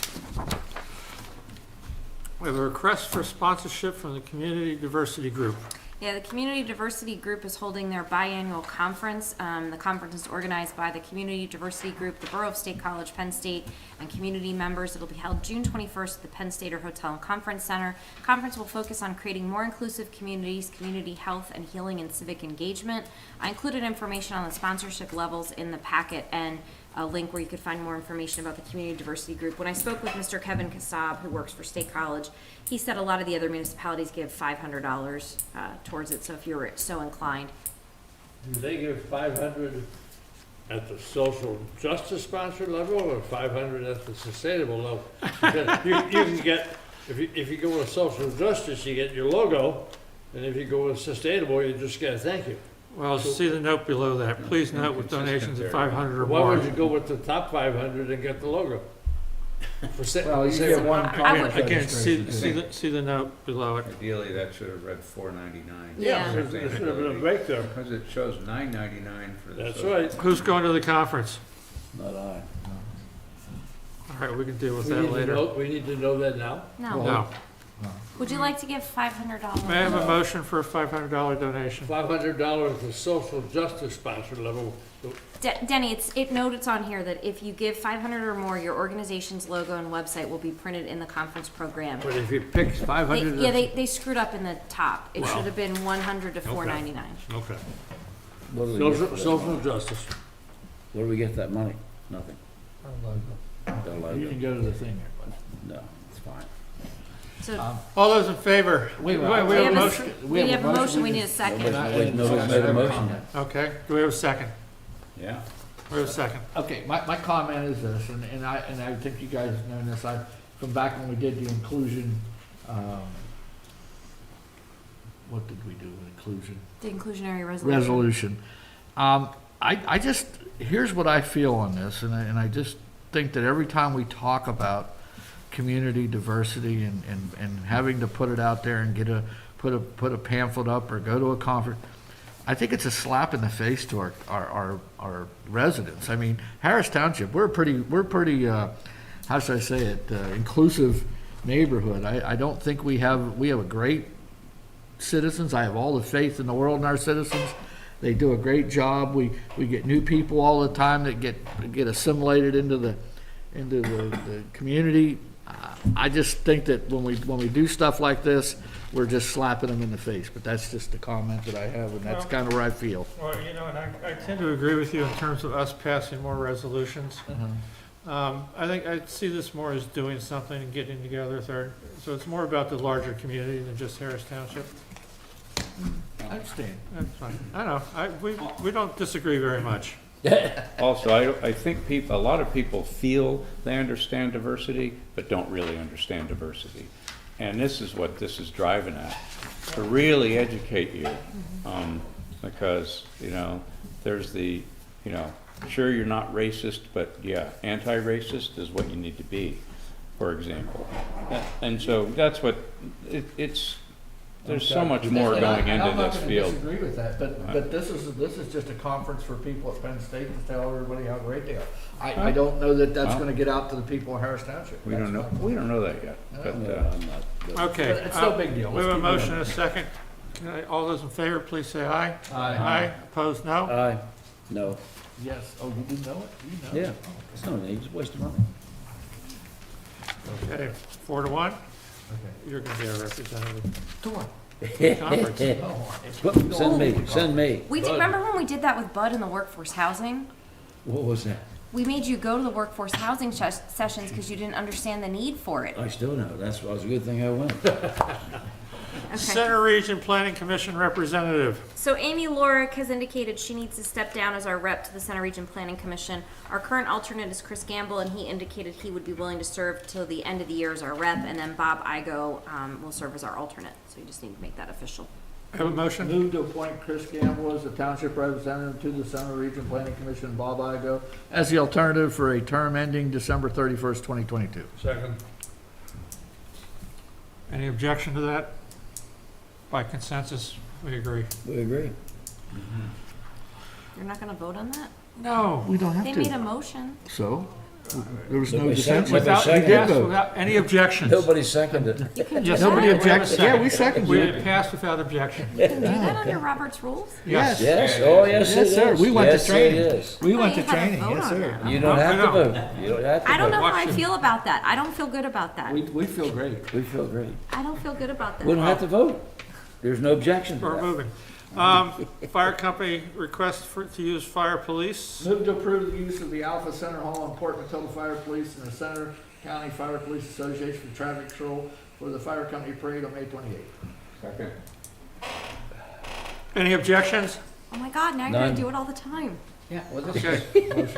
We have a request for sponsorship from the Community Diversity Group. Yeah, the Community Diversity Group is holding their biannual conference. The conference is organized by the Community Diversity Group, the Borough of State College, Penn State, and community members. It'll be held June 21st at the Penn State Hotel and Conference Center. Conference will focus on creating more inclusive communities, community health, and healing and civic engagement. I included information on the sponsorship levels in the packet and a link where you could find more information about the Community Diversity Group. When I spoke with Mr. Kevin Kassab, who works for State College, he said a lot of the other municipalities give $500 towards it, so if you're so inclined. Do they give 500 at the social justice sponsor level or 500 at the sustainable level? Because you can get, if you go with social justice, you get your logo, and if you go with sustainable, you just get a thank you. Well, see the note below that. Please note with donations of 500 or Why more. would you go with the top 500 and get the logo? Well, you get one conference Again, registration. see the note below it. Ideally, that should have read $4.99. Yeah. There should have been a break there. Because it shows $9.99 for the. That's social. right. Who's going to the conference? Not I. All right, we can deal with We that need to later. know, we need to know that now. No. No. Would you like to give $500? May I have a motion for a $500 donation? $500 at the social justice sponsor level. Denny, it notes on here that if you give 500 or more, your organization's logo and website will be printed in the conference program. But if you pick 500. They screwed up in the top. It should have been 100 to 499. Okay. What do we get for that? Social justice. What do we get that money? Nothing. The You logo. can go to the thing there, No, it's fine. So All those in favor? Wait, we wait, have we a have a motion? we have a motion, we need a second. Nobody's made a motion. Okay, do we have a second? Yeah. We have a second. Okay, my comment is this, and I think you guys know this, from back when we did the inclusion, what did we do with inclusion? The inclusionary resolution. Resolution. I just, here's what I feel on this, and I just think that every time we talk about community diversity and having to put it out there and put a pamphlet up or go to a conference, I think it's a slap in the face to our residents. I mean, Harris Township, we're pretty how should I say it, inclusive neighborhood. I don't think we have a great citizens. I have all the faith in the world in our citizens. They do a great job. We get new people all the time that get assimilated into the community. I just think that when we do stuff like this, we're just slapping them in the face. But that's just the comment that I have, and that's kind of where I feel. Well, and I tend to agree with you in terms of us passing more resolutions. I think I see this more as doing something and getting together, so it's more about the larger community than just Harris Township. I understand. That's fine. I know, we don't disagree very much. Also, I think a lot of people feel they understand diversity, but don't really understand diversity. And this is what this is driving at, to really educate you. Because, there's the, sure, you're not racist, but yeah, anti-racist is what you need to be, for example. And so that's what, there's so much more going into this field. I'm not going to disagree with that, but this is just a conference for people at Penn State to tell everybody how great they are. I don't know that that's going to get out to the people of Harris Township. We don't know that yet. But, Okay. But it's no big deal. We have a motion and a second. All those in favor, please say aye. Aye. Opposed, no? Aye. No. Yes. Oh, you didn't know it? You know. Yeah. It's no need, it's a waste of money. Okay, 4-1. Okay. You're going to be our representative. To what? Conference. Send me. We did, remember when we did that with Bud in the workforce housing? What was that? We made you go to the workforce housing sessions because you didn't understand the need for it. I still know, that was a good thing I went. Okay. Center Region Planning Commission representative. So Amy Lorick has indicated she needs to step down as our rep to the Center Region Planning Commission. Our current alternate is Chris Gamble, and he indicated he would be willing to serve till the end of the year as our rep, and then Bob Igo will serve as our alternate. So you just need to make that official. Have a motion? Move to appoint Chris Gamble as the township representative to the Center Region Planning Commission, Bob Igo, as the alternative for a term ending December 31st, 2022. Second. Any objection to that? By consensus, we agree. We agree. You're not going to vote on that? No. We don't have They to. made a motion. So, there was no Nobody dissension. seconded. Without any objections. Nobody seconded. You can do Yes, that. Nobody we have a objected. second. Yeah, we seconded We it. passed without objection. You can do that under Robert's rules? Yes. Yes, oh, yes, it Yes, is. sir. We went to Yes, it training. is. We I went thought to you had training, vote yes, on sir. that. You don't have to vote. You don't have to I don't know vote. how I Watch feel about that. I don't feel good about that. We feel great. We feel great. I don't feel good about that. We don't have to vote. There's no objection to We're that. moving. Fire company request to use fire police. Move to approve the use of the Alpha Center Hall and Port Matilda Fire Police and the Center County Fire Police Association for traffic control for the fire company parade on May 28th. Second. Any objections? Oh my God, now you're None. going to do it all the time. Yeah, well, this Okay.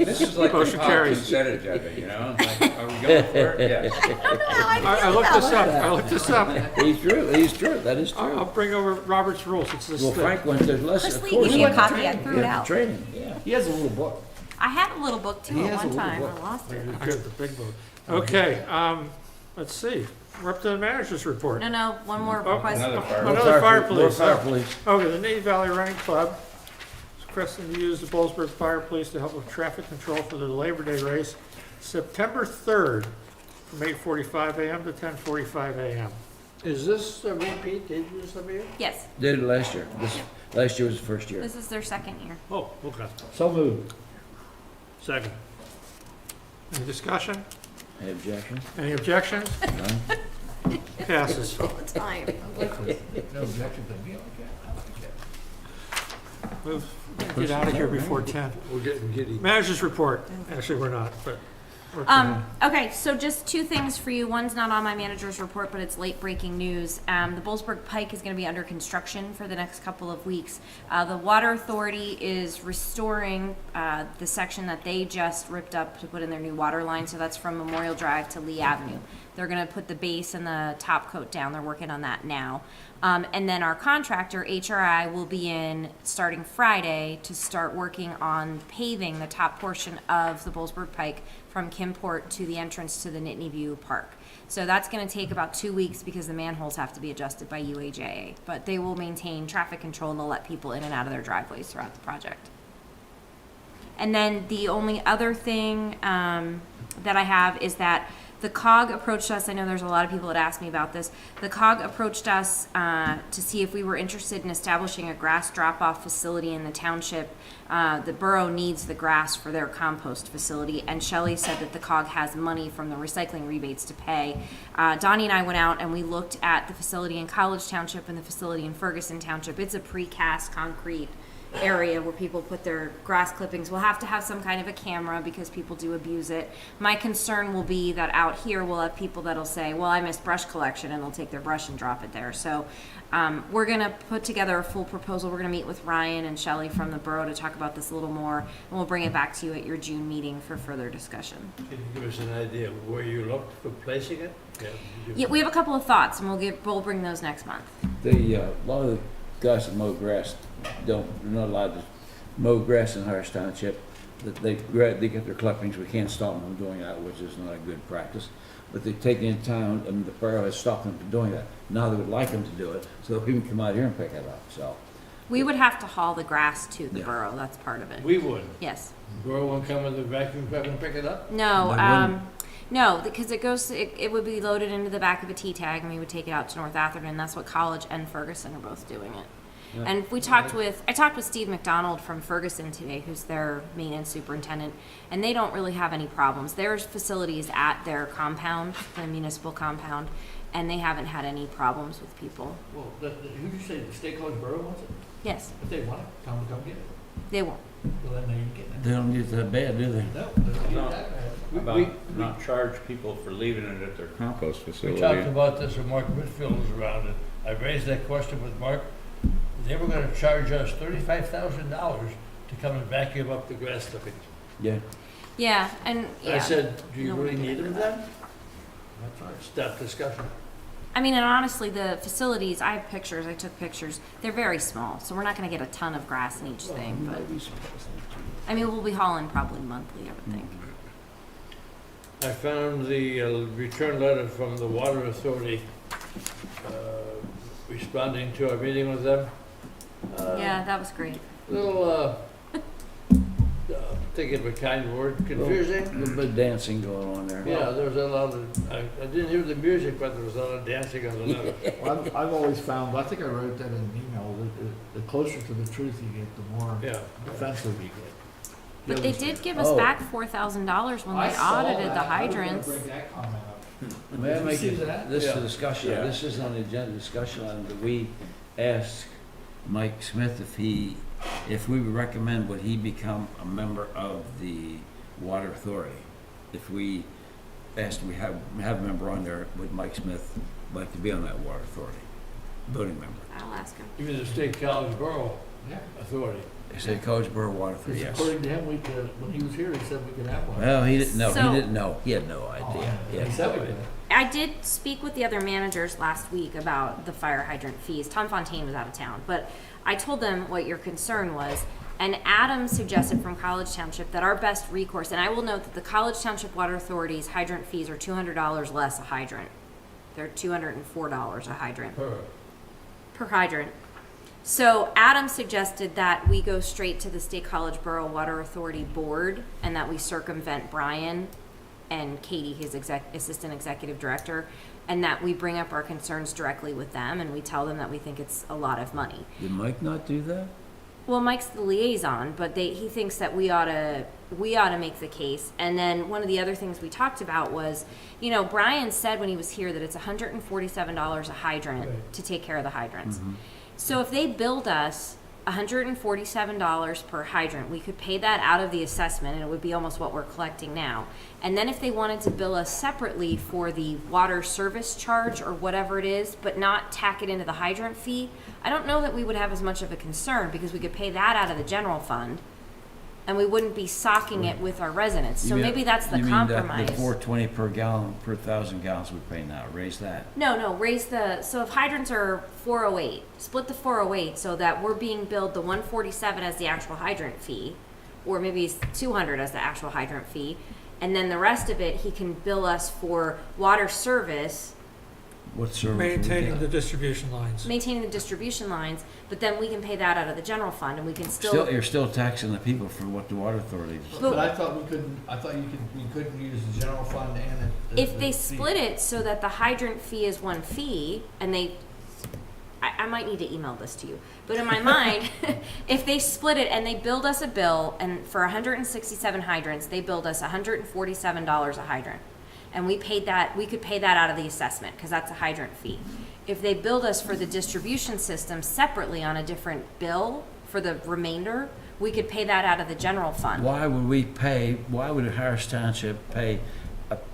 This is like Motion carries. consent agenda, Like, are we going for it? Yes. I looked this up. I looked this up. He's true, that is I'll true. bring over Robert's rules. It's this Well, thing. Frank went to lesson, Chris of Lee course. gave me a went to copy. I threw it Yeah, out. training, yeah. He has a little book. I had a little book too He at has a one little time. book. I lost it. I got the big book. Okay, let's see. We're up to the manager's report. No, one more Oh, request. Another fire police. More fire police. Okay, the Navy Valley Running Club is requesting to use the Bollesburg Fire Police to help with traffic control for the Labor Day race, September 3rd, from 8:45 a.m. to 10:45 a.m. Is this a repeat? Did you use every year? Yes, Did it last year. Last year was the first year. this is their second year. Oh, okay. So moved. Second. Any discussion? Any objections? Any objections? None? Passes. All the time. No objection to me. Move, get out of here before 10. We're getting giddy. Managers report. Actually, we're not, but. we're coming. Okay, so just two things for you. One's not on my manager's report, but it's late breaking news. The Bollesburg Pike is going to be under construction for the next couple of weeks. The Water Authority is restoring the section that they just ripped up to put in their new water line. So that's from Memorial Drive to Lee Avenue. They're going to put the base and the top coat down. They're working on that now. And then our contractor, HRI, will be in starting Friday to start working on paving the top portion of the Bollesburg Pike from Kimport to the entrance to the Nittany View Park. So that's going to take about 2 weeks because the manholes have to be adjusted by UAJA. But they will maintain traffic control and they'll let people in and out of their driveways throughout the project. And then the only other thing that I have is that the COG approached us. I know there's a lot of people that asked me about this. The COG approached us to see if we were interested in establishing a grass drop-off facility in the township. The borough needs the grass for their compost facility, and Shelley said that the COG has money from the recycling rebates to pay. Donnie and I went out and we looked at the facility in College Township and the facility in Ferguson Township. It's a precast concrete. area where people put their grass clippings. We'll have to have some kind of a camera because people do abuse it. My concern will be that out here we'll have people that'll say, well, I missed brush collection, and they'll take their brush and drop it there. So we're going to put together a full proposal. We're going to meet with Ryan and Shelley from the borough to talk about this a little more, and we'll bring it back to you at your June meeting for further discussion. Can you give us an idea of where you looked for placing it? Yeah, we have a couple of thoughts, and we'll bring those next month. A lot of the guys that mow grass they're not allowed to mow grass in Harris Township. That they get their clippings. We can't stop them from doing that, which is not a good practice. But they take it in town, and the borough has stopped them from doing that. Now they would like them to do it, so that we can come out here and pick it up. So We would have to haul the grass to the Yeah. borough. That's part of it. We would. Yes. Borough won't come with a vacuum truck and pick it up? No, They wouldn't. no, because it would be loaded into the back of a T-tag, and we would take it out to North Atherton. That's what College and Ferguson are both doing it. Yeah. And I talked with Steve McDonald from Ferguson today, who's their maintenance superintendent, and they don't really have any problems. Their facility is at their compound, the municipal compound, and they haven't had any problems with people. Well, who did you say, the State College Borough wants it? Yes, If they want it, tell them to come get it. they won't. Well, then they ain't getting it. they don't get that bad, do they? No, they don't No. get that bad. About not charge people for leaving it at their compost We facility. talked about this when Mark Whitfield was around, and I raised that question with Mark. They were gonna charge us $35,000 to come and vacuum up the grass clippings. Yeah. Yeah, and yeah. I said, do you Nobody really can need live them with then? That's right. Stop discussion. I mean, and honestly, the facilities, I have pictures, I took pictures, they're very small, so we're not gonna get a ton of grass in each thing, but, I mean, we'll be hauling probably monthly, I would think. I found the return letter from the Water Authority responding to our meeting with them. Yeah, that was great. Little, thinking of a kind word, A confusing. little bit of dancing going on there. Yeah, there was a lot of, I didn't hear the music, but there was a lot of dancing on the letter. Well, I've always found, I think I wrote that in an email, that the closer to the truth you get, the more Yeah. defensive you get. But they did give us Oh. back $4,000 when I they saw audited that. the I was gonna hydrants. bring that comment up. May I Did you make see it, that? this is Yeah. a discussion, Yeah. this is on the agenda discussion item, that we ask Mike Smith if we would recommend would he become a member of the Water Authority. If we asked, we have a member on there, would Mike Smith like to be on that Water Authority, voting member? I'll ask him. Even the State College Borough Yeah. Authority. They say Coachboro Water Authority, Because yes. according to him, we could, when he was here, he said we could have one. Well, he didn't know, So- he didn't know, he had no idea. He had He said no we idea. could. I did speak with the other managers last week about the fire hydrant fees. Tom Fontaine was out of town, but I told them what your concern was. And Adam suggested from College Township that our best recourse, and I will note that the College Township Water Authority's hydrant fees are $200 less a hydrant. They're $204 a hydrant. Per hydrant. So Adam suggested that we go straight to the State College Borough Water Authority Board and that we circumvent Brian and Katie, his assistant executive director, and that we bring up our concerns directly with them and we tell them that we think it's a lot of money. Did Mike not do that? Well, Mike's the liaison, but he thinks that we ought to make the case. And then one of the other things we talked about was, you know, Brian said when he was here that it's $147 a hydrant to take care of the hydrants. So if they billed us $147 per hydrant, we could pay that out of the assessment, and it would be almost what we're collecting now. And then if they wanted to bill us separately for the water service charge or whatever it is, but not tack it into the hydrant fee, I don't know that we would have as much of a concern because we could pay that out of the general fund, and we wouldn't be socking it with our residents. So maybe that's the compromise. You mean the $4.20 per gallon, per 1,000 gallons we pay now, raise that? No, raise so if hydrants are 408, split the 408 so that we're being billed the 147 as the actual hydrant fee, or maybe it's 200 as the actual hydrant fee, and then the rest of it, he can bill us for water service, What service? Maintaining the distribution lines. maintaining the distribution lines, but then we can pay that out of the general fund, and we can still You're still taxing the people for what the water authority is. But I thought you couldn't use the general fund and it. if they split it so that the hydrant fee is one fee, and I might need to email this to you, but in my mind, if they split it and they billed us a bill, and for 167 hydrants, they billed us $147 a hydrant, and we could pay that out of the assessment, because that's a hydrant fee. If they billed us for the distribution system separately on a different bill for the remainder, we could pay that out of the general fund. Why would Harris Township pay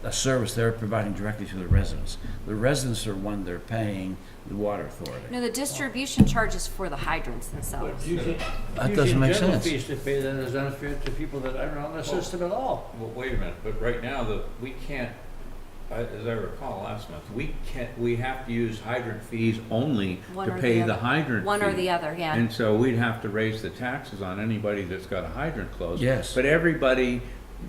a service they're providing directly to the residents? The residents are one they're paying the water authority. No, the distribution charges for the hydrants themselves. That doesn't make sense. Fees to pay that as unfair to people that aren't on the system at all. Well, wait a minute, but right now, we can't, as I recall last month, we have to use hydrant fees only One to or pay the the other. hydrant One or fee. the other, yeah. And so we'd have to raise the taxes on anybody that's got a hydrant closed. Yes. But everybody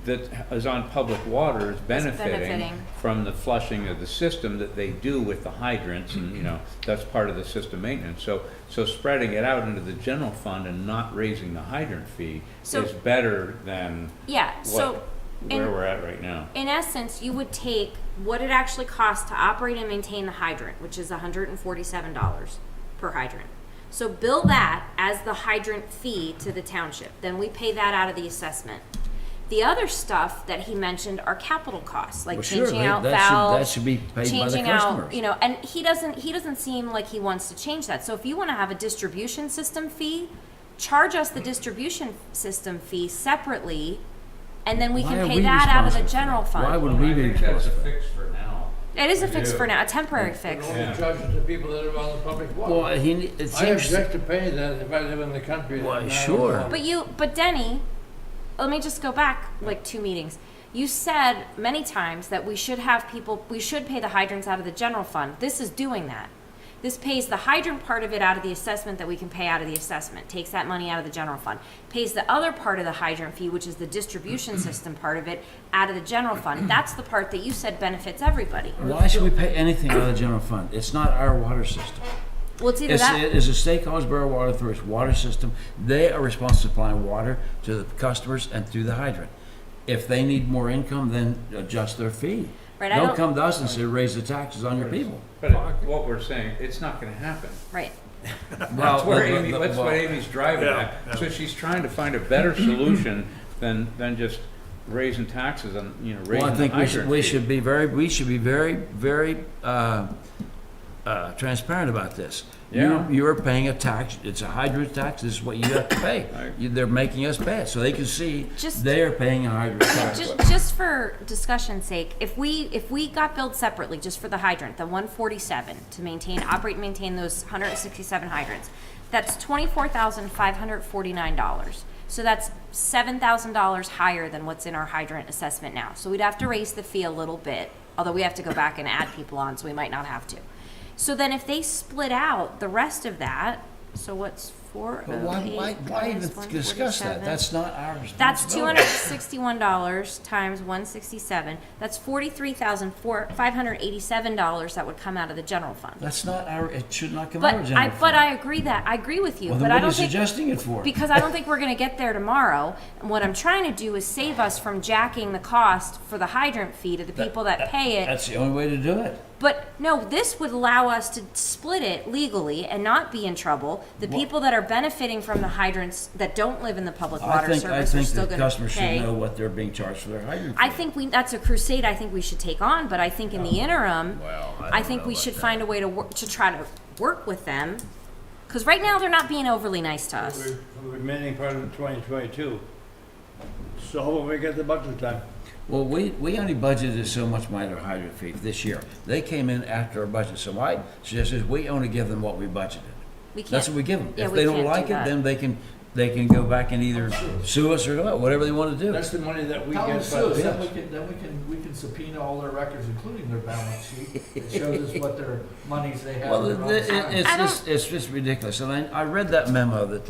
that is on public water is benefiting benefiting. from the flushing of the system that they do with the hydrants, and, you know, that's part of the system maintenance. So spreading it out into the general fund and not raising the hydrant fee So- is better than Yeah, so where in- we're at right now. in essence, you would take what it actually costs to operate and maintain the hydrant, which is $147 per hydrant. So bill that as the hydrant fee to the township. Then we pay that out of the assessment. The other stuff that he mentioned are capital costs, like Well, sure, changing out that valves, should be paid by the changing customers. out, you know, and he doesn't seem like he wants to change that. So if you want to have a distribution system fee, charge us the distribution system fee separately, and then we Why can are pay we that out of the responsible for general that? fund. Why would we be I think that's a responsible? fix for now. It is a fix do. for now, a temporary fix. It only charges the people that are on the public water. Well, it I seems, object to paying that if I live in the country. and Why, I'm not sure. on the water. But Denny, let me just go back like 2 meetings. You said many times that we should pay the hydrants out of the general fund. This is doing that. This pays the hydrant part of it out of the assessment that we can pay out of the assessment, takes that money out of the general fund, pays the other part of the hydrant fee, which is the distribution system part of it, out of the general fund. That's the part that you said benefits everybody. why should we pay anything out of the general fund? It's not our water system. Well, it's either It's that. the State Collinsboro Water Authority's water system. They are responsible for supplying water to the customers and through the hydrant. If they need more income, then adjust their fee. Right, I Don't don't- come to us and say, raise the taxes on your people. But what we're saying, it's not gonna happen. Right. That's where Amy, that's what Amy's driving at. So she's trying to find a better solution than just raising taxes and, you know, Well, raising I the think hydrant we fee. should be very transparent about this. Yeah. You're paying a tax, it's a hydrant tax, this is what you have to pay. They're making us pay it, so they can see Just- they are paying a hydrant tax. Just for discussion's sake, if we got billed separately just for the hydrant, the 147 to operate and maintain those 167 hydrants, that's $24,549. So that's $7,000 higher than what's in our hydrant assessment now. So we'd have to raise the fee a little bit, although we have to go back and add people on, so we might not have to. So then if they split out the rest of that, so what's 408 Why even minus discuss that? 147? That's not our That's responsibility. $261 times 167. That's $43,587 that would come out of the general fund. That's not it should not come out of general fund. But I agree with you. Well, but then I what are don't you think suggesting it for? because I don't think we're going to get there tomorrow. And what I'm trying to do is save us from jacking the cost for the hydrant fee to the people that pay it. That's the only way to do it. But no, this would allow us to split it legally and not be in trouble. The people that are benefiting from the hydrants that don't live in the public water I service are think still the going to customers should pay. know what they're being charged for their hydrant I fee. think that's a crusade I think we should take on, but I think in the interim, I think we should find a way to try to work with them. Because right now they're not being overly nice to us. For the remaining part of 2022. So when we get the budget time. Well, we only budgeted so much money to hydrant fee this year. They came in after our budget, so my suggestion is we only give them what we budgeted. We can't. That's what we give them. Yeah, If we they don't can't do like it, that. then they can go back and either sue us or whatever they want to do. That's the money that we Tell them get. to by sue the us, then tax. we can subpoena all their records, including their balance sheet. It shows us what their monies they have. Well, on the side. it's just ridiculous. And I read that memo that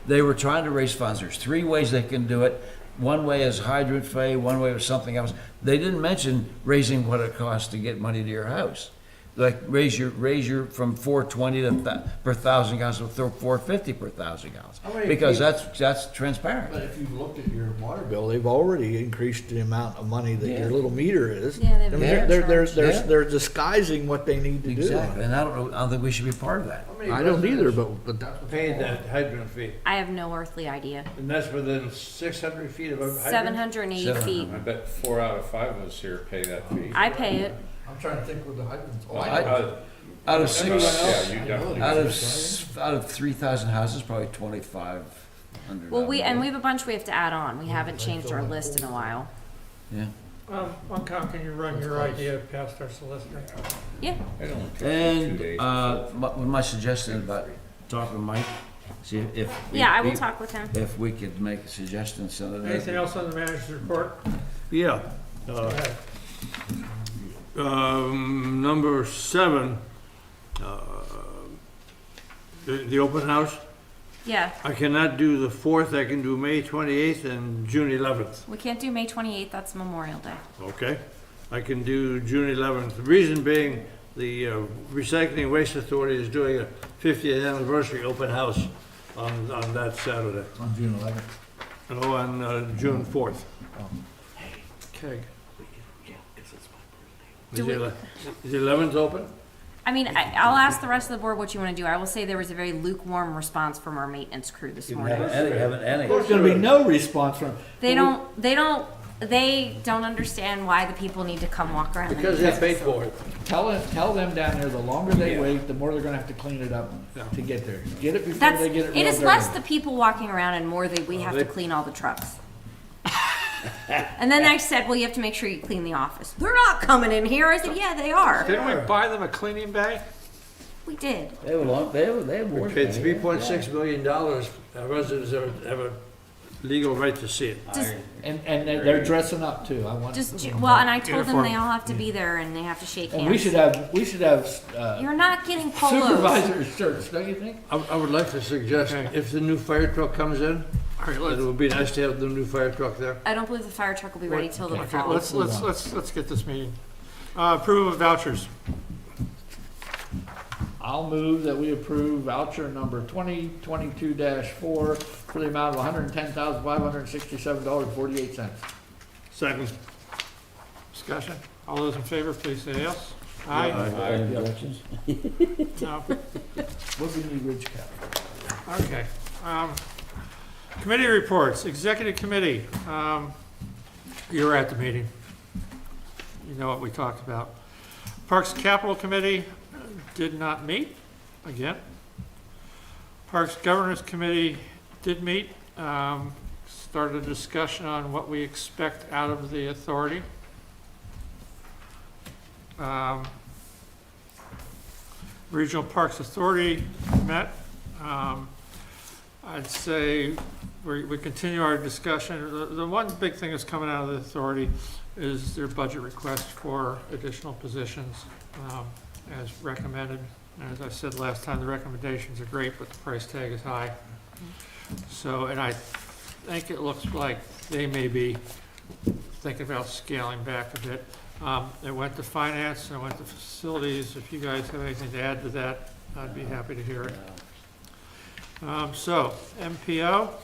they were trying to raise funds. There's 3 ways they can do it. One way is hydrant fee, one way was something else. They didn't mention raising what it costs to get money to your house. Like raise your from 420 per 1,000 gallons to 450 per 1,000 gallons. How many Because people- that's transparent. But if you've looked at your water bill, they've already increased the amount of money that Yeah. your little meter is. Yeah, they've I mean, been charged. they're disguising what they need to Exactly. do. And I don't think we should be part of that. I don't either, but that's what Paid that hydrant fee. I have no earthly idea. And that's within 600 feet of a hydrant? 780 feet. I bet 4 out of 5 of us here pay that fee. I pay it. I'm trying to think with the hydrants. Oh, I- know. Out of Everyone six, else, yeah, you I know definitely- there's out of 3,000 houses, probably 2,500. Well, we have a bunch we have to add on. We haven't changed our list in a while. Yeah. One comment, can you run your idea past our solicitor? Yeah. It only takes 2 And, days. my suggestion about talking to Mike, see if. Yeah, I will talk with him. If we could make a suggestion, send it. Anything else on the manager's report? Yeah. Go ahead. Number 7, the open house. Yeah. I cannot do the 4th, I can do May 28th and June 11th. We can't do May 28th. That's Memorial Day. Okay? I can do June 11th. The reason being, the Recycling and Waste Authority is doing a 50th anniversary open house on that Saturday. On June 11th. No, on June 4th. Okay. Is the 11th open? I mean, I'll ask the rest of the board what you want to do. I will say there was a very lukewarm response from our maintenance crew this morning. There's gonna be no response from. They don't understand why the people need to come walk around. Because they paid for it. Tell them down there, the longer they wait, the more they're gonna have to clean it up to get there. Get it before That's, they get it. it is real less dirty. the people walking around and more that we have to clean all the trucks. And then I said, well, you have to make sure you clean the office. They're not coming in here. I said, yeah, they are. Didn't we buy them a cleaning bag? We did. They have more. We paid $3.6 million. Our residents have a legal right to see it. Just, And they're dressing up too. I want. well, and I told them Uniform. they all have to be there and they have to shake hands. And we should have You're not getting polos. supervisors shirts, don't you think? I would like to suggest, if the new fire truck comes in, it would be nice to have the new fire truck there. I don't believe the fire truck will be ready till the Okay, fall. let's get this meeting. Approval of vouchers. I'll move that we approve voucher number 2022-4 for the amount of $110,567.48. Second. Discussion. All those in favor, please say yes. Aye. Elections? No. What's the new ridge cap? Okay. Committee reports, executive committee. You were at the meeting. You know what we talked about. Parks Capital Committee did not meet, again. Parks Governance Committee did meet, started a discussion on what we expect out of the authority. Regional Parks Authority met. I'd say we continue our discussion. The one big thing that's coming out of the authority is their budget request for additional positions, as recommended. And as I said last time, the recommendations are great, but the price tag is high. So, and I think it looks like they may be thinking about scaling back a bit. It went to finance and it went to facilities. If you guys have anything to add to that, I'd be happy to hear it. So, MPO, is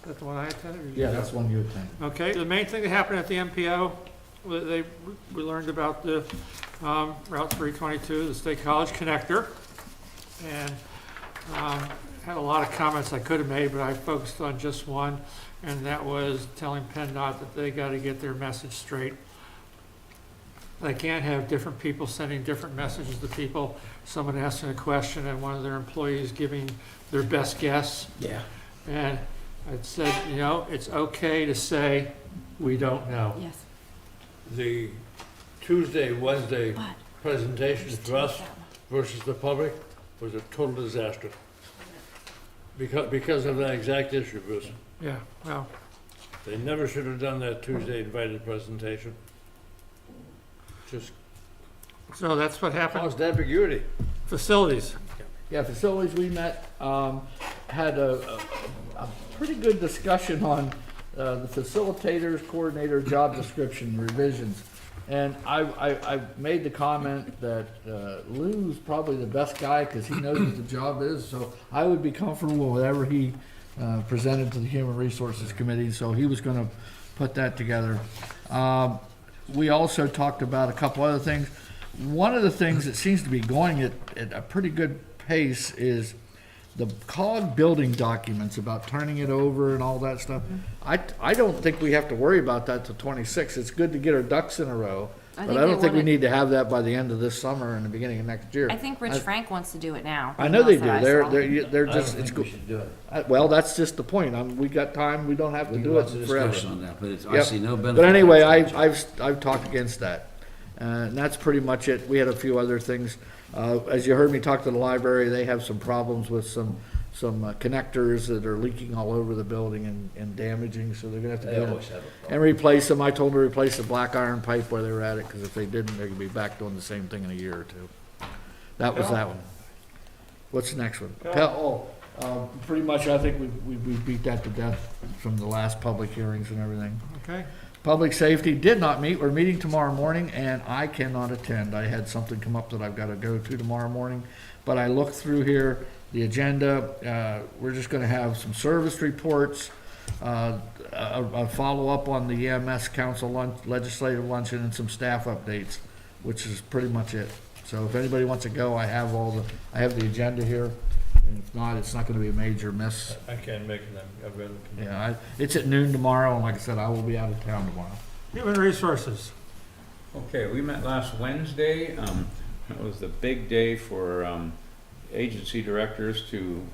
that the one I attended? Yeah, that's one you attend. Okay, the main thing that happened at the MPO, we learned about the Route 322, the State College Connector, and had a lot of comments I could have made, but I focused on just one, and that was telling PennDOT that they got to get their message straight. They can't have different people sending different messages to people. Someone asking a question and one of their employees giving their best guess. Yeah. And I said, you know, it's okay to say, we don't know. Yes. The Tuesday, Wednesday But- presentations to us versus the public was a total disaster. Because of that exact issue, Bruce. Yeah, well, They never should have done that Tuesday invited presentation. Just so that's what happened. caused ambiguity. Facilities. Yeah, facilities, we met, had a pretty good discussion on the facilitators, coordinator, job description revisions. And I made the comment that Lou's probably the best guy because he knows what the job is, so I would be comfortable with whatever he presented to the Human Resources Committee, so he was gonna put that together. We also talked about a couple other things. One of the things that seems to be going at a pretty good pace is the COG building documents about turning it over and all that stuff. I don't think we have to worry about that till 26. It's good to get our ducks in a row, But I don't think we need to have that by the end of this summer and the beginning of next year. I think Rich Frank wants to do it now. I know they Emails do. that I They're saw. just, I it's don't think go- we should do it. Well, that's just the point. We got time. We don't have to We can do it watch the forever. discussion on that, but it's, I Yep. see no benefit. But anyway, in it. I've talked against that. And that's pretty much it. We had a few other things. As you heard me talk to the library, they have some problems with some connectors that are leaking all over the building and damaging, so they're gonna have to They go in always have a problem. and replace them. I told them to replace the black iron pipe where they were at it, because if they didn't, they're gonna be back doing the same thing in a year or two. That was that one. What's the next one? Pretty much, I think we beat that to death from the last public hearings and everything. Okay. Public safety did not meet. We're meeting tomorrow morning, and I cannot attend. I had something come up that I've got to go to tomorrow morning. But I looked through here, the agenda. We're just going to have some service reports, a follow-up on the EMS council legislative luncheon, and some staff updates, which is pretty much it. So if anybody wants to go, I have the agenda here. And if not, it's not going to be a major miss. I can't make it, I've read it. Yeah, it's at noon tomorrow, and like I said, I will be out of town tomorrow. Human resources. Okay, we met last Wednesday. It was the big day for agency directors to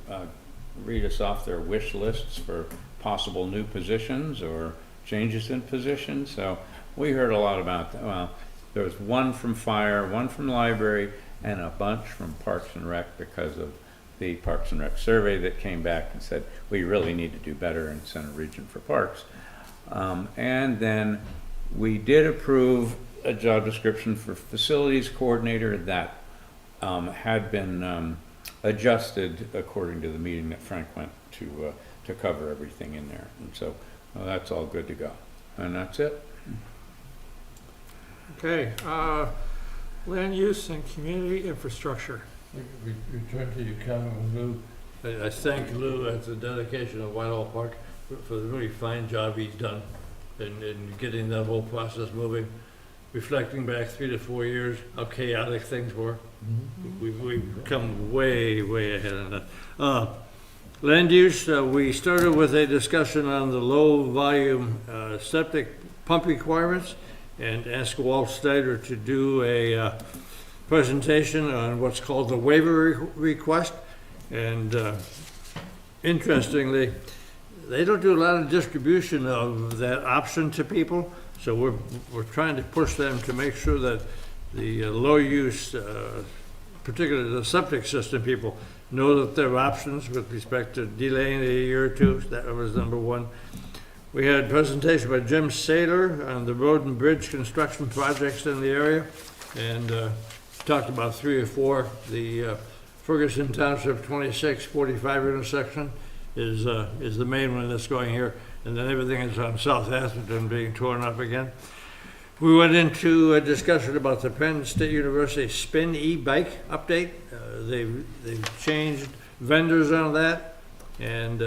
read us off their wish lists for possible new positions or changes in positions. So we heard a lot about that. Well, there was one from fire, one from library, and a bunch from Parks and Rec because of the Parks and Rec survey that came back and said we really need to do better in Center Region for parks. And then we did approve a job description for facilities coordinator that had been adjusted according to the meeting that Frank went to cover everything in there. And so that's all good to go. And that's it. Okay, land use and community infrastructure. Return to your comment with Lou. I thank Lou at the dedication of Whitehall Park for the really fine job he's done in getting that whole process moving, reflecting back 3 to 4 years, how chaotic things were. We've come way, way ahead of that. Land use, we started with a discussion on the low volume septic pump requirements and asked Walt Snyder to do a presentation on what's called the waiver request. And interestingly, they don't do a lot of distribution of that option to people. So we're trying to push them to make sure that the low use, particularly the septic system people, know that there are options with respect to delaying it a year or two. That was number one. We had a presentation by Jim Saylor on the road and bridge construction projects in the area, and talked about 3 or 4. The Ferguson Township 2645 intersection is the main one that's going here, and then everything is on South Atherton being torn up again. We went into a discussion about the Penn State University Spin e-bike update. They've changed vendors on that, and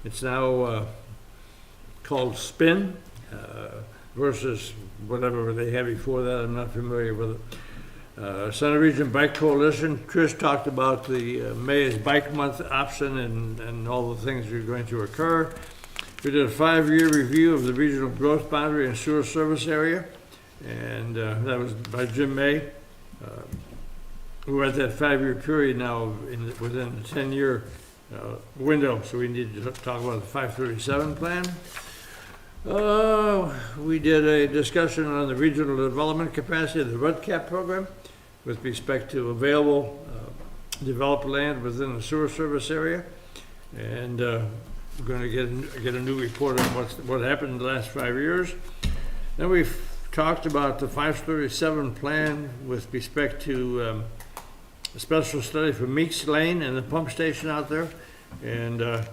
it's now called Spin versus whatever they had before that. I'm not familiar with it. Center Region Bike Coalition, Chris talked about the May is Bike Month option and all the things that are going to occur. We did a 5-year review of the regional growth boundary and sewer service area, and that was by Jim May. We're at that 5-year period now within the 10-year window, so we need to talk about the 537 plan. We did a discussion on the regional development capacity of the RUDCAP program with respect to available developed land within the sewer service area, and we're going to get a new report on what happened in the last 5 years. Then we've talked about the 537 plan with respect to a special study for Meeks Lane and the pump station out there, and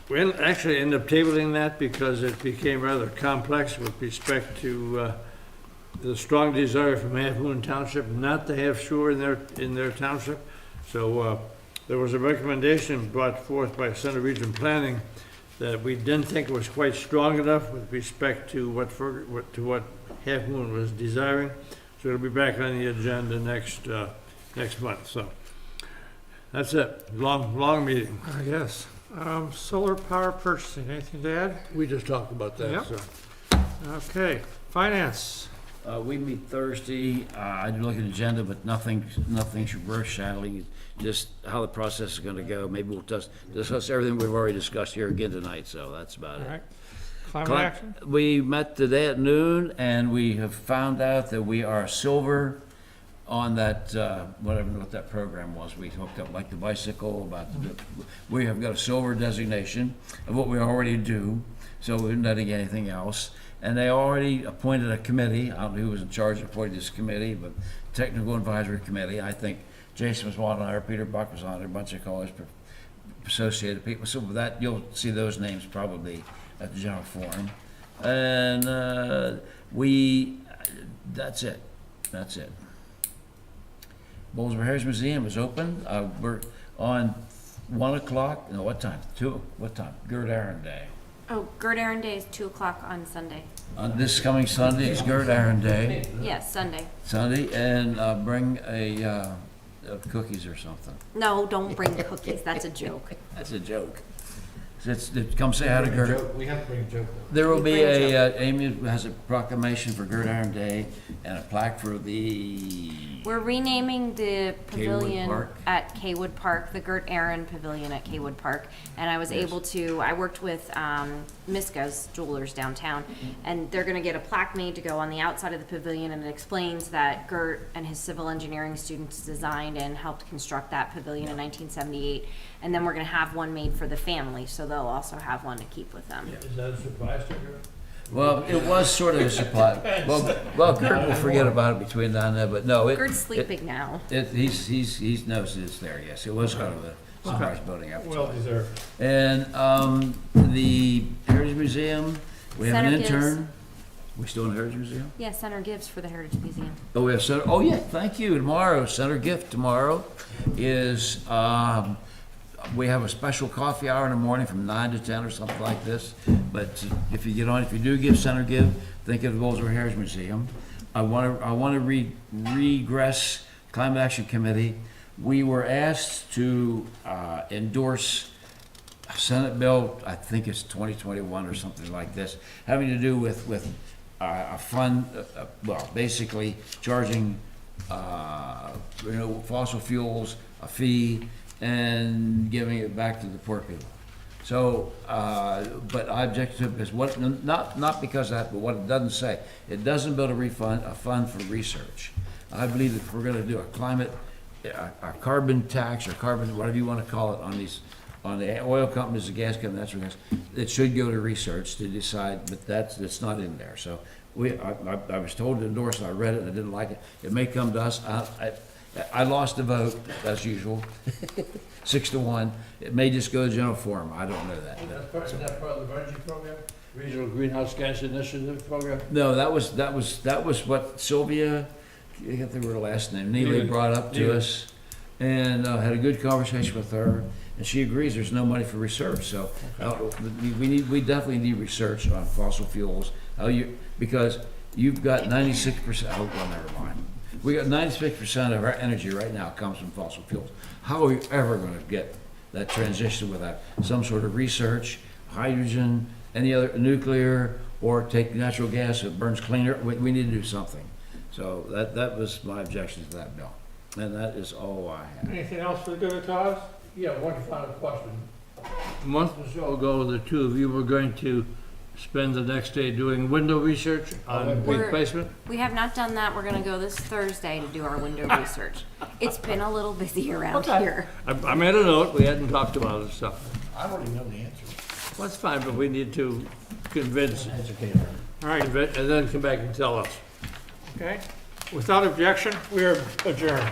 we actually ended up tabling that because it became rather complex with respect to the strong desire from Half Moon Township not to have sewer in their township. So there was a recommendation brought forth by Center Region Planning that we didn't think it was quite strong enough with respect to what Half Moon was desiring. So it'll be back on the agenda next month. So that's it. Long meeting. Yes. Solar power purchasing, anything to add? We just talked about that. Yep. So. Okay, finance. We meet Thursday. I did look at the agenda, but nothing earth-shattering, just how the process is gonna go. Maybe we'll just discuss everything we've already discussed here again tonight, so that's about All it. right. Climate action? We met today at noon, and we have found out that we are silver on that, whatever, what that program was. We hooked up like the bicycle, we have got a silver designation of what we already do, so we're not getting anything else. And they already appointed a committee. I don't know who was in charge of appointing this committee, but Technical Advisory Committee. I think Jason was on there, Peter Buck was on there, a bunch of college associated people. So with that, you'll see those names probably at the general forum. And that's it. That's it. Bowlesboro Heritage Museum is open. We're on 1 o'clock. No, what time? 2? What time? Gerd Aaron Day. Oh, Gerd Aaron Day is 2 o'clock on Sunday. On this coming Sunday is Gerd Aaron Day. Yes, Sunday. Sunday, and bring a cookies or something. No, don't bring cookies. That's a joke. That's a joke. Come say hi to Gerd. We have to bring a joke. There will be Bring a Amy has a proclamation for Gerd Aaron Day and a plaque for the We're renaming the pavilion Park? at Kaywood Park, the Gert Aaron Pavilion at Kaywood Park. And I was able to, I worked with Miska's Jewelers downtown, and they're gonna get a plaque made to go on the outside of the pavilion, and it explains that Gert and his civil engineering students designed and helped construct that pavilion in 1978. And then we're gonna have one made for the family, so they'll also have one to keep with them. Is that a surprise to you? Well, it was sort of a supply. Well, Gert will forget about it between now and then, but no. Gert's sleeping now. He knows it's there, yes. It was kind of a surprise building up. Well deserved. And the Heritage Museum, we have an Center intern. Gives. We still in the Heritage Museum? Yeah, Center Gives for the Heritage Museum. Oh, we have Center, oh yeah, thank you. Tomorrow, Center Gift tomorrow is, we have a special coffee hour in the morning from 9 to 10 or something like this. But if you do give Center Give, think of the Bowlesboro Heritage Museum. I want to regress Climate Action Committee. We were asked to endorse Senate Bill, I think it's 2021 or something like this, having to do with a fund, well, basically charging fossil fuels a fee and giving it back to the poor people. So, but I object to it because not because of that, but what it doesn't say. It doesn't build a fund for research. I believe that if we're gonna do a carbon tax or carbon, whatever you wanna call it on the oil companies, the gas companies, natural gas, it should go to research to decide, but it's not in there. So I was told to endorse it, I read it, and I didn't like it. It may come to us. I lost the vote, as usual, 6-1. It may just go to general forum. I don't know that. Is that part of the energy program? Regional Greenhouse Gas Initiative program? No, that was what Sylvia, I can't think of her last name, Neely brought up to us, and had a good conversation with her, and she agrees there's no money for research. So we definitely need research on fossil fuels. Because you've got 96%. Oh, well, never mind. We got 96% of our energy right now comes from fossil fuels. How are we ever going to get that transition without some sort of research, hydrogen, any other nuclear, or take natural gas that burns cleaner? We need to do something. So that was my objection to that bill, and that is all I have. Anything else for the good of the cause? Yeah, one final question. A month or so ago, the two of you were going to spend the next day doing window research on replacement? We have not done that. We're gonna go this Thursday to do our window research. It's been a little busy around here. I made a note, we hadn't talked about it, so. I already know the answer. Well, that's fine, but we need to convince. Educate her. All right, and then come back and tell us. Okay? Without objection, we are adjourned.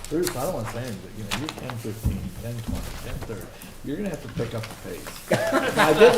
Bruce, I don't want to say anything, but you're 10, 15, 10, 20, 10, 30. You're gonna have to pick up the pace. I did